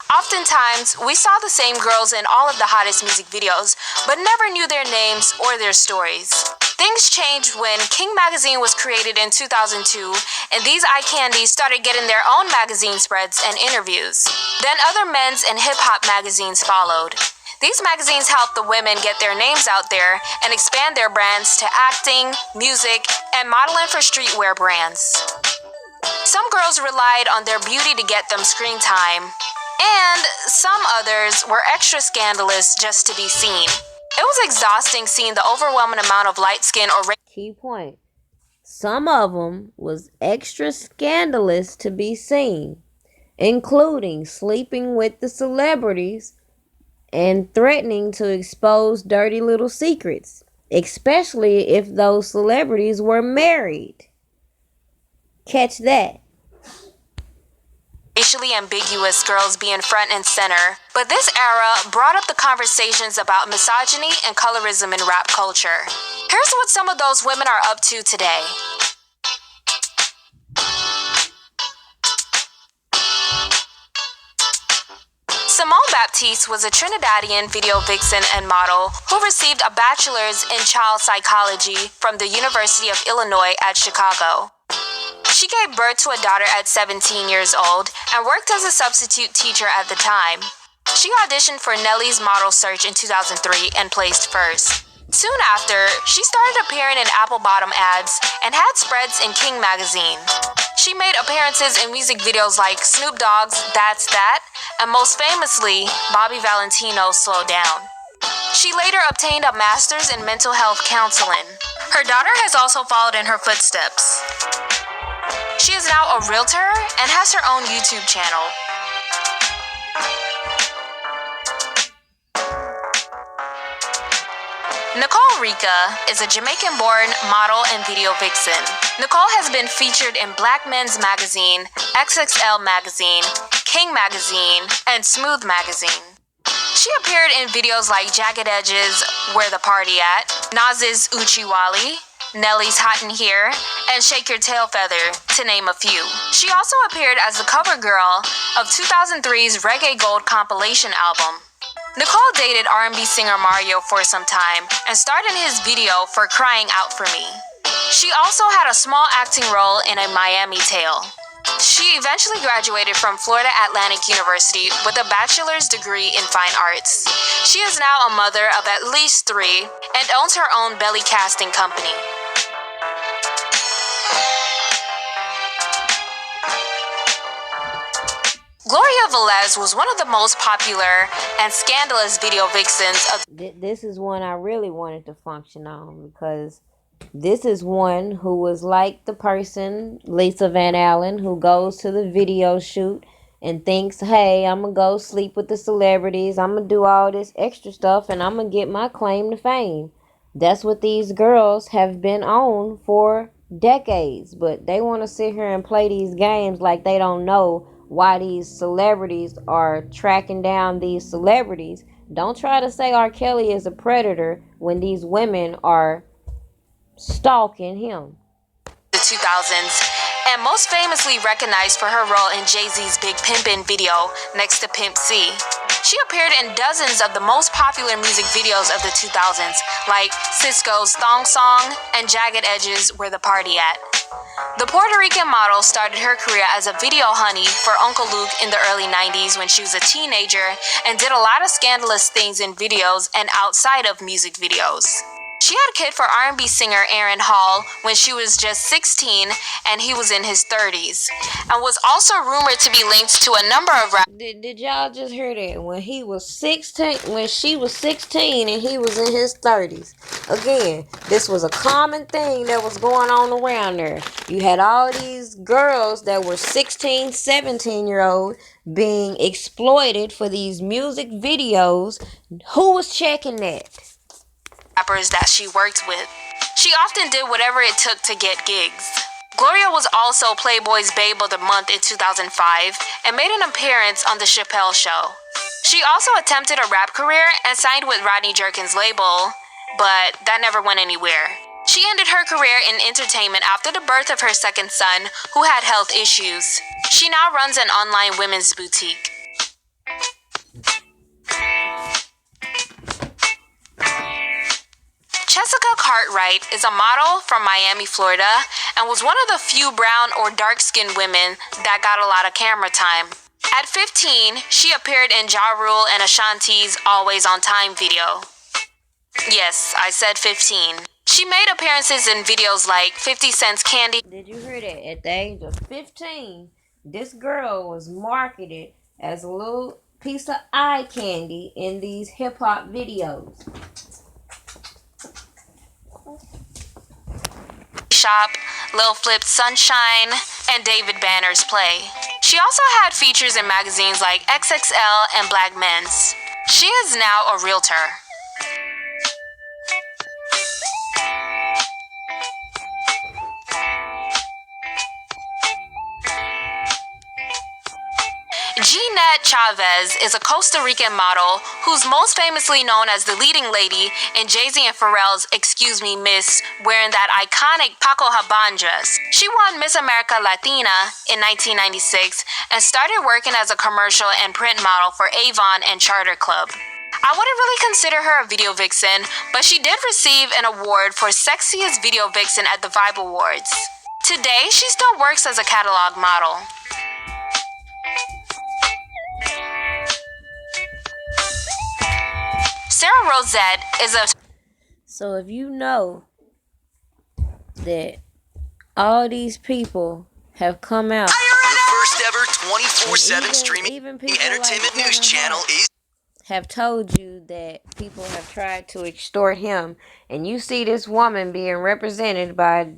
Oftentimes, we saw the same girls in all of the hottest music videos, but never knew their names or their stories. Things changed when King Magazine was created in 2002, and these eye candies started getting their own magazine spreads and interviews. Then other men's and hip-hop magazines followed. These magazines helped the women get their names out there and expand their brands to acting, music, and modeling for streetwear brands. Some girls relied on their beauty to get them screen time, and some others were extra scandalous just to be seen. It was exhausting seeing the overwhelming amount of light skin or key point. Some of them was extra scandalous to be seen, including sleeping with the celebrities and threatening to expose dirty little secrets, especially if those celebrities were married. Catch that. Racially ambiguous girls being front and center, but this era brought up the conversations about misogyny and colorism in rap culture. Here's what some of those women are up to today. Simone Baptiste was a Trinidadian video vixen and model who received a bachelor's in child psychology from the University of Illinois at Chicago. She gave birth to a daughter at 17 years old and worked as a substitute teacher at the time. She auditioned for Nelly's Model Search in 2003 and placed first. Soon after, she started appearing in apple bottom ads and had spreads in King magazine. She made appearances in music videos like Snoop Dogg's That's That, and most famously, Bobby Valentino's Slow Down. She later obtained a master's in mental health counseling. Her daughter has also followed in her footsteps. She is now a realtor and has her own YouTube channel. Nicole Rica is a Jamaican-born model and video vixen. Nicole has been featured in Black Men's Magazine, XXL Magazine, King Magazine, and Smooth Magazine. She appeared in videos like Jagged Edges, Where the Party At, Nas's Uchiwali, Nelly's Hot in Here, and Shake Your Tail Feather, to name a few. She also appeared as the cover girl of 2003's Reggae Gold compilation album. Nicole dated R&B singer Mario for some time and starred in his video for Crying Out For Me. She also had a small acting role in A Miami Tale. She eventually graduated from Florida Atlantic University with a bachelor's degree in fine arts. She is now a mother of at least 3 and owns her own belly casting company. Gloria Velez was one of the most popular and scandalous video vixens of. This is one I really wanted to function on, because this is one who was like the person, Lisa Van Allen, who goes to the video shoot and thinks, hey, I'm going to go sleep with the celebrities. I'm going to do all this extra stuff and I'm going to get my claim to fame. That's what these girls have been on for decades. But they want to sit here and play these games like they don't know why these celebrities are tracking down these celebrities. Don't try to say R. Kelly is a predator when these women are stalking him. The 2000s, and most famously recognized for her role in Jay-Z's Big Pimpin' video, Next to Pimp C. She appeared in dozens of the most popular music videos of the 2000s, like Sisqó's Thong Song and Jagged Edge's Where the Party At. The Puerto Rican model started her career as a video honey for Uncle Luke in the early 90s when she was a teenager and did a lot of scandalous things in videos and outside of music videos. She had a kid for R&B singer Aaron Hall when she was just 16 and he was in his 30s, and was also rumored to be linked to a number of Did y'all just hear that? When he was 16, when she was 16 and he was in his 30s. Again, this was a common thing that was going on around there. You had all these girls that were 16, 17-year-old being exploited for these music videos. Who was checking that? rappers that she worked with. She often did whatever it took to get gigs. Gloria was also Playboy's Babe of the Month in 2005 and made an appearance on The Chappelle Show. She also attempted a rap career and signed with Rodney Jerkins' label, but that never went anywhere. She ended her career in entertainment after the birth of her second son, who had health issues. She now runs an online women's boutique. Jessica Cartwright is a model from Miami, Florida, and was one of the few brown or dark-skinned women that got a lot of camera time. At 15, she appeared in Ja Rule and Ashanti's Always on Time video. Yes, I said 15. She made appearances in videos like 50 Cent's Candy. Did you hear that? At the age of 15, this girl was marketed as a little piece of eye candy in these hip-hop videos. Shop, Lil Flip's Sunshine, and David Banner's Play. She also had features in magazines like XXL and Black Men's. She is now a realtor. Jeanette Chavez is a Costa Rican model who's most famously known as the leading lady in Jay-Z and Pharrell's Excuse Me Miss, wearing that iconic Paco Rabanne dress. She won Miss America Latina in 1996 and started working as a commercial and print model for Avon and Charter Club. I wouldn't really consider her a video vixen, but she did receive an award for Sexiest Video Vixen at the Vibe Awards. Today, she still works as a catalog model. Sarah Rosette is a... So if you know that all these people have come out, the first ever 24/7 streaming entertainment like news channel is... have told you that people have tried to extort him, and you see this woman being represented by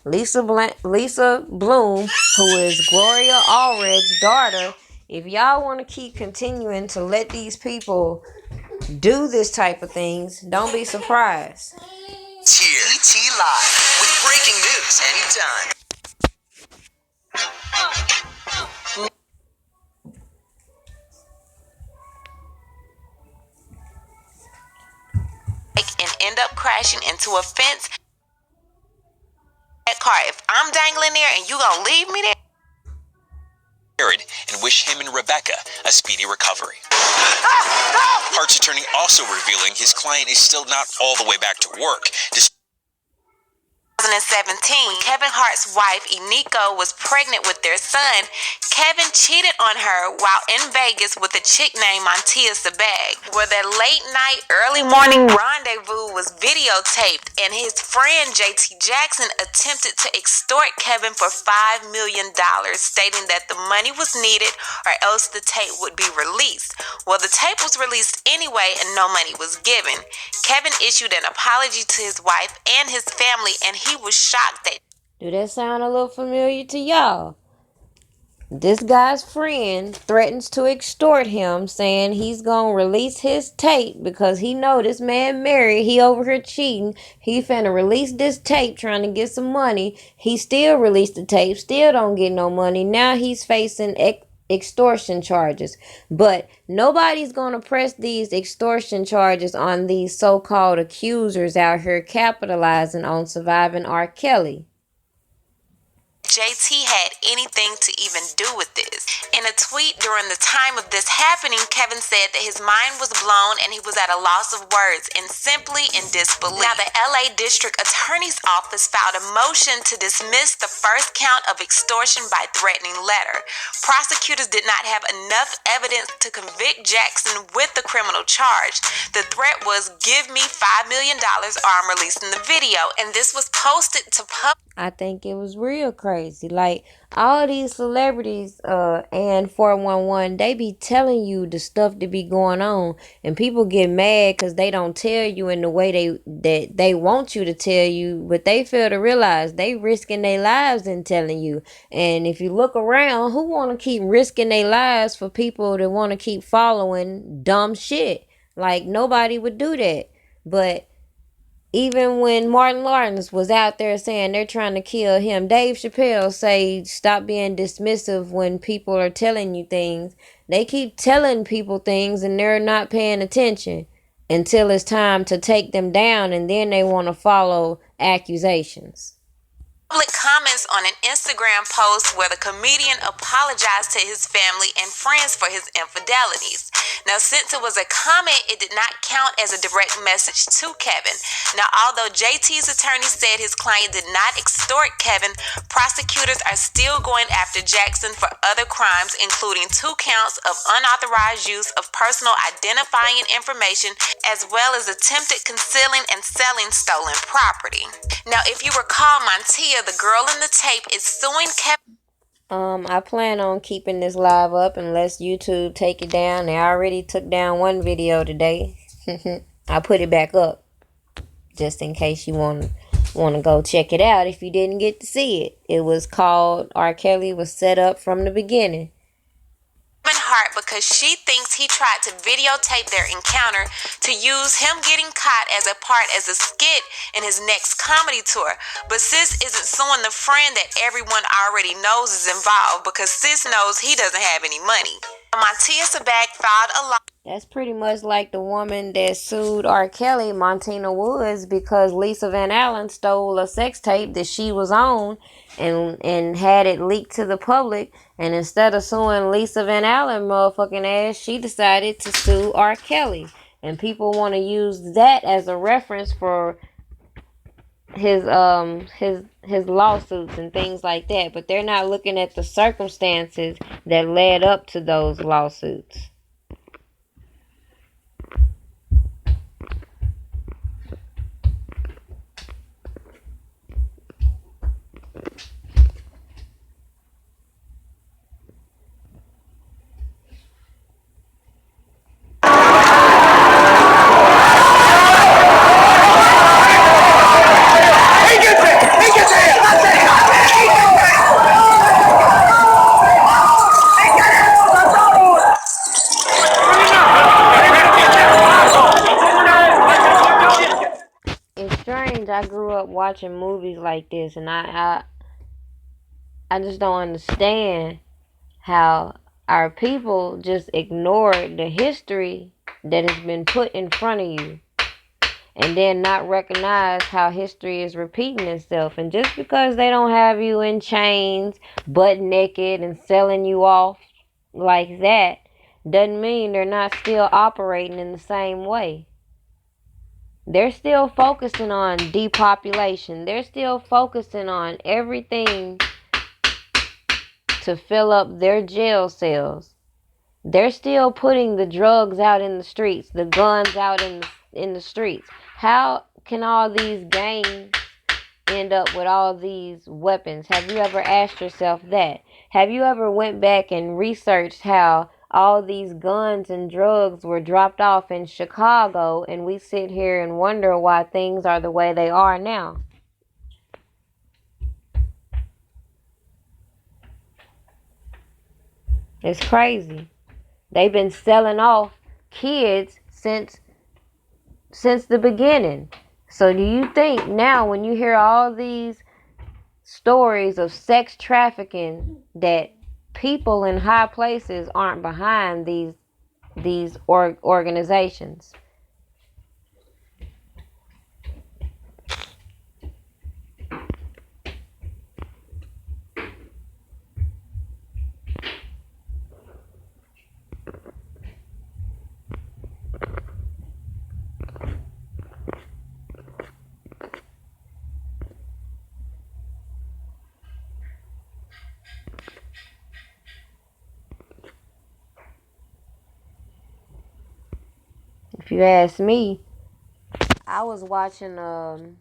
Lisa Bloom, who is Gloria Allred's daughter. If y'all want to keep continuing to let these people do this type of things, don't be surprised. Here, ET Live, with breaking news anytime. And end up crashing into a fence. That car, if I'm dangling there and you gonna leave me there? And wish him and Rebecca a speedy recovery. Hart's attorney also revealing his client is still not all the way back to work. 2017, when Kevin Hart's wife, Eniko, was pregnant with their son, Kevin cheated on her while in Vegas with a chick named Montia Sabag, where their late-night, early-morning rendezvous was videotaped, and his friend JT Jackson attempted to extort Kevin for $5 million, stating that the money was needed or else the tape would be released. Well, the tape was released anyway and no money was given. Kevin issued an apology to his wife and his family, and he was shocked that... Do that sound a little familiar to y'all? This guy's friend threatens to extort him, saying he's gonna release his tape because he know this man married, he over here cheating. He finna release this tape trying to get some money. He still released the tape, still don't get no money. Now he's facing extortion charges. But nobody's gonna press these extortion charges on these so-called accusers out here capitalizing on surviving R. Kelly. JT had anything to even do with this. In a tweet during the time of this happening, Kevin said that his mind was blown and he was at a loss of words and simply in disbelief. Now, the LA District Attorney's Office filed a motion to dismiss the first count of extortion by threatening letter. Prosecutors did not have enough evidence to convict Jackson with the criminal charge. The threat was, "Give me $5 million or I'm releasing the video," and this was posted to public. I think it was real crazy. Like, all these celebrities and 411, they be telling you the stuff that be going on, and people get mad because they don't tell you in the way they want you to tell you, but they fail to realize they risking their lives in telling you. And if you look around, who want to keep risking their lives for people that want to keep following dumb shit? Like, nobody would do that. But even when Martin Lawrence was out there saying they're trying to kill him, Dave Chappelle say stop being dismissive when people are telling you things. They keep telling people things and they're not paying attention until it's time to take them down, and then they want to follow accusations. Public comments on an Instagram post where the comedian apologized to his family and friends for his infidelities. Now, since it was a comment, it did not count as a direct message to Kevin. Now, although JT's attorney said his client did not extort Kevin, prosecutors are still going after Jackson for other crimes, including 2 counts of unauthorized use of personal identifying information, as well as attempted concealing and selling stolen property. Now, if you recall, Montia, the girl in the tape, is suing Kevin. I plan on keeping this live up unless YouTube take it down. They already took down one video today. I put it back up just in case you want to go check it out if you didn't get to see it. It was called R. Kelly Was Set Up From the Beginning. Hart because she thinks he tried to videotape their encounter to use him getting caught as a skit in his next comedy tour. But Sis isn't suing the friend that everyone already knows is involved because Sis knows he doesn't have any money. Montia Sabag filed a lawsuit. That's pretty much like the woman that sued R. Kelly, Montina Woods, because Lisa Van Allen stole a sex tape that she was on and had it leaked to the public. And instead of suing Lisa Van Allen motherfucking ass, she decided to sue R. Kelly. And people want to use that as a reference for his lawsuits and things like that. But they're not looking at the circumstances that led up to those lawsuits. I grew up watching movies like this, and I just don't understand how our people just ignore the history that has been put in front of you, and then not recognize how history is repeating itself. And just because they don't have you in chains, butt naked, and selling you off like that, doesn't mean they're not still operating in the same way. They're still focusing on depopulation. They're still focusing on everything to fill up their jail cells. They're still putting the drugs out in the streets, the guns out in the streets. How can all these gangs end up with all these weapons? Have you ever asked yourself that? Have you ever went back and researched how all these guns and drugs were dropped off in Chicago, and we sit here and wonder why things are the way they are now? It's crazy. They've been selling off kids since the beginning. So do you think now, when you hear all these stories of sex trafficking, that people in high places aren't behind these organizations? If you ask me, I was watching the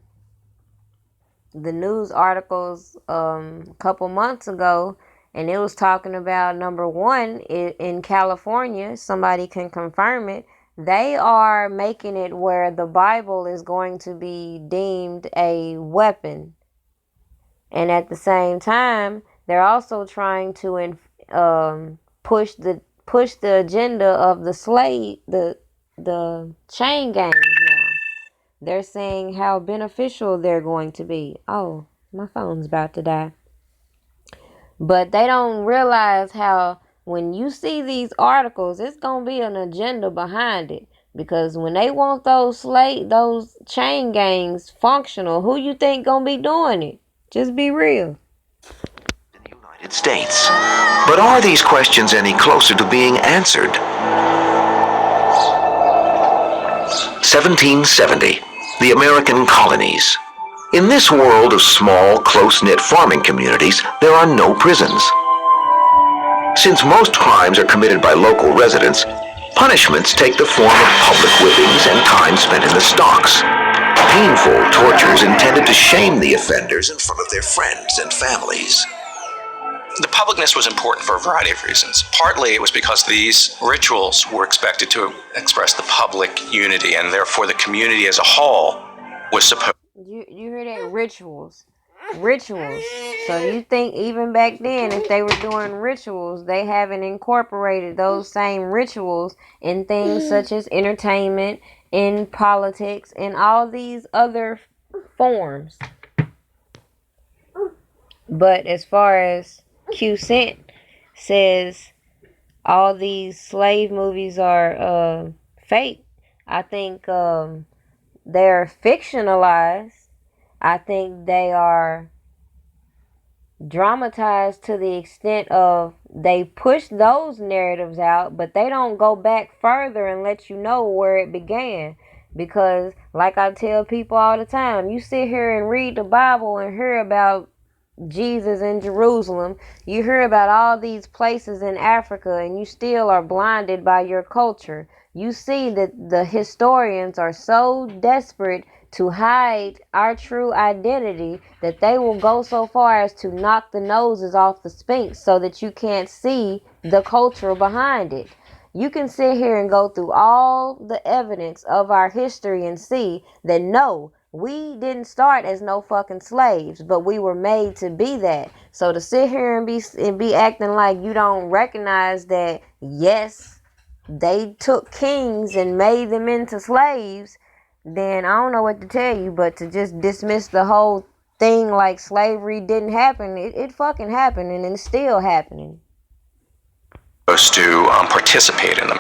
news articles a couple months ago, and it was talking about, number one, in California, somebody can confirm it, they are making it where the Bible is going to be deemed a weapon. And at the same time, they're also trying to push the agenda of the chain gangs now. They're saying how beneficial they're going to be. Oh, my phone's about to die. But they don't realize how, when you see these articles, it's going to be an agenda behind it. Because when they want those chain gangs functional, who you think going to be doing it? Just be real. United States. But are these questions any closer to being answered? 1770, the American colonies. In this world of small, close-knit farming communities, there are no prisons. Since most crimes are committed by local residents, punishments take the form of public whippings and time spent in the stocks. Painful tortures intended to shame the offenders in front of their friends and families. The publicness was important for a variety of reasons. Partly it was because these rituals were expected to express the public unity, and therefore the community as a whole was supposed. You hear that? Rituals. So you think even back then, if they were doing rituals, they haven't incorporated those same rituals in things such as entertainment, in politics, and all these other forms. But as far as Q-Cent says, all these slave movies are fake, I think they're fictionalized. I think they are dramatized to the extent of they push those narratives out, but they don't go back further and let you know where it began. Because, like I tell people all the time, you sit here and read the Bible and hear about Jesus in Jerusalem, you hear about all these places in Africa, and you still are blinded by your culture. You see that the historians are so desperate to hide our true identity that they will go so far as to knock the noses off the Sphinx so that you can't see the culture behind it. You can sit here and go through all the evidence of our history and see that no, we didn't start as no fucking slaves, but we were made to be that. So to sit here and be acting like you don't recognize that, yes, they took kings and made them into slaves, then I don't know what to tell you, but to just dismiss the whole thing like slavery didn't happen, it fucking happened, and it's still happening. To participate in them.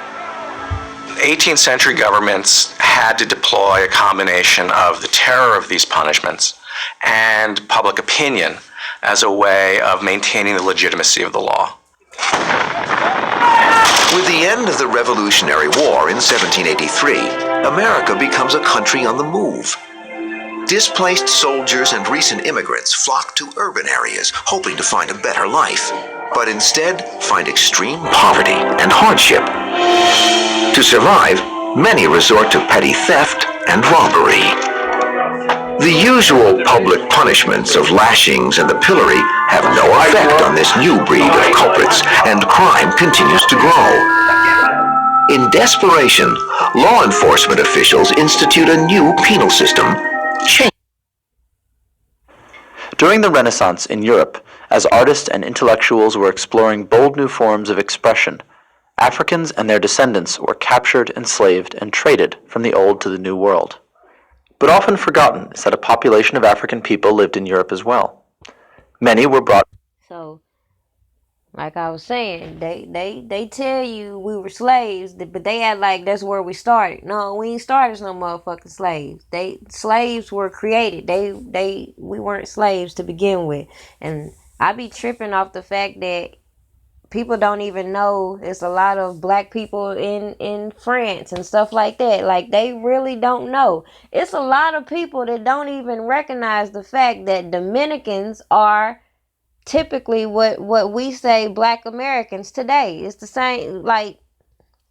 18th century governments had to deploy a combination of the terror of these punishments and public opinion as a way of maintaining the legitimacy of the law. With the end of the Revolutionary War in 1783, America becomes a country on the move. Displaced soldiers and recent immigrants flock to urban areas, hoping to find a better life, but instead find extreme poverty and hardship. To survive, many resort to petty theft and robbery. The usual public punishments of lashings and the pillory have no effect on this new breed of culprits, and crime continues to grow. In desperation, law enforcement officials institute a new penal system. During the Renaissance in Europe, as artists and intellectuals were exploring bold new forms of expression, Africans and their descendants were captured, enslaved, and traded from the Old to the New World. But often forgotten is that a population of African people lived in Europe as well. Many were brought. So, like I was saying, they tell you we were slaves, but they act like that's where we started. No, we ain't started as no motherfucking slaves. Slaves were created. We weren't slaves to begin with. And I be tripping off the fact that people don't even know it's a lot of black people in France and stuff like that. Like, they really don't know. It's a lot of people that don't even recognize the fact that Dominicans are typically what we say Black Americans today. It's the same. Like,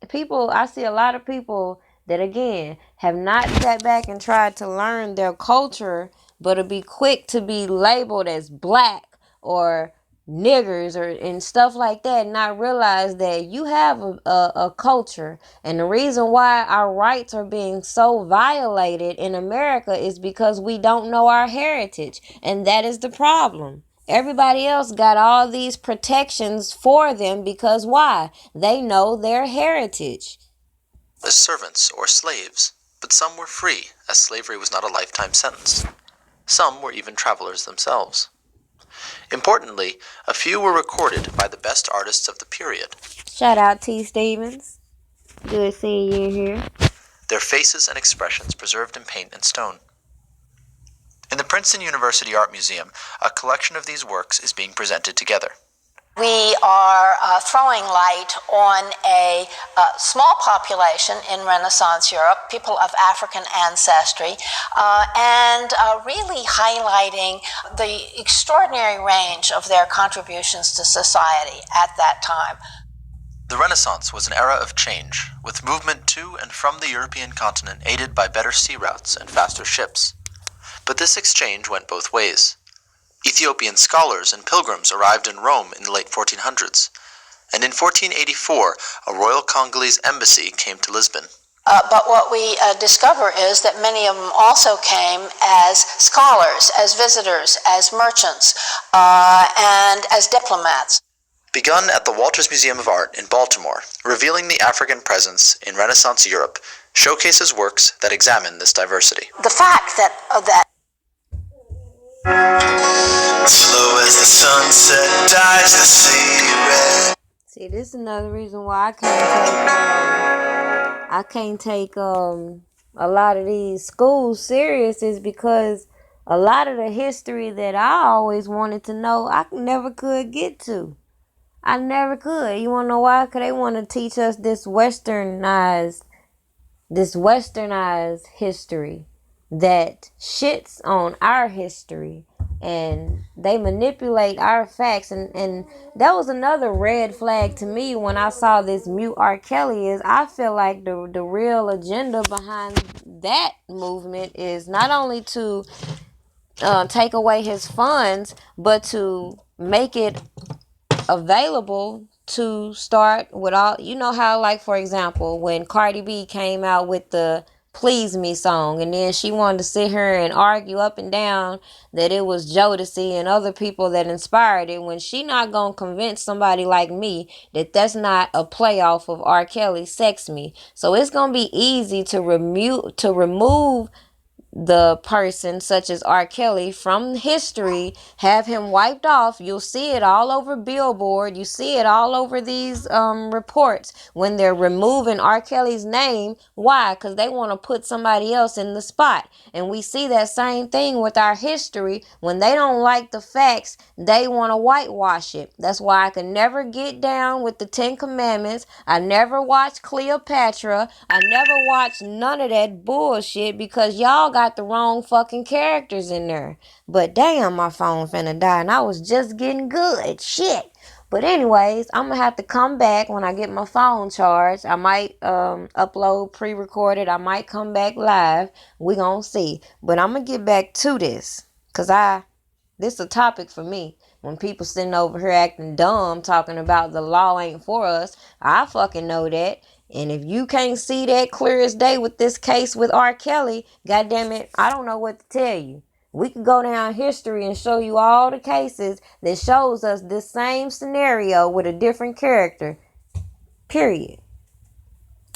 people, I see a lot of people that, again, have not sat back and tried to learn their culture, but will be quick to be labeled as black or niggers or and stuff like that, and not realize that you have a culture. And the reason why our rights are being so violated in America is because we don't know our heritage, and that is the problem. Everybody else got all these protections for them because why? They know their heritage. As servants or slaves, but some were free, as slavery was not a lifetime sentence. Some were even travelers themselves. Importantly, a few were recorded by the best artists of the period. Shout out T. Stevens. Good seeing you in here. Their faces and expressions preserved in paint and stone. In the Princeton University Art Museum, a collection of these works is being presented together. We are throwing light on a small population in Renaissance Europe, people of African ancestry, and really highlighting the extraordinary range of their contributions to society at that time. The Renaissance was an era of change, with movement to and from the European continent aided by better sea routes and faster ships. But this exchange went both ways. Ethiopian scholars and pilgrims arrived in Rome in the late 1400s, and in 1484, a royal Congolese embassy came to Lisbon. But what we discover is that many of them also came as scholars, as visitors, as merchants, and as diplomats. Begun at the Walters Museum of Art in Baltimore, revealing the African presence in Renaissance Europe, showcases works that examine this diversity. The fact that Slow as the sunset dyes the sea red. See, this is another reason why I can't take a lot of these schools serious, is because a lot of the history that I always wanted to know, I never could get to. I never could. You want to know why? Because they want to teach us this westernized history that shits on our history, and they manipulate our facts, and that was another red flag to me when I saw this Mute R. Kelly. Is I feel like the real agenda behind that movement is not only to take away his funds, but to make it available to start with all, you know how, like, for example, when Cardi B came out with the Please Me song, and then she wanted to sit here and argue up and down that it was Jodeci and other people that inspired it, when she not gonna convince somebody like me that that's not a playoff of R. Kelly's Sex Me. So it's gonna be easy to remove the person such as R. Kelly from history, have him wiped off. You'll see it all over Billboard. You see it all over these reports when they're removing R. Kelly's name. Why? Because they want to put somebody else in the spot. And we see that same thing with our history. When they don't like the facts, they want to whitewash it. That's why I could never get down with the 10 Commandments. I never watched Cleopatra. I never watched none of that bullshit because y'all got the wrong fucking characters in there. But damn, my phone finna die and I was just getting good. Shit. But anyways, I'm gonna have to come back when I get my phone charged. I might upload pre-recorded. I might come back live. We gonna see. But I'm gonna get back to this. Cause this is a topic for me. When people sitting over here acting dumb talking about the law ain't for us, I fucking know that. And if you can't see that clear as day with this case with R. Kelly, goddamn it, I don't know what to tell you. We could go down history and show you all the cases that shows us this same scenario with a different character. Period.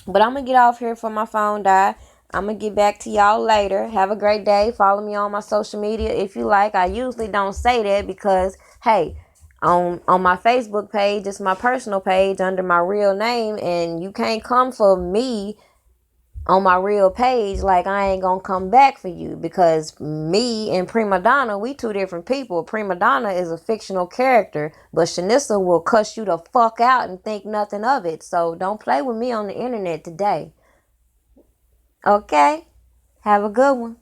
But I'm going to get off here before my phone die. I'm going to get back to y'all later. Have a great day. Follow me on my social media if you like. I usually don't say that because, hey, on my Facebook page, it's my personal page under my real name, and you can't come for me on my real page like I ain't gonna come back for you, because me and Prima Donna, we two different people. Prima Donna is a fictional character, but Shanissa will cuss you the fuck out and think nothing of it. So don't play with me on the internet today. Okay? Have a good one.